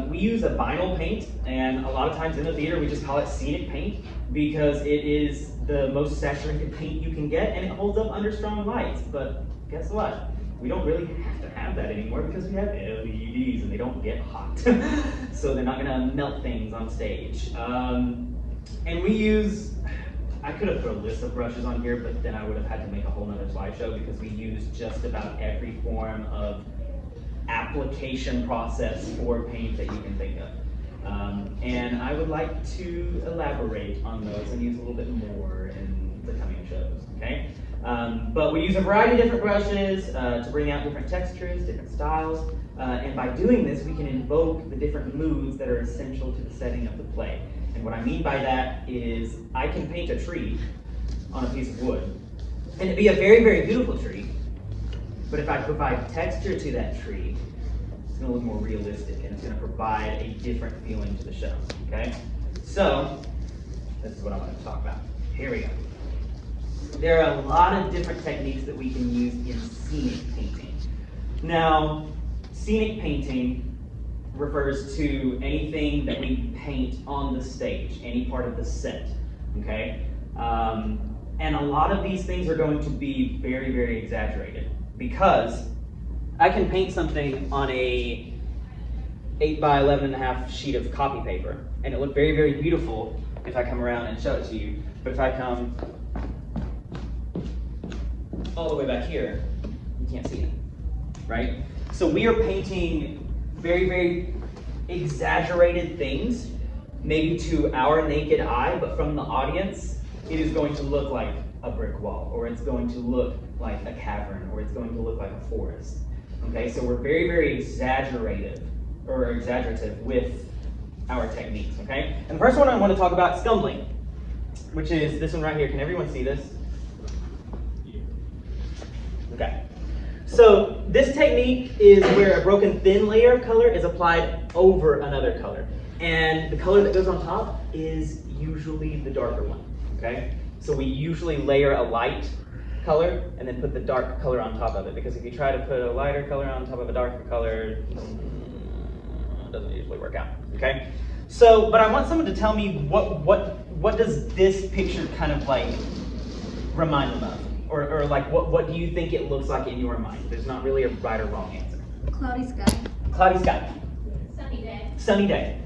[SPEAKER 19] We use a vinyl paint, and a lot of times in the theater we just call it scenic paint because it is the most saturated paint you can get, and it holds up under strong lights. But guess what? We don't really have to have that anymore because we have LEDs and they don't get hot. So they're not gonna melt things on stage. And we use, I could have put a list of brushes on here, but then I would have had to make a whole nother slideshow because we use just about every form of application process for paint that you can think of. And I would like to elaborate on those and use a little bit more in the coming shows, okay? But we use a variety of different brushes to bring out different textures, different styles, and by doing this we can invoke the different moods that are essential to the setting of the play. And what I mean by that is I can paint a tree on a piece of wood, and it'd be a very, very beautiful tree, but if I provide texture to that tree, it's gonna look more realistic and it's gonna provide a different feeling to the show, okay? So, this is what I want to talk about. Here we go. There are a lot of different techniques that we can use in scenic painting. Now, scenic painting refers to anything that we paint on the stage, any part of the set, okay? And a lot of these things are going to be very, very exaggerated because I can paint something on a 8 by 11.5 sheet of copy paper and it look very, very beautiful if I come around and show it to you. But if I come all the way back here, you can't see it, right? So we are painting very, very exaggerated things, maybe to our naked eye, but from the audience, it is going to look like a brick wall, or it's going to look like a cavern, or it's going to look like a forest. Okay, so we're very, very exaggerative with our techniques, okay? And the first one I want to talk about is scumbling, which is this one right here. Can everyone see this? Okay. So this technique is where a broken thin layer of color is applied over another color. And the color that goes on top is usually the darker one, okay? So we usually layer a light color and then put the dark color on top of it, because if you try to put a lighter color on top of a darker color, it doesn't usually work out, okay? So, but I want someone to tell me what does this picture kind of like remind them of? Or like, what do you think it looks like in your mind? There's not really a right or wrong answer.
[SPEAKER 2] Cloudy sky.
[SPEAKER 19] Cloudy sky.
[SPEAKER 2] Sunny day.
[SPEAKER 19] Sunny day.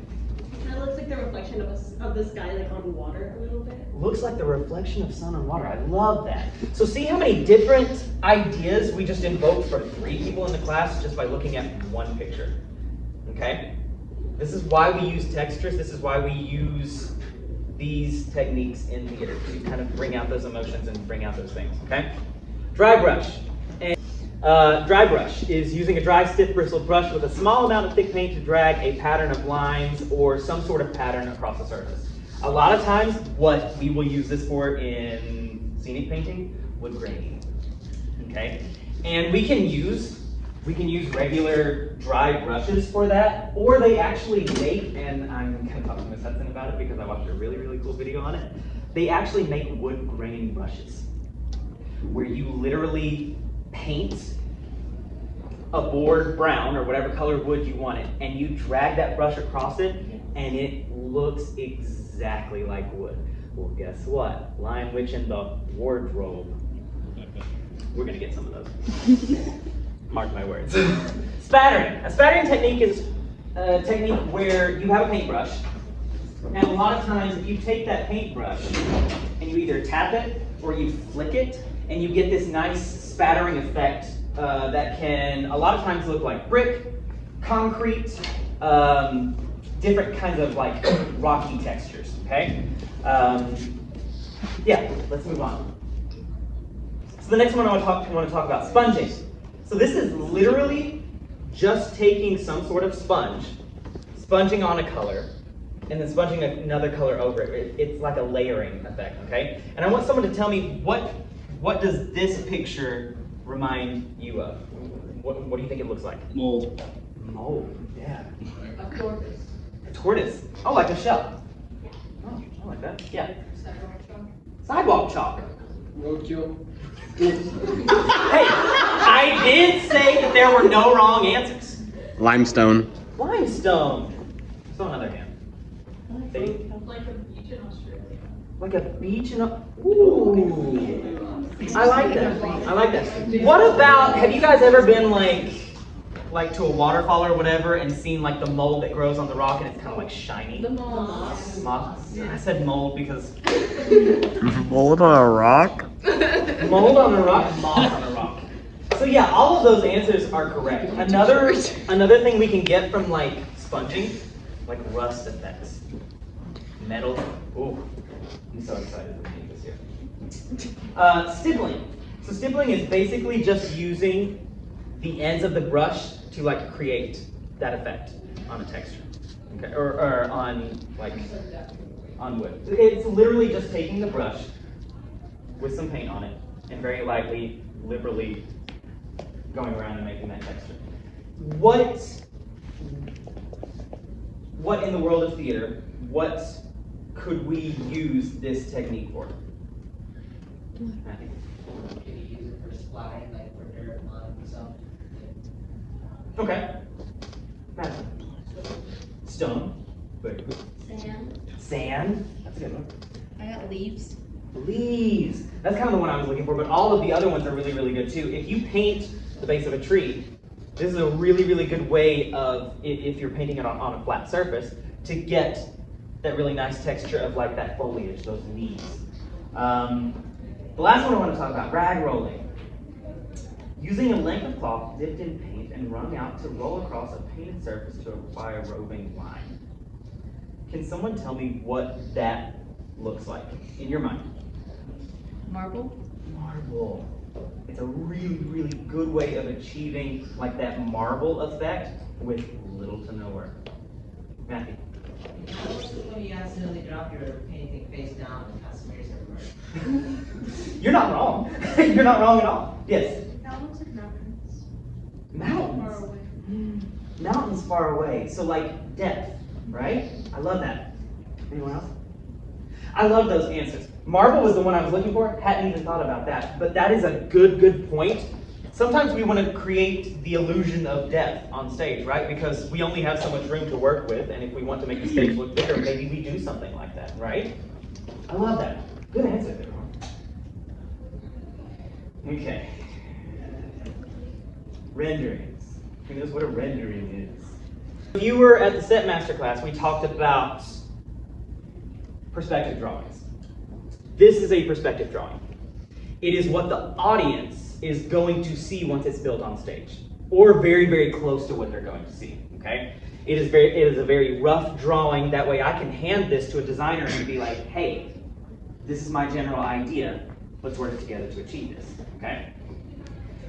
[SPEAKER 13] That looks like the reflection of the sky, like on water a little bit.
[SPEAKER 19] Looks like the reflection of sun on water. I love that. So see how many different ideas we just invoked for 3 people in the class just by looking at one picture. Okay? This is why we use textures. This is why we use these techniques in theater to kind of bring out those emotions and bring out those things, okay? Dry brush. And, dry brush is using a dry, stiff bristled brush with a small amount of thick paint to drag a pattern of lines or some sort of pattern across the surface. A lot of times, what we will use this for in scenic painting, wood graining. Okay, and we can use regular dry brushes for that, or they actually make, and I'm gonna talk to Miss Hudson about it because I watched a really, really cool video on it. They actually make wood graining brushes, where you literally paint a board brown or whatever color wood you want it, and you drag that brush across it, and it looks exactly like wood. Well, guess what? Lion Witch in the wardrobe. We're gonna get some of those. Mark my words. Spattering. A spattering technique is a technique where you have a paintbrush, and a lot of times if you take that paintbrush and you either tap it or you flick it, and you get this nice spattering effect that can a lot of times look like brick, concrete, different kinds of like rocky textures, okay? Yeah, let's move on. So the next one I want to talk about, sponging. So this is literally just taking some sort of sponge, sponging on a color, and then sponging another color over it. It's like a layering effect, okay? And I want someone to tell me what does this picture remind you of? What do you think it looks like?
[SPEAKER 16] Mold.
[SPEAKER 19] Mold, yeah.
[SPEAKER 21] A tortoise.
[SPEAKER 19] A tortoise. Oh, like a shell. Oh, I like that. Yeah. Sidewalk chalk.
[SPEAKER 16] Roadkill.
[SPEAKER 19] Hey, I did say that there were no wrong answers.
[SPEAKER 18] Limestone.
[SPEAKER 19] Limestone. So another hand.
[SPEAKER 21] Like a beach in Australia.
[SPEAKER 19] Like a beach in a... Ooh. I like that. I like that. What about, have you guys ever been like to a waterfall or whatever and seen like the mold that grows on the rock and it's kind of like shiny?
[SPEAKER 21] The moss.
[SPEAKER 19] Moss. I said mold because...
[SPEAKER 18] Mold on a rock?
[SPEAKER 19] Mold on a rock, moss on a rock. So yeah, all of those answers are correct. Another thing we can get from like sponging, like rust effects. Metal. Ooh, I'm so excited to make this here. Stippling. So stippling is basically just using the ends of the brush to like create that effect on a texture, okay, or on like on wood. It's literally just taking the brush with some paint on it and very lightly, liberally going around and making that texture. What in the world of theater, what could we use this technique for? Matthew?
[SPEAKER 20] Could you use it for splatting, like for dirt, mud, and stuff?
[SPEAKER 19] Okay. Matthew? Stone. Very good.
[SPEAKER 1] Sand.
[SPEAKER 19] Sand. That's a good one.
[SPEAKER 1] I got leaves.
[SPEAKER 19] Leaves. That's kind of the one I was looking for, but all of the other ones are really, really good too. If you paint the base of a tree, this is a really, really good way of, if you're painting it on a flat surface, to get that really nice texture of like that foliage, those leaves. The last one I want to talk about, rag rolling. Using a length of cloth dipped in paint and wrung out to roll across a painted surface to acquire roving line. Can someone tell me what that looks like in your mind?
[SPEAKER 1] Marble.
[SPEAKER 19] Marble. It's a really, really good way of achieving like that marble effect with little to no work. Matthew.
[SPEAKER 20] When you accidentally drop your painting face down and have smears everywhere.
[SPEAKER 19] You're not wrong. You're not wrong at all. Yes.
[SPEAKER 21] That looks like mountains.
[SPEAKER 19] Mountains.
[SPEAKER 21] Far away.
[SPEAKER 19] Mountains far away. So like depth, right? I love that. Anyone else? I love those answers. Marble was the one I was looking for. Hadn't even thought about that. But that is a good point. Sometimes we want to create the illusion of depth on stage, right? Because we only have so much room to work with, and if we want to make the stage look bigger, maybe we do something like that, right? I love that. Good answer, everyone. Okay. Renderings. Who knows what a rendering is? If you were at the set masterclass, we talked about perspective drawings. This is a perspective drawing. It is what the audience is going to see once it's built on stage, or very, very close to what they're going to see, okay? It is a very rough drawing. That way I can hand this to a designer and be like, hey, this is my general idea. Let's work together to achieve this, okay?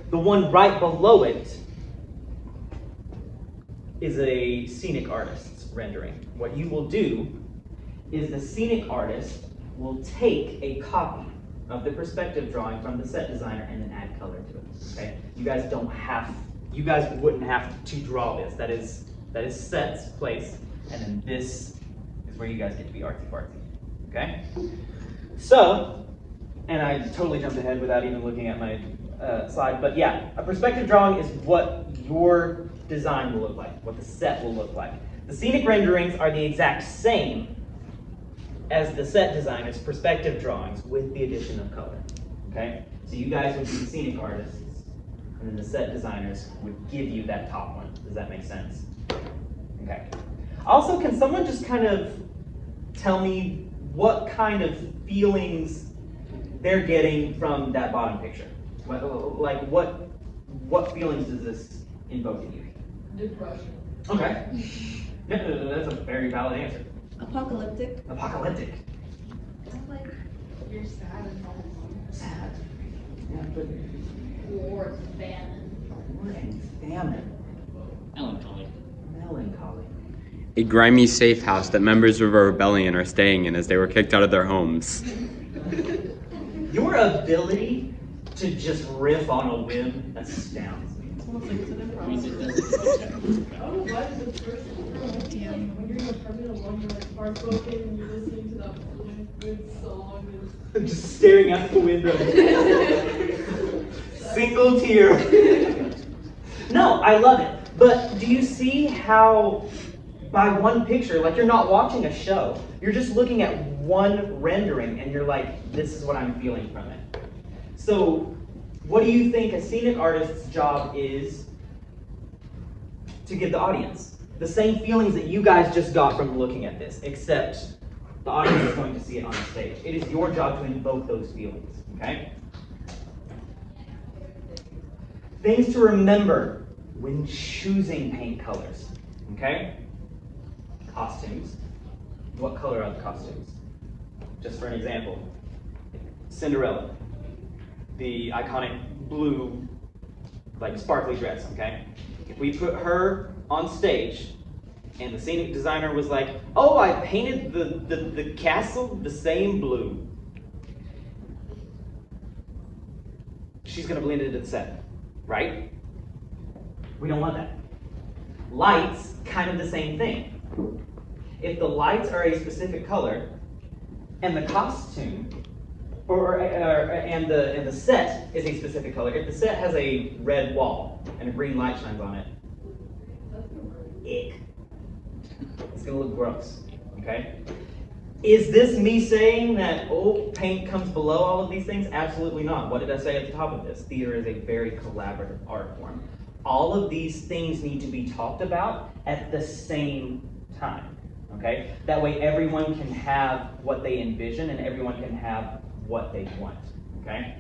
[SPEAKER 19] The one right below it is a scenic artist's rendering. What you will do is the scenic artist will take a copy of the perspective drawing from the set designer and then add color to it. Okay? You guys wouldn't have to draw this. That is set's place, and then this is where you guys get to be artsy fartsy. Okay? So, and I totally jumped ahead without even looking at my slide, but yeah, a perspective drawing is what your design will look like, what the set will look like. The scenic renderings are the exact same as the set designer's perspective drawings with the addition of color. Okay? So you guys would be the scenic artists, and then the set designers would give you that top one. Does that make sense? Okay. Also, can someone just kind of tell me what kind of feelings they're getting from that bottom picture? What feelings does this invoke in you?
[SPEAKER 21] Depression.
[SPEAKER 19] Okay. That's a very valid answer.
[SPEAKER 21] Apocalyptic.
[SPEAKER 19] Apocalyptic.
[SPEAKER 21] Like, you're sad and all.
[SPEAKER 19] Sad. Yeah, but
[SPEAKER 21] War and famine.
[SPEAKER 19] War and famine.
[SPEAKER 5] Melancholy.
[SPEAKER 19] Melancholy.
[SPEAKER 18] A grimy safe house that members of a rebellion are staying in as they were kicked out of their homes.
[SPEAKER 19] Your ability to just riff on a whim astounds me.
[SPEAKER 21] When you're in your apartment alone, you're like heartbroken and you're listening to that one good song.
[SPEAKER 19] Just staring out the window. Single tear. No, I love it. But do you see how by one picture, like you're not watching a show, you're just looking at one rendering and you're like, this is what I'm feeling from it. So what do you think a scenic artist's job is to give the audience? The same feelings that you guys just got from looking at this, except the audience is going to see it on stage. It is your job to invoke those feelings, okay? Things to remember when choosing paint colors, okay? Costumes. What color are the costumes? Just for an example, Cinderella, the iconic blue, like sparkly dress, okay? If we put her on stage and the scenic designer was like, oh, I painted the castle the same blue, she's gonna blend into the set, right? We don't want that. Lights, kind of the same thing. If the lights are a specific color and the costume and the set is a specific color, if the set has a red wall and a green light shines on it, ick. It's gonna look gross, okay? Is this me saying that, oh, paint comes below all of these things? Absolutely not. What did I say at the top of this? Theater is a very collaborative art form. All of these things need to be talked about at the same time, okay? That way everyone can have what they envision and everyone can have what they want, okay?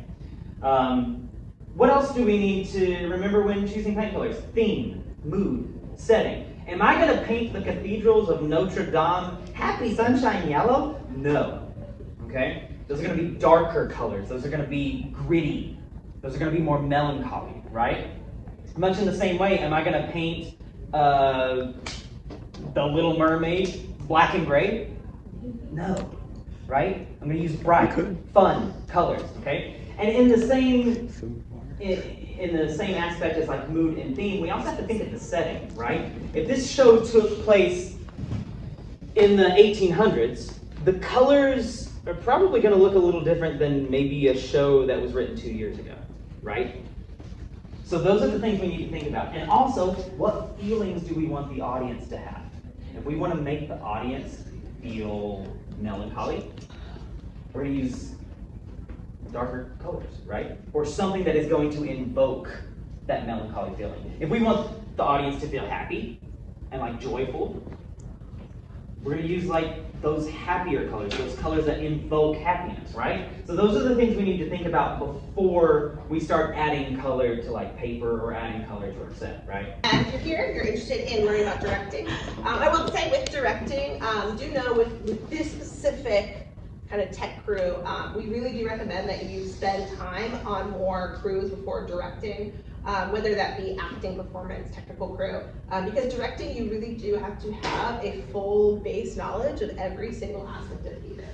[SPEAKER 19] What else do we need to remember when choosing paint colors? Theme, mood, setting. Am I gonna paint the cathedrals of Notre Dame happy sunshine yellow? No, okay? Those are gonna be darker colors. Those are gonna be gritty. Those are gonna be more melancholy, right? Much in the same way, am I gonna paint The Little Mermaid black and gray? No, right? I'm gonna use bright, fun colors, okay? And in the same aspect as like mood and theme, we also have to think of the setting, right? If this show took place in the 1800s, the colors are probably gonna look a little different than maybe a show that was written 2 years ago, right? So those are the things we need to think about. And also, what feelings do we want the audience to have? If we want to make the audience feel melancholy, we're going to use darker colors, right? Or something that is going to invoke that melancholy feeling. If we want the audience to feel happy and like joyful, we're going to use like those happier colors, those colors that invoke happiness, right? So those are the things we need to think about before we start adding color to like paper or adding color to our set, right?
[SPEAKER 13] And if you're here, if you're interested in learning about directing, I will say with directing, do know with this specific kind of tech crew, we really do recommend that you spend time on more crews before directing. whether that be acting, performance, technical crew. Because directing, you really do have to have a full base knowledge of every single aspect of theater.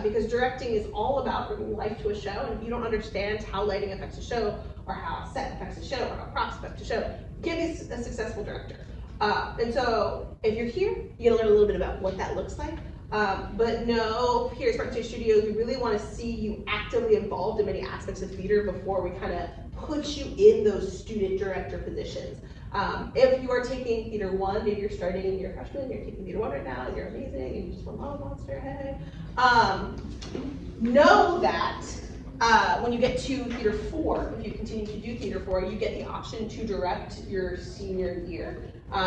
[SPEAKER 13] Because directing is all about bringing life to a show, and if you don't understand how lighting affects a show, or how set affects a show, or how props affect a show, you can't be a successful director. And so if you're here, you're gonna learn a little bit about what that looks like. But no, here at Spartan Stage Studios, we really want to see you actively involved in many aspects of theater before we kind of put you in those student director positions. If you are taking Theater 1, maybe you're starting in your freshman, you're taking Theater 1 right now, you're amazing, and you just won Monster, hey. Know that when you get to Theater 4, if you continue to do Theater 4, you get the option to direct your senior year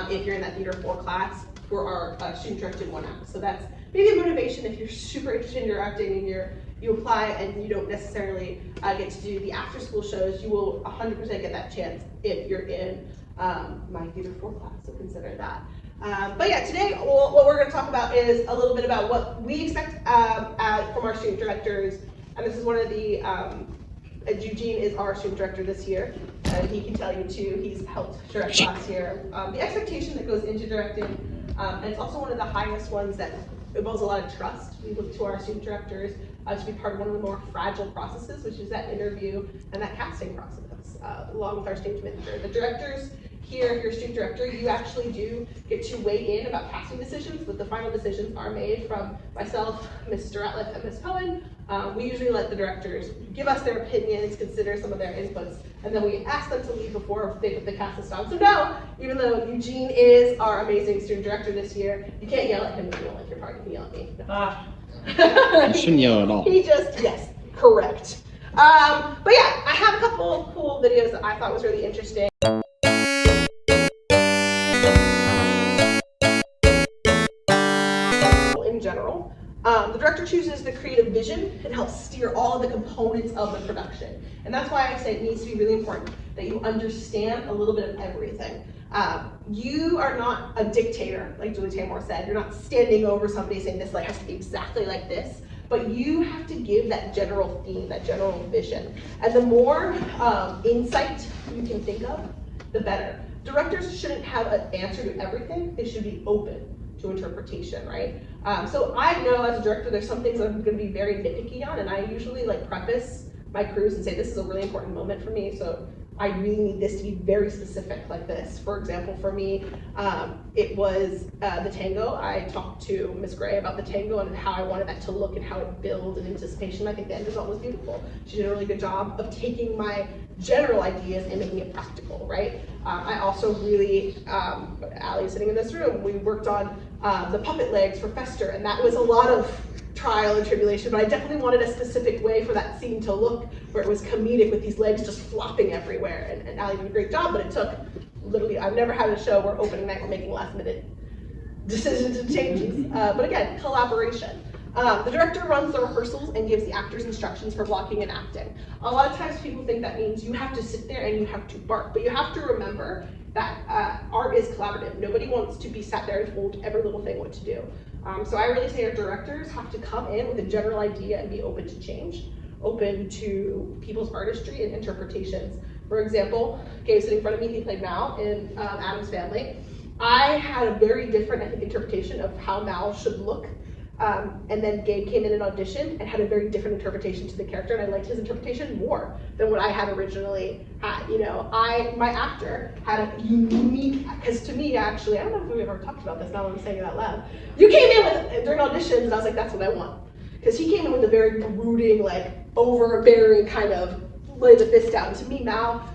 [SPEAKER 13] if you're in that Theater 4 class for our student directed 1 act. So that's maybe a motivation if you're super interested in directing and you apply and you don't necessarily get to do the after school shows. You will 100% get that chance if you're in my Theater 4 class, so consider that. But yeah, today what we're going to talk about is a little bit about what we expect from our student directors. And this is one of the, Eugene is our student director this year, and he can tell you too, he's helped direct last year. The expectation that goes into directing, and it's also one of the highest ones that involves a lot of trust. We look to our student directors to be part of one of the more fragile processes, which is that interview and that casting process, along with our stage manager. The directors here, if you're a student director, you actually do get to weigh in about casting decisions, but the final decisions are made from myself, Mr. Ratliff, and Ms. Cohen. We usually let the directors give us their opinions, consider some of their inputs, and then we ask them to leave before they put the cast list on. So no, even though Eugene is our amazing student director this year, you can't yell at him if you don't like your part. You can yell at me. No.
[SPEAKER 8] You shouldn't yell at all.
[SPEAKER 13] He just, yes, correct. But yeah, I have a couple cool videos that I thought was really interesting. In general, the director chooses the creative vision and helps steer all of the components of the production. And that's why I say it needs to be really important that you understand a little bit of everything. You are not a dictator, like Julie Taymor said. You're not standing over somebody saying this light has to be exactly like this, but you have to give that general theme, that general vision. And the more insight you can think of, the better. Directors shouldn't have an answer to everything. They should be open to interpretation, right? So I know as a director, there's some things I'm gonna be very nitpicky on, and I usually like preface my crews and say, this is a really important moment for me, so I really need this to be very specific like this. For example, for me, it was the tango. I talked to Ms. Gray about the tango and how I wanted that to look and how it built in anticipation. I think the end result was beautiful. She did a really good job of taking my general ideas and making it practical, right? I also really, Allie is sitting in this room, we worked on the puppet legs for Fester, and that was a lot of trial and tribulation, but I definitely wanted a specific way for that scene to look where it was comedic with these legs just flopping everywhere. And Allie did a great job, but it took literally, I've never had a show where opening night we're making last minute decisions and changes. But again, collaboration. The director runs the rehearsals and gives the actors instructions for blocking and acting. A lot of times people think that means you have to sit there and you have to bark, but you have to remember that art is collaborative. Nobody wants to be sat there and told every little thing what to do. So I really say our directors have to come in with a general idea and be open to change, open to people's artistry and interpretations. For example, Gabe sitting in front of me, he played Mal in Addams Family. I had a very different, I think, interpretation of how Mal should look. And then Gabe came in and auditioned and had a very different interpretation to the character, and I liked his interpretation more than what I had originally had. You know, my actor had a unique, because to me, actually, I don't know if we've ever talked about this, now that I'm saying it out loud. You came in with, during auditions, and I was like, that's what I want. Because he came in with a very brooding, like, overbearing kind of, lay the fist down. To me, Mal,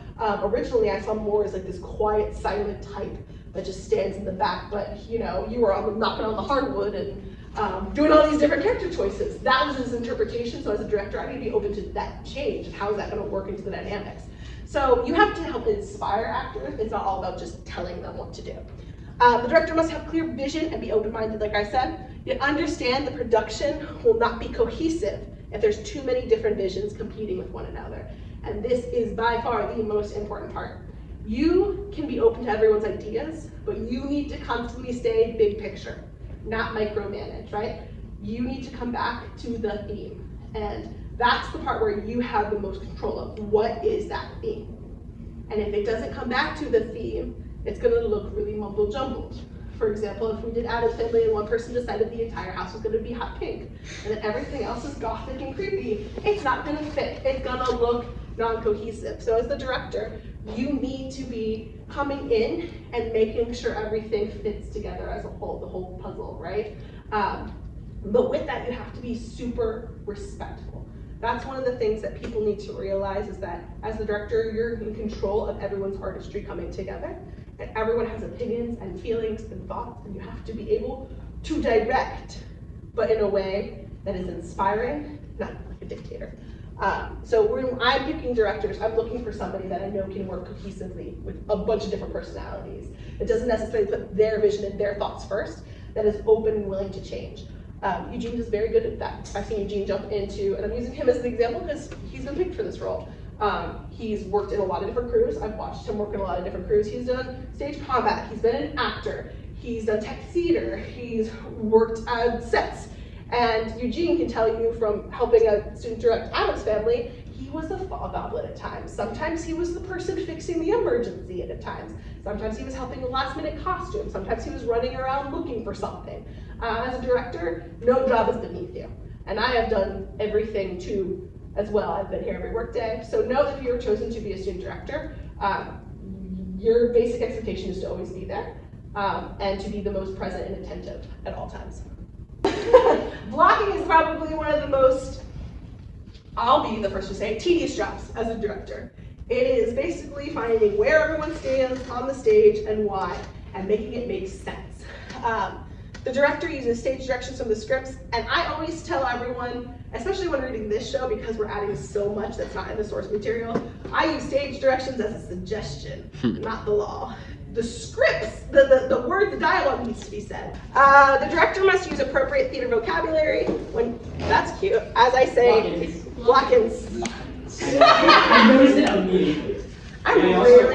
[SPEAKER 13] originally I saw more as like this quiet, silent type that just stands in the back, but you know, you were knocking on the hardwood and doing all these different character choices. That was his interpretation, so as a director, I need to be open to that change, and how is that gonna work into the dynamics? So you have to help inspire actors. It's not all about just telling them what to do. The director must have clear vision and be open-minded, like I said. Yet understand the production will not be cohesive if there's too many different visions competing with one another. And this is by far the most important part. You can be open to everyone's ideas, but you need to constantly stay big picture, not micromanage, right? You need to come back to the theme. And that's the part where you have the most control of. What is that theme? And if it doesn't come back to the theme, it's gonna look really mumble jumbled. For example, if we did Addams Family and one person decided the entire house was gonna be hot pink, and then everything else is gothic and creepy, it's not gonna fit. It's gonna look non-cohesive. So as the director, you need to be coming in and making sure everything fits together as a whole, the whole puzzle, right? But with that, you have to be super respectful. That's one of the things that people need to realize, is that as the director, you're in control of everyone's artistry coming together, and everyone has opinions and feelings and thoughts, and you have to be able to direct, but in a way that is inspiring, not like a dictator. So when I'm picking directors, I'm looking for somebody that I know can work cohesively with a bunch of different personalities. It doesn't necessarily put their vision and their thoughts first, that is open and willing to change. Eugene is very good at that. I've seen Eugene jump into, and I'm using him as an example because he's been picked for this role. He's worked in a lot of different crews. I've watched him work in a lot of different crews. He's done stage combat, he's been an actor, he's done tech theater, he's worked at sets. And Eugene can tell you from helping a student direct Addams Family, he was a fall goblin at times. Sometimes he was the person fixing the emergency at times. Sometimes he was helping a last minute costume. Sometimes he was running around looking for something. As a director, no job is beneath you. And I have done everything too as well. I've been here every work day. So know that if you're chosen to be a student director, your basic expectation is to always be there and to be the most present and attentive at all times. Blocking is probably one of the most, I'll be the first to say, tedious jobs as a director. It is basically finding where everyone stands on the stage and why, and making it make sense. The director uses stage directions from the scripts, and I always tell everyone, especially when reading this show, because we're adding so much that's not in the source material, I use stage directions as a suggestion, not the law. The scripts, the word, the dialogue needs to be said. The director must use appropriate theater vocabulary when, that's cute, as I say, block-ins.
[SPEAKER 19] I noticed it immediately.
[SPEAKER 13] I'm
[SPEAKER 19] really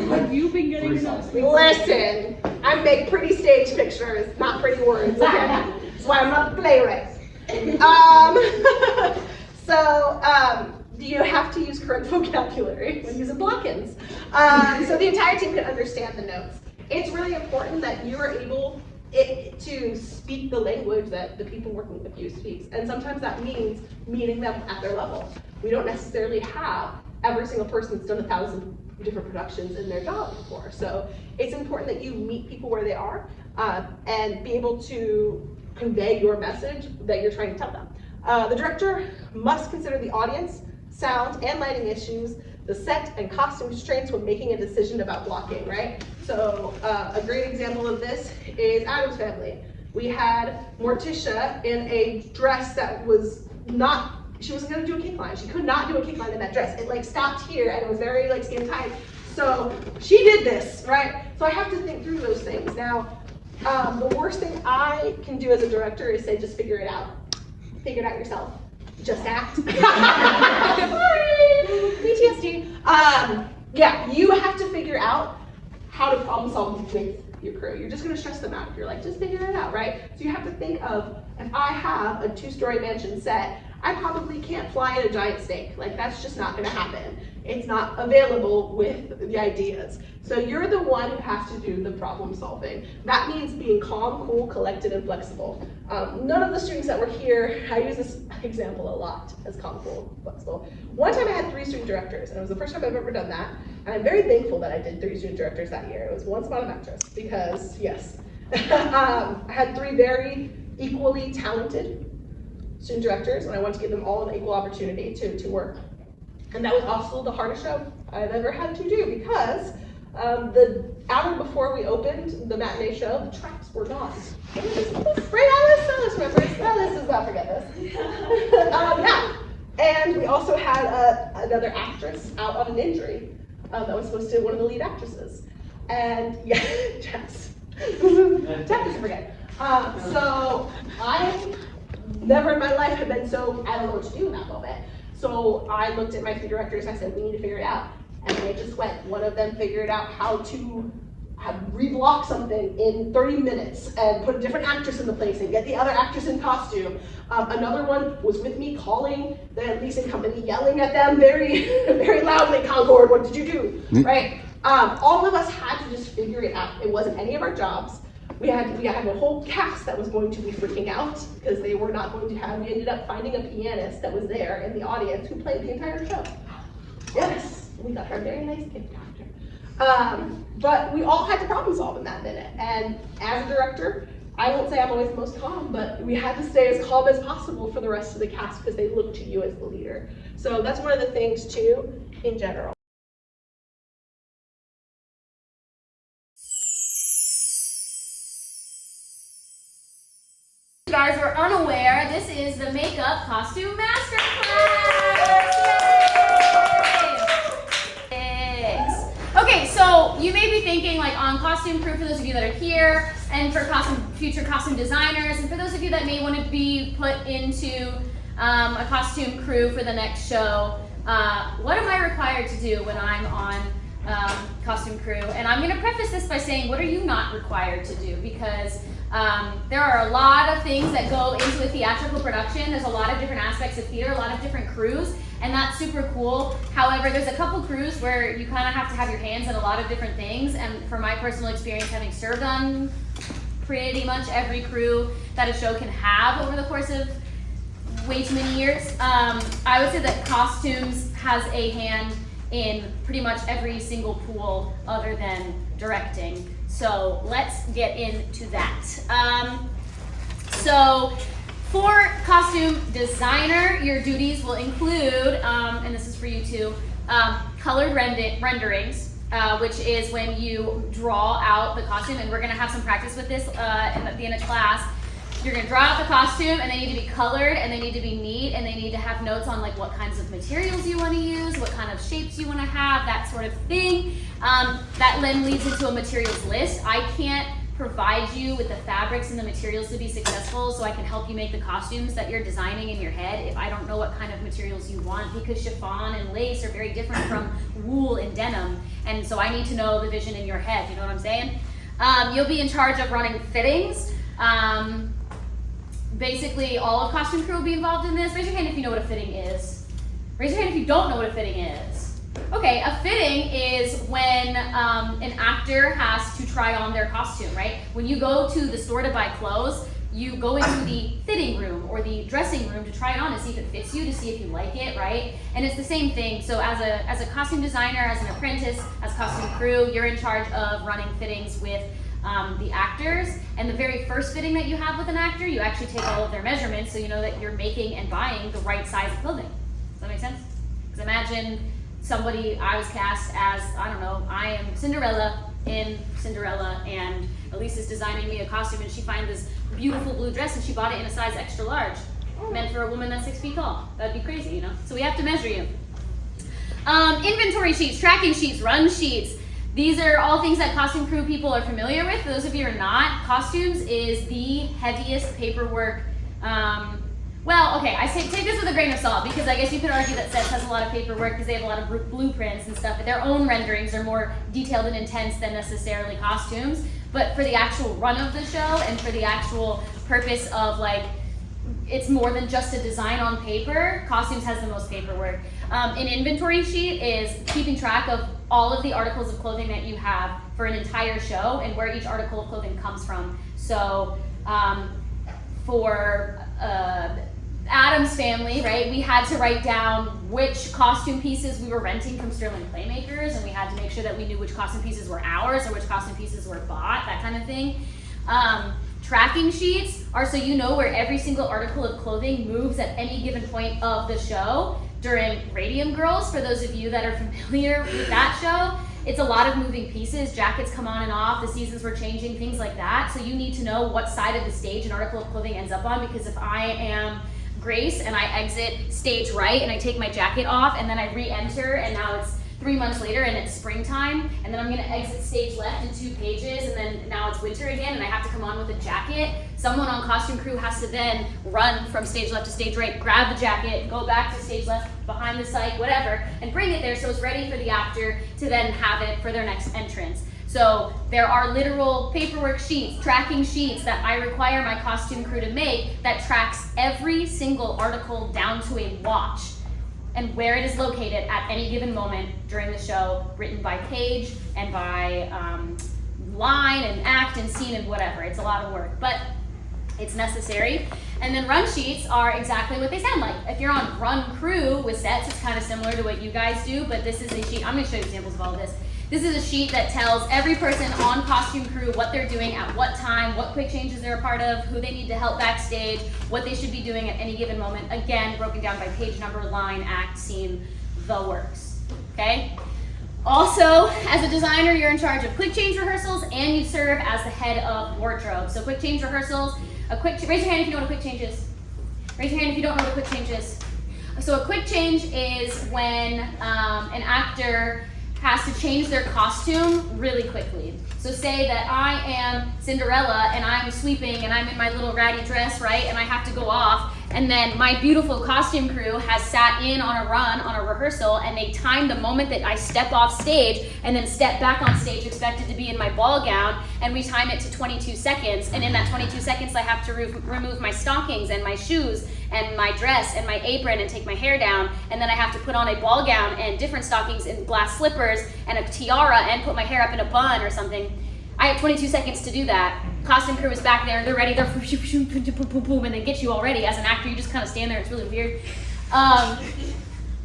[SPEAKER 13] Have you been getting enough? Listen, I make pretty stage pictures, not pretty words, okay? That's why I'm not a playwright. You have to use correct vocabulary when using block-ins. So the entire team can understand the notes. It's really important that you are able to speak the language that the people working with you speaks. And sometimes that means meeting them at their level. We don't necessarily have every single person that's done 1,000 different productions in their job before. So it's important that you meet people where they are and be able to convey your message that you're trying to tell them. The director must consider the audience, sound, and lighting issues, the set and costume constraints when making a decision about blocking, right? So a great example of this is Addams Family. We had Morticia in a dress that was not, she wasn't gonna do a kick line. She could not do a kick line in that dress. It like stopped here and it was very like skin tight. So she did this, right? So I have to think through those things. Now, the worst thing I can do as a director is say, just figure it out. Figure it out yourself. Just act. Sorry, PTSD. Yeah, you have to figure out how to problem solve with your crew. You're just gonna stress them out if you're like, just figure it out, right? So you have to think of, if I have a 2-story mansion set, I probably can't fly in a giant snake. Like, that's just not gonna happen. It's not available with the ideas. So you're the one who has to do the problem solving. That means being calm, cool, collected, and flexible. None of the students that were here, I use this example a lot as calm, cool, flexible. One time I had 3 student directors, and it was the first time I've ever done that. And I'm very thankful that I did 3 student directors that year. It was Once Upon a Mattress, because yes. I had 3 very equally talented student directors, and I wanted to give them all an equal opportunity to work. And that was also the hardest show I've ever had to do, because the hour before we opened the matinee show, the tracks were gone. Right, Alice remembers. Alice does not forget this. Yeah. And we also had another actress out on an injury that was supposed to be one of the lead actresses. And yeah, Jess. Jess doesn't forget. So I never in my life had been so, I don't know what to do in that moment. So I looked at my 2 directors, I said, we need to figure it out. And they just went. One of them figured out how to
[SPEAKER 3] reblock something in 30 minutes and put a different actress in the place and get the other actress in costume. Another one was with me calling the leasing company, yelling at them very, very loudly, Concord, what did you do, right? All of us had to just figure it out. It wasn't any of our jobs. We had a whole cast that was going to be freaking out because they were not going to have, we ended up finding a pianist that was there in the audience who played the entire show. Yes, we got her a very nice gift after. But we all had to problem solve in that minute. And as a director, I won't say I'm always the most calm, but we had to stay as calm as possible for the rest of the cast because they look to you as the leader. So that's one of the things too, in general.
[SPEAKER 1] If you guys were unaware, this is the Makeup Costume Masterclass! Yay! Okay, so you may be thinking like on costume crew for those of you that are here, and for future costume designers, and for those of you that may want to be put into a costume crew for the next show, what am I required to do when I'm on costume crew? And I'm going to preface this by saying, what are you not required to do? Because there are a lot of things that go into a theatrical production. There's a lot of different aspects of theater, a lot of different crews, and that's super cool. However, there's a couple crews where you kind of have to have your hands in a lot of different things, and from my personal experience, having served on pretty much every crew that a show can have over the course of way too many years, I would say that costumes has a hand in pretty much every single pool other than directing. So let's get into that. So for costume designer, your duties will include, and this is for you too, colored renderings, which is when you draw out the costume, and we're gonna have some practice with this at the end of class. You're gonna draw out the costume, and they need to be colored, and they need to be neat, and they need to have notes on like what kinds of materials you want to use, what kind of shapes you want to have, that sort of thing. That then leads into a materials list. I can't provide you with the fabrics and the materials to be successful, so I can help you make the costumes that you're designing in your head if I don't know what kind of materials you want, because chiffon and lace are very different from wool and denim, and so I need to know the vision in your head, you know what I'm saying? You'll be in charge of running fittings. Basically, all of costume crew will be involved in this. Raise your hand if you know what a fitting is. Raise your hand if you don't know what a fitting is. Okay, a fitting is when an actor has to try on their costume, right? When you go to the store to buy clothes, you go into the fitting room or the dressing room to try it on to see if it fits you, to see if you like it, right? And it's the same thing. So as a costume designer, as an apprentice, as costume crew, you're in charge of running fittings with the actors, and the very first fitting that you have with an actor, you actually take all of their measurements so you know that you're making and buying the right size of clothing. Does that make sense? Because imagine somebody, I was cast as, I don't know, I am Cinderella in Cinderella, and Elise is designing me a costume, and she finds this beautiful blue dress, and she bought it in a size extra large, meant for a woman that's 6 feet tall. That'd be crazy, you know? So we have to measure you. Inventory sheets, tracking sheets, run sheets. These are all things that costume crew people are familiar with. For those of you who are not, costumes is the heaviest paperwork. Well, okay, I say take this with a grain of salt, because I guess you could argue that sets has a lot of paperwork because they have a lot of blueprints and stuff, but their own renderings are more detailed and intense than necessarily costumes. But for the actual run of the show and for the actual purpose of like, it's more than just a design on paper, costumes has the most paperwork. An inventory sheet is keeping track of all of the articles of clothing that you have for an entire show and where each article of clothing comes from. So for Adam's family, right, we had to write down which costume pieces we were renting from Sterling Playmakers, and we had to make sure that we knew which costume pieces were ours or which costume pieces were bought, that kind of thing. Tracking sheets are so you know where every single article of clothing moves at any given point of the show. During Radium Girls, for those of you that are familiar with that show, it's a lot of moving pieces. Jackets come on and off, the seasons were changing, things like that. So you need to know what side of the stage an article of clothing ends up on, because if I am Grace and I exit stage right and I take my jacket off and then I re-enter and now it's 3 months later and it's springtime, and then I'm gonna exit stage left in 2 pages, and then now it's winter again and I have to come on with a jacket. Someone on costume crew has to then run from stage left to stage right, grab the jacket, go back to stage left, behind the cyc, whatever, and bring it there so it's ready for the actor to then have it for their next entrance. So there are literal paperwork sheets, tracking sheets that I require my costume crew to make that tracks every single article down to a watch and where it is located at any given moment during the show, written by page and by line and act and scene and whatever. It's a lot of work, but it's necessary. And then run sheets are exactly what they sound like. If you're on run crew with sets, it's kind of similar to what you guys do, but this is a sheet. I'm going to show you examples of all of this. This is a sheet that tells every person on costume crew what they're doing at what time, what quick changes they're a part of, who they need to help backstage, what they should be doing at any given moment. Again, broken down by page number, line, act, scene, the works. Okay? Also, as a designer, you're in charge of quick change rehearsals and you serve as the head of wardrobe. So quick change rehearsals, raise your hand if you know what a quick change is. Raise your hand if you don't know what a quick change is. So a quick change is when an actor has to change their costume really quickly. So say that I am Cinderella and I'm sweeping and I'm in my little ratty dress, right? And I have to go off, and then my beautiful costume crew has sat in on a run, on a rehearsal, and they time the moment that I step off stage and then step back on stage expected to be in my ball gown, and we time it to 22 seconds. And in that 22 seconds, I have to remove my stockings and my shoes and my dress and my apron and take my hair down, and then I have to put on a ball gown and different stockings and glass slippers and a tiara and put my hair up in a bun or something. I have 22 seconds to do that. Costume crew is back there, they're ready, they're and they get you all ready. As an actor, you just kind of stand there, it's really weird.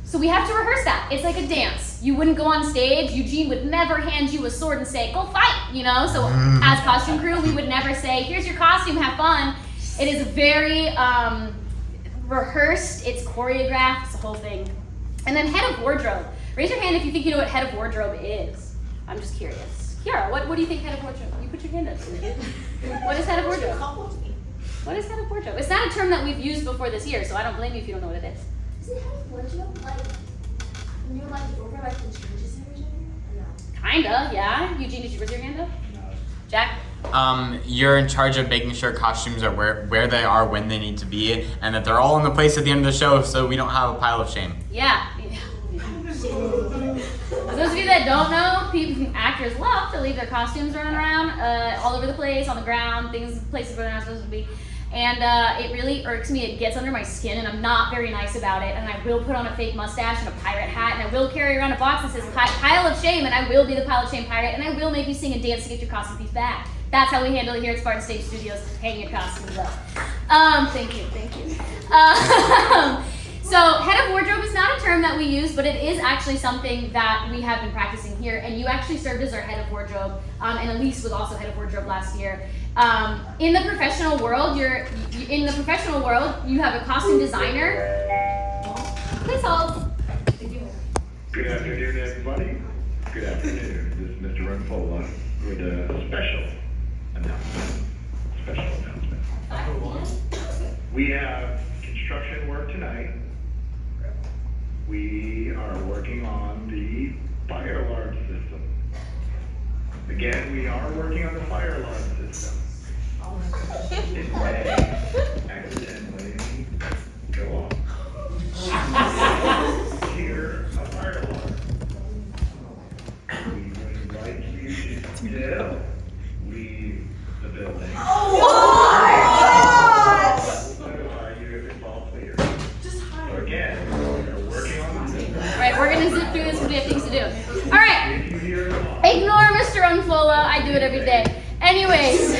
[SPEAKER 1] So we have to rehearse that. It's like a dance. You wouldn't go on stage, Eugene would never hand you a sword and say, go fight, you know? So as costume crew, we would never say, here's your costume, have fun. It is very rehearsed, it's choreographed, it's the whole thing. And then head of wardrobe. Raise your hand if you think you know what head of wardrobe is. I'm just curious. Kiara, what do you think head of wardrobe? You put your hand up. What is head of wardrobe? What is head of wardrobe? It's not a term that we've used before this year, so I don't blame you if you don't know what it is.
[SPEAKER 21] Is it head of wardrobe like when you're like over like the changes and everything? No.
[SPEAKER 1] Kinda, yeah. Eugene, did you raise your hand up? No. Jack?
[SPEAKER 18] You're in charge of making sure costumes are where they are when they need to be, and that they're all in the place at the end of the show so we don't have a pile of shame.
[SPEAKER 1] Yeah. For those of you that don't know, actors love to leave their costumes running around all over the place, on the ground, places where they're not supposed to be. And it really irks me. It gets under my skin, and I'm not very nice about it. And I will put on a fake mustache and a pirate hat, and I will carry around a box that says pile of shame, and I will be the pile of shame pirate, and I will make you sing and dance to get your costume piece back. That's how we handle it here at Spartan Stage Studios, hanging your costumes up. Thank you. So head of wardrobe is not a term that we use, but it is actually something that we have been practicing here. And you actually served as our head of wardrobe, and Elise was also head of wardrobe last year. In the professional world, you have a costume designer. Please hold.
[SPEAKER 15] Good afternoon, everybody. Good afternoon. This is Mr. Runfola with a special announcement. We have construction work tonight. We are working on the fire alarm system. Again, we are working on the fire alarm system. It may accidentally go off. Hear a fire alarm. We would like you to leave the building.
[SPEAKER 1] Alright, we're gonna zip through this because we have things to do. Alright, ignore Mr. Unfola, I do it every day. Anyways,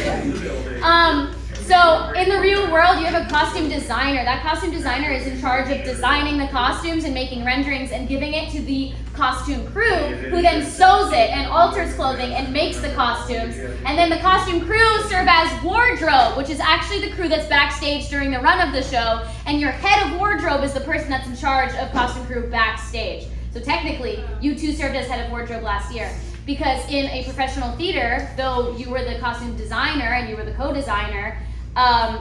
[SPEAKER 1] so in the real world, you have a costume designer. That costume designer is in charge of designing the costumes and making renderings and giving it to the costume crew, who then sews it and alters clothing and makes the costumes. And then the costume crew serve as wardrobe, which is actually the crew that's backstage during the run of the show. And your head of wardrobe is the person that's in charge of costume crew backstage. So technically, you two served as head of wardrobe last year. Because in a professional theater, though you were the costume designer and you were the co-designer,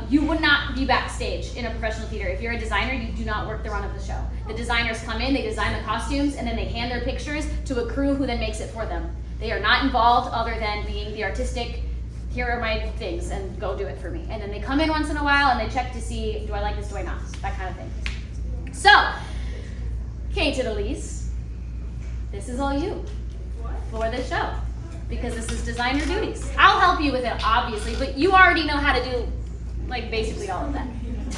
[SPEAKER 1] you would not be backstage in a professional theater. If you're a designer, you do not work the run of the show. The designers come in, they design the costumes, and then they hand their pictures to a crew who then makes it for them. They are not involved other than being the artistic, here are my things, and go do it for me. And then they come in once in a while and they check to see, do I like this, do I not? That kind of thing. So, Kate and Elise, this is all you for this show. because this is designer duties. I'll help you with it, obviously, but you already know how to do, like, basically all of that.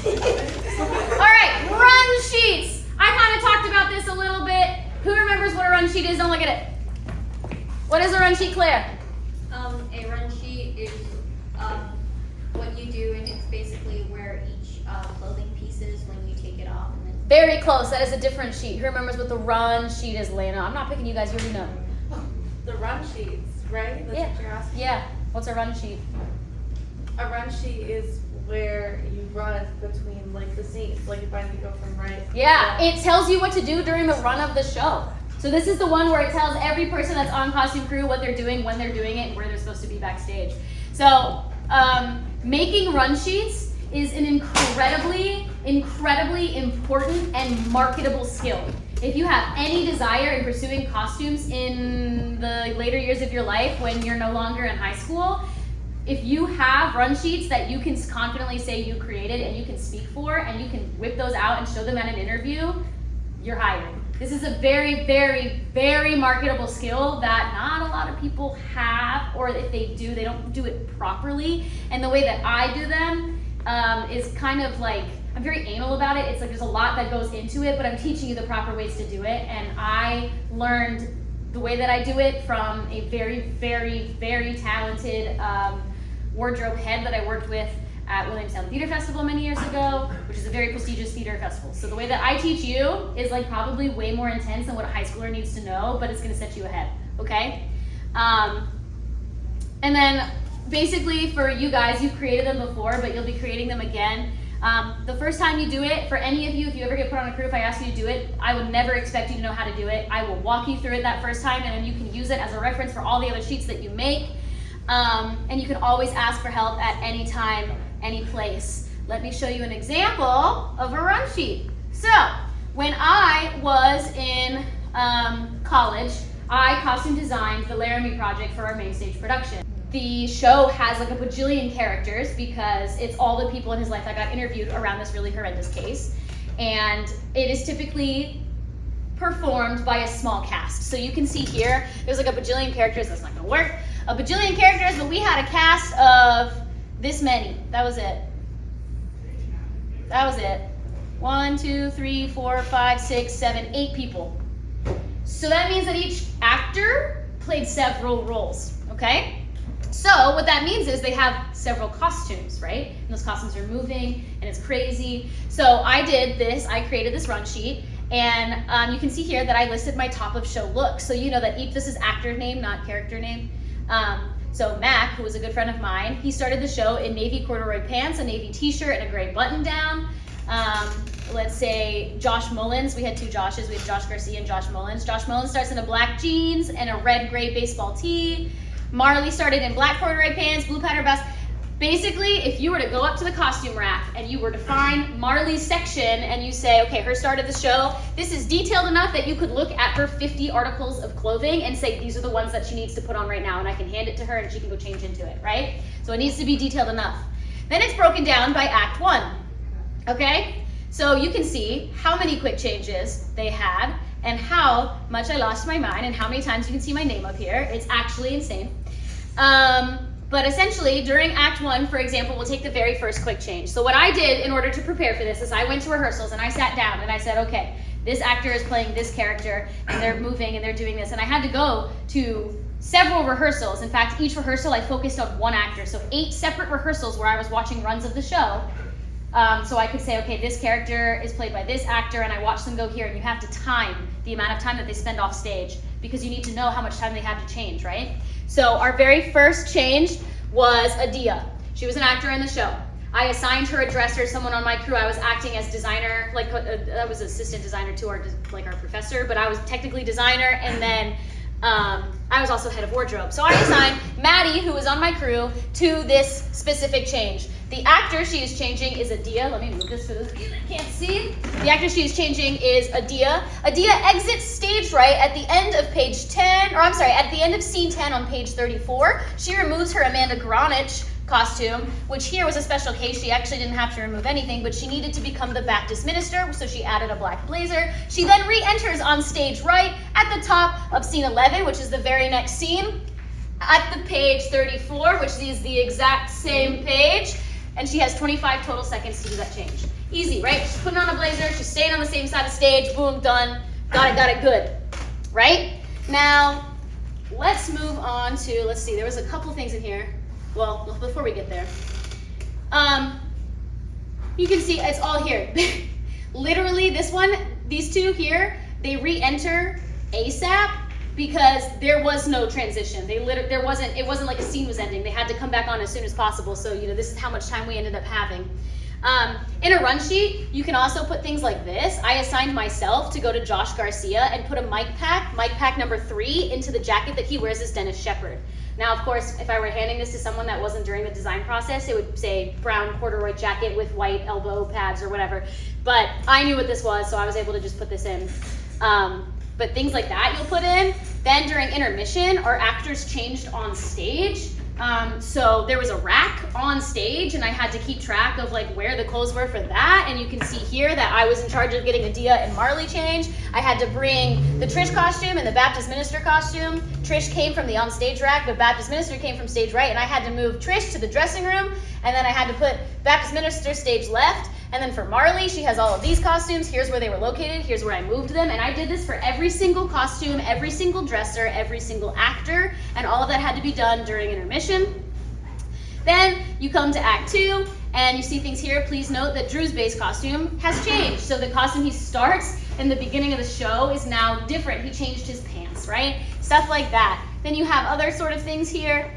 [SPEAKER 1] All right, run sheets. I kind of talked about this a little bit. Who remembers what a run sheet is? Don't look at it. What is a run sheet, Claire?
[SPEAKER 10] A run sheet is what you do, and it's basically where each clothing piece is when you take it off. And then
[SPEAKER 1] Very close. That is a different sheet. Who remembers what the run sheet is, Lena? I'm not picking you guys. You already know.
[SPEAKER 21] The run sheets, right? That's
[SPEAKER 1] Yeah.
[SPEAKER 21] what you're asking?
[SPEAKER 1] Yeah. What's a run sheet?
[SPEAKER 21] A run sheet is where you run between like the scenes, like if I go from right.
[SPEAKER 1] Yeah, it tells you what to do during the run of the show. So this is the one where it tells every person that's on costume crew what they're doing, when they're doing it, and where they're supposed to be backstage. So making run sheets is an incredibly important and marketable skill. If you have any desire in pursuing costumes in the later years of your life when you're no longer in high school, if you have run sheets that you can confidently say you created and you can speak for and you can whip those out and show them at an interview, you're hired. This is a very marketable skill that not a lot of people have, or if they do, they don't do it properly. And the way that I do them is kind of like, I'm very anal about it. It's like there's a lot that goes into it, but I'm teaching you the proper ways to do it. And I learned the way that I do it from a very talented wardrobe head that I worked with at Williamstown Theater Festival many years ago, which is a very prestigious theater festival. So the way that I teach you is like probably way more intense than what a high schooler needs to know, but it's gonna set you ahead, okay? And then basically for you guys, you've created them before, but you'll be creating them again. The first time you do it, for any of you, if you ever get put on a crew, if I ask you to do it, I would never expect you to know how to do it. I will walk you through it that first time, and then you can use it as a reference for all the other sheets that you make. And you can always ask for help at any time, any place. Let me show you an example of a run sheet. So, when I was in college, I costume designed the Laramie project for our main stage production. The show has like a bajillion characters because it's all the people in his life that got interviewed around this really horrendous case. And it is typically performed by a small cast. So you can see here, there's like a bajillion characters. That's not gonna work. A bajillion characters, but we had a cast of this many. That was it. That was it. 1, 2, 3, 4, 5, 6, 7, 8 people. So that means that each actor played several roles, okay? So what that means is they have several costumes, right? And those costumes are moving and it's crazy. So I did this, I created this run sheet, and you can see here that I listed my top of show looks. So you know that this is actor name, not character name. So Mac, who was a good friend of mine, he started the show in navy corduroy pants, a navy t-shirt, and a gray button down. Let's say Josh Mullins, we had 2 Joshes, we had Josh Garcia and Josh Mullins. Josh Mullins starts in a black jeans and a red-gray baseball tee. Marley started in black corduroy pants, blue powder vest. Basically, if you were to go up to the costume rack and you were to find Marley's section and you say, okay, her start of the show, this is detailed enough that you could look at her 50 articles of clothing and say, these are the ones that she needs to put on right now, and I can hand it to her and she can go change into it, right? So it needs to be detailed enough. Then it's broken down by Act 1, okay? So you can see how many quick changes they had and how much I lost my mind and how many times you can see my name up here. It's actually insane. But essentially, during Act 1, for example, we'll take the very first quick change. So what I did in order to prepare for this is I went to rehearsals and I sat down and I said, okay, this actor is playing this character and they're moving and they're doing this. And I had to go to several rehearsals. In fact, each rehearsal I focused on one actor. So 8 separate rehearsals where I was watching runs of the show. So I could say, okay, this character is played by this actor, and I watch them go here, and you have to time the amount of time that they spend off stage because you need to know how much time they have to change, right? So our very first change was Adia. She was an actor in the show. I assigned her a dresser, someone on my crew. I was acting as designer, like I was assistant designer to our professor, but I was technically designer, and then I was also head of wardrobe. So I assigned Maddie, who was on my crew, to this specific change. The actor she is changing is Adia. Let me move this for those of you that can't see. The actor she is changing is Adia. Adia exits stage right at the end of page 10, or I'm sorry, at the end of scene 10 on page 34. She removes her Amanda Granich costume, which here was a special case. She actually didn't have to remove anything, but she needed to become the Baptist minister, so she added a black blazer. She then re-enters on stage right at the top of scene 11, which is the very next scene. at the page 34, which is the exact same page, and she has 25 total seconds to do that change. Easy, right? She's putting on a blazer, she's staying on the same side of stage, boom, done, got it good, right? Now, let's move on to, let's see, there was a couple things in here. Well, before we get there, you can see it's all here. Literally, this one, these two here, they re-enter ASAP because there was no transition. It wasn't like a scene was ending. They had to come back on as soon as possible. So, this is how much time we ended up having. In a run sheet, you can also put things like this. I assigned myself to go to Josh Garcia and put a mic pack number 3, into the jacket that he wears as Dennis Shepard. Now, of course, if I were handing this to someone that wasn't during the design process, it would say brown corduroy jacket with white elbow pads or whatever. But I knew what this was, so I was able to just put this in. But things like that you'll put in. Then during intermission, our actors changed on stage. So there was a rack on stage, and I had to keep track of like where the clothes were for that. And you can see here that I was in charge of getting Adia and Marley changed. I had to bring the Trish costume and the Baptist minister costume. Trish came from the on-stage rack, but Baptist minister came from stage right, and I had to move Trish to the dressing room, and then I had to put Baptist minister stage left. And then for Marley, she has all of these costumes. Here's where they were located. Here's where I moved them. And I did this for every single costume, every single dresser, every single actor, and all of that had to be done during intermission. Then you come to Act 2, and you see things here. Please note that Drew's base costume has changed. So the costume he starts in the beginning of the show is now different. He changed his pants, right? Stuff like that. Then you have other sort of things here.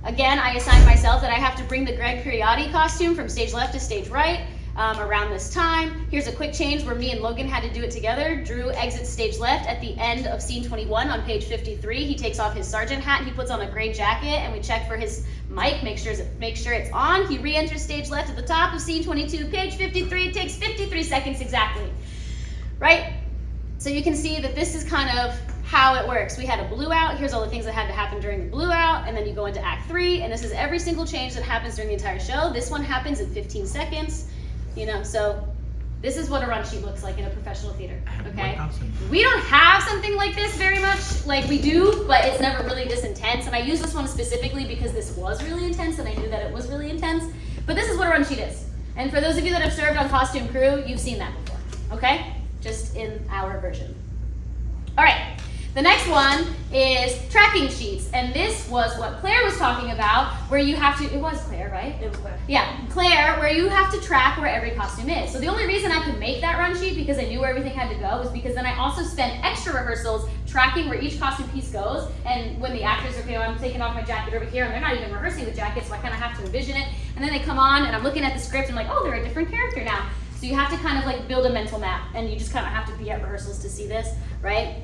[SPEAKER 1] Again, I assigned myself that I have to bring the Greg Piriotti costume from stage left to stage right. Around this time. Here's a quick change where me and Logan had to do it together. Drew exits stage left at the end of scene 21 on page 53. He takes off his sergeant hat, he puts on a gray jacket, and we check for his mic, make sure it's on. He re-enters stage left at the top of scene 22, page 53. It takes 53 seconds exactly, right? So you can see that this is kind of how it works. We had a blue out. Here's all the things that had to happen during the blue out, and then you go into Act 3, and this is every single change that happens during the entire show. This one happens in 15 seconds. So this is what a run sheet looks like in a professional theater, okay? We don't have something like this very much. Like we do, but it's never really this intense. And I use this one specifically because this was really intense and I knew that it was really intense. But this is what a run sheet is. And for those of you that have served on Costume Crew, you've seen that before, okay? Just in our version. All right. The next one is tracking sheets, and this was what Claire was talking about, where you have to, it was Claire, right? It was Claire. Yeah, Claire, where you have to track where every costume is. So the only reason I could make that run sheet, because I knew where everything had to go, was because then I also spent extra rehearsals tracking where each costume piece goes, and when the actors are, I'm taking off my jacket over here, and they're not even rehearsing the jacket, so I kind of have to envision it, and then they come on, and I'm looking at the script, and I'm like, oh, they're a different character now. So you have to kind of like build a mental map, and you just kind of have to be at rehearsals to see this, right?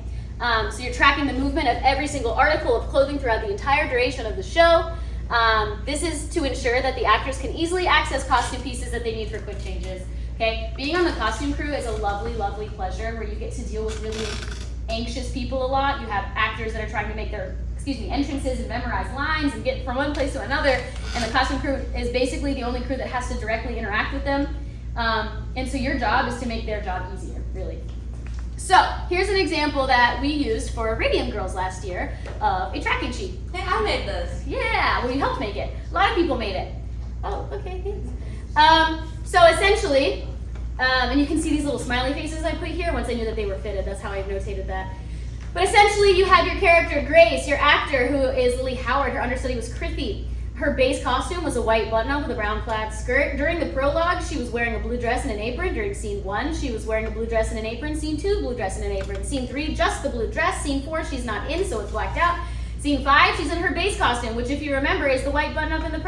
[SPEAKER 1] So you're tracking the movement of every single article of clothing throughout the entire duration of the show. This is to ensure that the actors can easily access costume pieces that they need for quick changes. Okay, being on the costume crew is a lovely, lovely pleasure where you get to deal with really anxious people a lot. You have actors that are trying to make their, entrances and memorize lines and get from one place to another, and the costume crew is basically the only crew that has to directly interact with them. And so your job is to make their job easier, really. So here's an example that we used for Iridium Girls last year of a tracking sheet.
[SPEAKER 21] Hey, I made this.
[SPEAKER 1] Yeah, well, you helped make it. A lot of people made it. Oh, okay, thanks. So essentially, and you can see these little smiley faces I put here. Once I knew that they were fitted, that's how I notated that. But essentially, you have your character Grace, your actor who is Lily Howard. Her understudy was Krithi. Her base costume was a white button-up with a brown plaid skirt. During the prologue, she was wearing a blue dress and an apron. During scene 1, she was wearing a blue dress and an apron. Scene 2, blue dress and an apron. Scene 3, just the blue dress. Scene 4, she's not in, so it's blacked out. Scene 5, she's in her base costume, which if you remember is the white button-up and the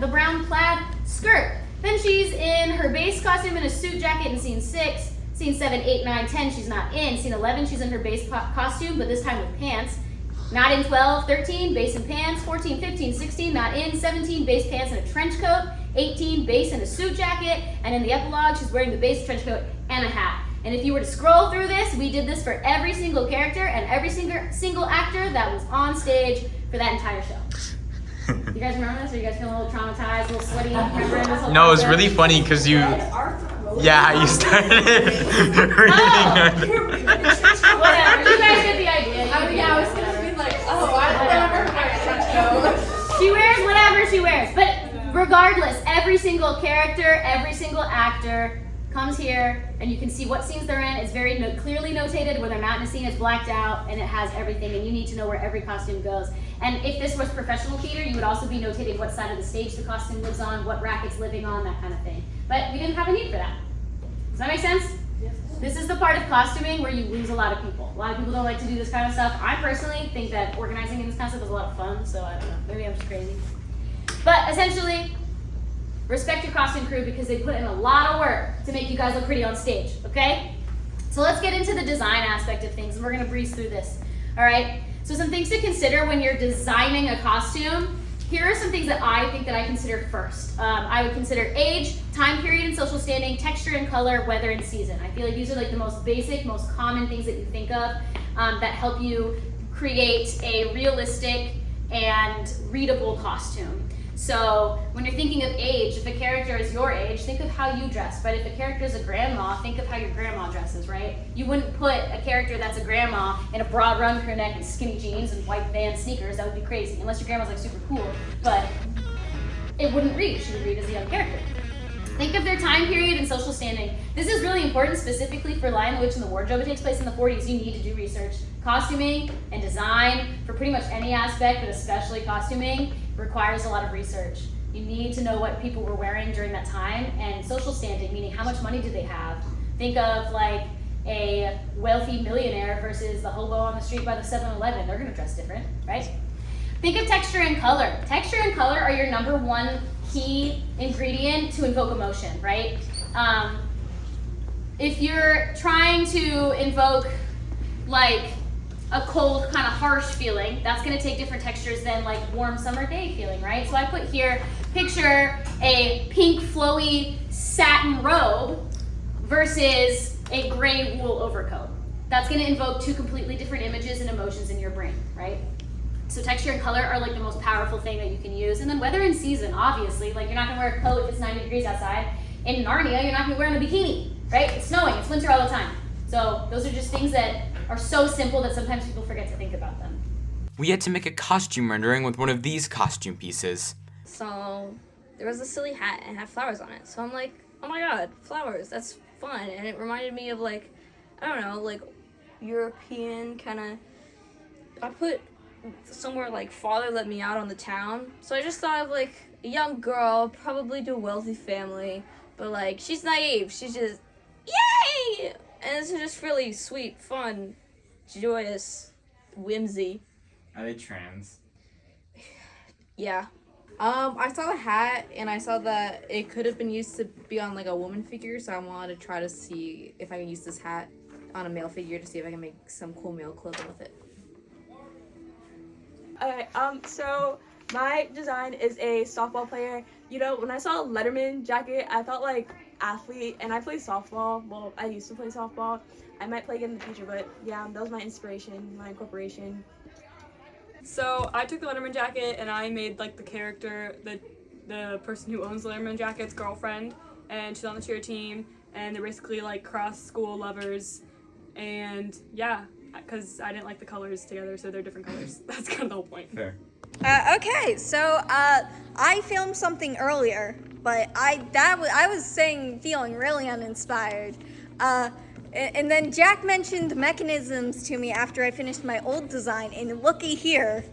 [SPEAKER 1] brown plaid skirt. Then she's in her base costume and a suit jacket in scene 6. Scene 7, 8, 9, 10, she's not in. Scene 11, she's in her base costume, but this time with pants. Not in 12, 13, base and pants, 14, 15, 16, not in, 17, base pants and a trench coat, 18, base and a suit jacket, and in the epilogue, she's wearing the base trench coat and a hat. And if you were to scroll through this, we did this for every single character and every single actor that was on stage for that entire show. You guys remember this? Are you guys feeling a little traumatized, a little sweaty?
[SPEAKER 18] No, it was really funny because you... Yeah, you started reading.
[SPEAKER 1] Whatever, you guys get the idea.
[SPEAKER 21] I was gonna be like, oh, I don't remember.
[SPEAKER 1] whatever she wears. But regardless, every single character, every single actor comes here, and you can see what scenes they're in. It's very clearly notated. Where they're not in a scene, it's blacked out, and it has everything, and you need to know where every costume goes. And if this was professional theater, you would also be notating what side of the stage the costume lives on, what rack it's living on, that kind of thing. But we didn't have a need for that. Does that make sense? Yes. This is the part of costuming where you lose a lot of people. A lot of people don't like to do this kind of stuff. I personally think that organizing in this kind of stuff is a lot of fun, so I don't know, maybe I'm just crazy. But essentially, respect your costume crew because they put in a lot of work to make you guys look pretty on stage, okay? So let's get into the design aspect of things, and we're gonna breeze through this, all right? So some things to consider when you're designing a costume. Here are some things that I think that I consider first. I would consider age, time period and social standing, texture and color, weather and season. I feel like these are like the most basic, most common things that you think of that help you create a realistic and readable costume. So when you're thinking of age, if a character is your age, think of how you dress. But if a character is a grandma, think of how your grandma dresses, right? You wouldn't put a character that's a grandma in a broad run crew neck and skinny jeans and white Vans sneakers. That would be crazy, unless your grandma's like super cool. But it wouldn't read. She would read as a young character. Think of their time period and social standing. This is really important specifically for Lion, the Witch, and the Wardrobe. It takes place in the 40s. You need to do research. Costuming and design for pretty much any aspect, but especially costuming, requires a lot of research. You need to know what people were wearing during that time, and social standing, meaning how much money do they have. Think of like a wealthy millionaire versus the hobo on the street by the 7-Eleven. They're gonna dress different, right? Think of texture and color. Texture and color are your number one key ingredient to invoke emotion, right? If you're trying to invoke like a cold, kind of harsh feeling, that's gonna take different textures than like warm summer day feeling, right? So I put here, picture a pink flowy satin robe versus a gray wool overcoat. That's gonna invoke two completely different images and emotions in your brain, right? So texture and color are like the most powerful thing that you can use. And then weather and season, obviously, like you're not gonna wear a coat if it's 90 degrees outside. In Narnia, you're not gonna be wearing a bikini, right? It's snowing, it's winter all the time. So those are just things that are so simple that sometimes people forget to think about them.
[SPEAKER 18] We had to make a costume rendering with one of these costume pieces.
[SPEAKER 10] So there was a silly hat and it had flowers on it. So I'm like, oh my god, flowers, that's fun. And it reminded me of like, I don't know, like European kind of, I put somewhere like father let me out on the town. So I just thought of like a young girl, probably to a wealthy family, but like she's naive, she's just, yay! And it's just really sweet, fun, joyous, whimsy.
[SPEAKER 18] Are they trans?
[SPEAKER 10] Yeah. I saw the hat and I saw that it could have been used to be on like a woman figure, so I wanted to try to see if I can use this hat on a male figure to see if I can make some cool male clothing with it.
[SPEAKER 21] Okay, so my design is a softball player. You know, when I saw a Letterman jacket, I felt like athlete, and I play softball. Well, I used to play softball. I might play again in the future, but yeah, that was my inspiration, my incorporation.
[SPEAKER 11] So I took the Letterman jacket and I made like the character, the person who owns the Letterman jacket's girlfriend, and she's on the cheer team, and they're basically like cross-school lovers, and yeah, because I didn't like the colors together, so they're different colors. That's kind of the whole point.
[SPEAKER 18] Fair.
[SPEAKER 10] Okay, so I filmed something earlier, but I was feeling really uninspired. And then Jack mentioned mechanisms to me after I finished my old design, and looky here,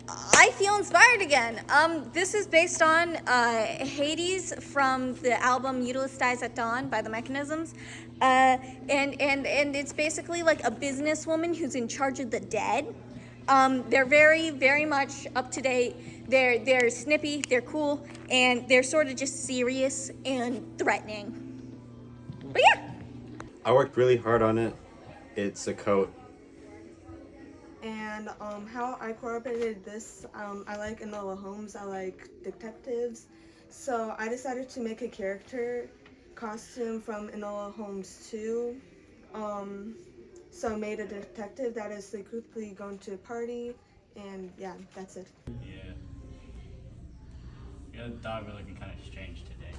[SPEAKER 10] I feel inspired again. This is based on Hades from the album Utilist Dies at Dawn by the Mechanisms. And it's basically like a businesswoman who's in charge of the dead. They're very, very much up to date. They're snippy, they're cool, and they're sort of just serious and threatening. But yeah.
[SPEAKER 12] I worked really hard on it. It's a coat.
[SPEAKER 21] And how I incorporated this, I like Enola Holmes, I like detectives. So I decided to make a character costume from Enola Holmes 2. So I made a detective that is secretly going to a party, and yeah, that's it.
[SPEAKER 5] Yeah. Your dog was looking kind of strange today.